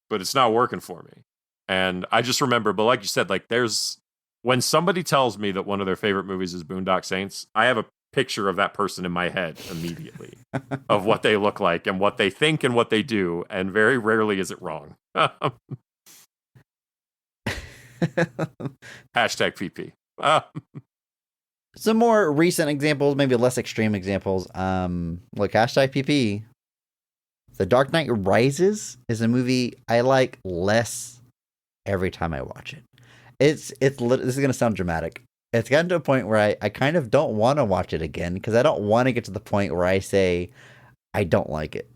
but it's not working for me. And I just remember, but like you said, like when somebody tells me that one of their favorite movies is Boondock Saints, I have a picture of that person in my head immediately of what they look like and what they think and what they do. And very rarely is it wrong. Hashtag PP. Some more recent examples, maybe less extreme examples. Look, hashtag PP. The Dark Knight Rises is a movie I like less every time I watch it. This is going to sound dramatic. It's gotten to a point where I kind of don't want to watch it again because I don't want to get to the point where I say I don't like it.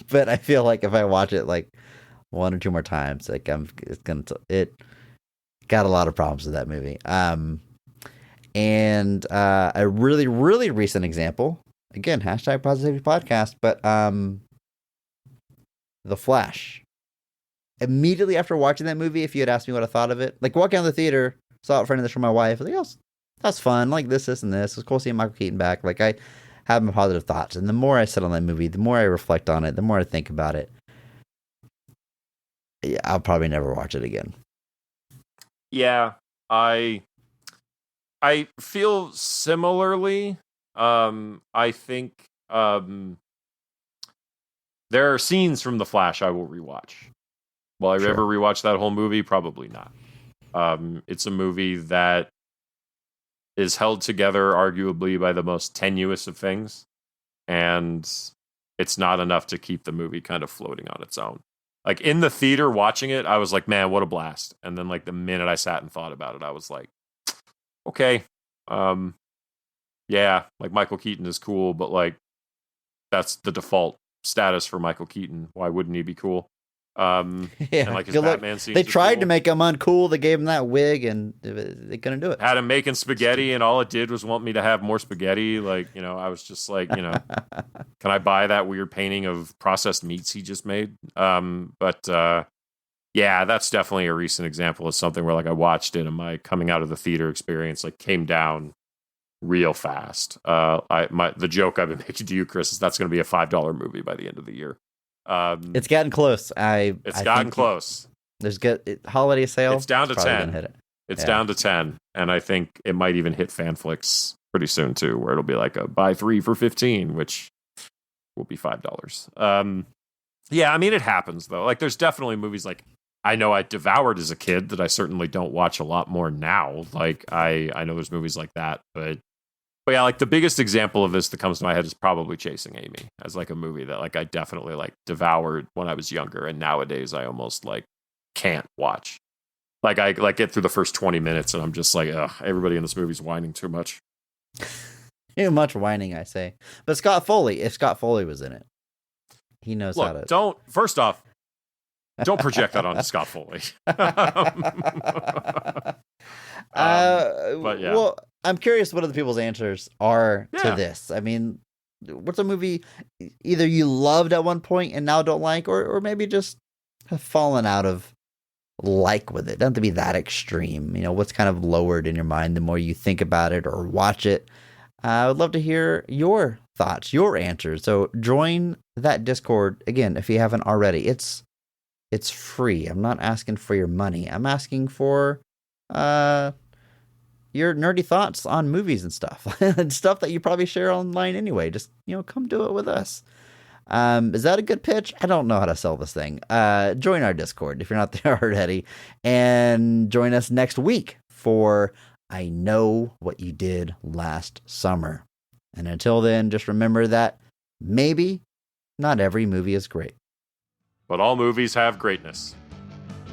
But I feel like if I watch it like one or two more times, like it got a lot of problems with that movie. And a really, really recent example, again, hashtag positivity podcast, but The Flash. Immediately after watching that movie, if you had asked me what I thought of it, like walking out of the theater, saw it in front of this from my wife, like, oh, that's fun, like this, and this. It was cool seeing Michael Keaton back. Like I have my positive thoughts, and the more I sit on that movie, the more I reflect on it, the more I think about it. Yeah, I'll probably never watch it again. Yeah, I feel similarly. I think there are scenes from The Flash I will rewatch. Will I ever rewatch that whole movie? Probably not. It's a movie that is held together arguably by the most tenuous of things, and it's not enough to keep the movie kind of floating on its own. Like in the theater watching it, I was like, man, what a blast. And then like the minute I sat and thought about it, I was like, okay, yeah, like Michael Keaton is cool, but like that's the default status for Michael Keaton. Why wouldn't he be cool? And like his Batman scenes. They tried cool. to make him uncool. They gave him that wig, and they couldn't do it. Had him making spaghetti, and all it did was want me to have more spaghetti. Like, you know, I was just like, you know, can I buy that weird painting of processed meats he just made? But yeah, that's definitely a recent example of something where like I watched it, and my coming out of the theater experience like came down real fast. The joke I've been making to you, Chris, is that's going to be a $5 movie by the end of the year. It's gotten close. It's gotten close. There's holiday sale. It's down to 10. Hit it. It's down to 10, and I think it might even hit FanFlix pretty soon too, where it'll be like a buy 3 for 15, which will be $5. Yeah, I mean it happens though. Like there's definitely movies like I know I devoured as a kid that I certainly don't watch a lot more now. Like I know there's movies like that, but yeah, like the biggest example of this that comes to my head is probably Chasing Amy as like a movie that like I definitely like devoured when I was younger, and nowadays I almost like can't watch. Like I like get through the first 20 minutes and I'm just like, ugh, everybody in this movie's whining too much. Too much whining, I say. But Scott Foley, if Scott Foley was in it, he knows how to. First off, don't project that onto Scott Foley. But yeah. Well, I'm curious what other people's answers are to this. I mean, what's a movie either you loved at one point and now don't like, or maybe just have fallen out of like with it? It doesn't have to be that extreme. You know, what's kind of lowered in your mind the more you think about it or watch it? I would love to hear your thoughts, your answers. So join that Discord again if you haven't already. It's free. I'm not asking for your money. I'm asking for your nerdy thoughts on movies and stuff. And stuff that you probably share online anyway. Just, you know, come do it with us. Is that a good pitch? I don't know how to sell this thing. Join our Discord if you're not there already. And join us next week for I Know What You Did Last Summer. And until then, just remember that maybe not every movie is great. But all movies have greatness.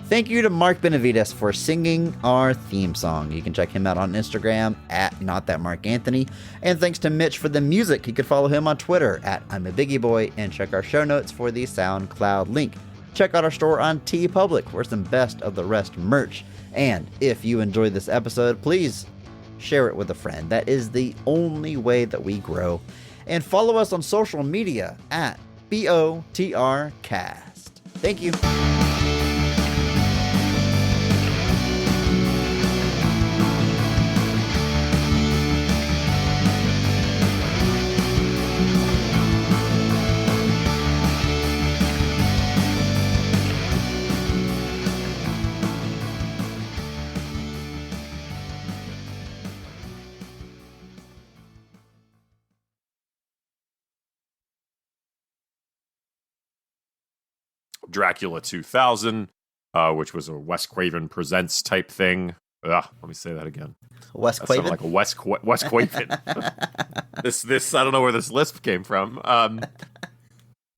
Thank you to Mark Benavides for singing our theme song. You can check him out on Instagram at NotThatMarkAnthony. And thanks to Mitch for the music. You can follow him on Twitter at I'm a Biggie Boy and check our show notes for the SoundCloud link. Check out our store on TeePublic for some Best of the Rest merch. And if you enjoyed this episode, please share it with a friend. That is the only way that we grow. And follow us on social media at BOTRcast. Thank you. Dracula 2000, which was a Wes Craven Presents type thing. Let me say that again. Wes Craven? Like a Wes Craven. This I don't know where this lisp came from.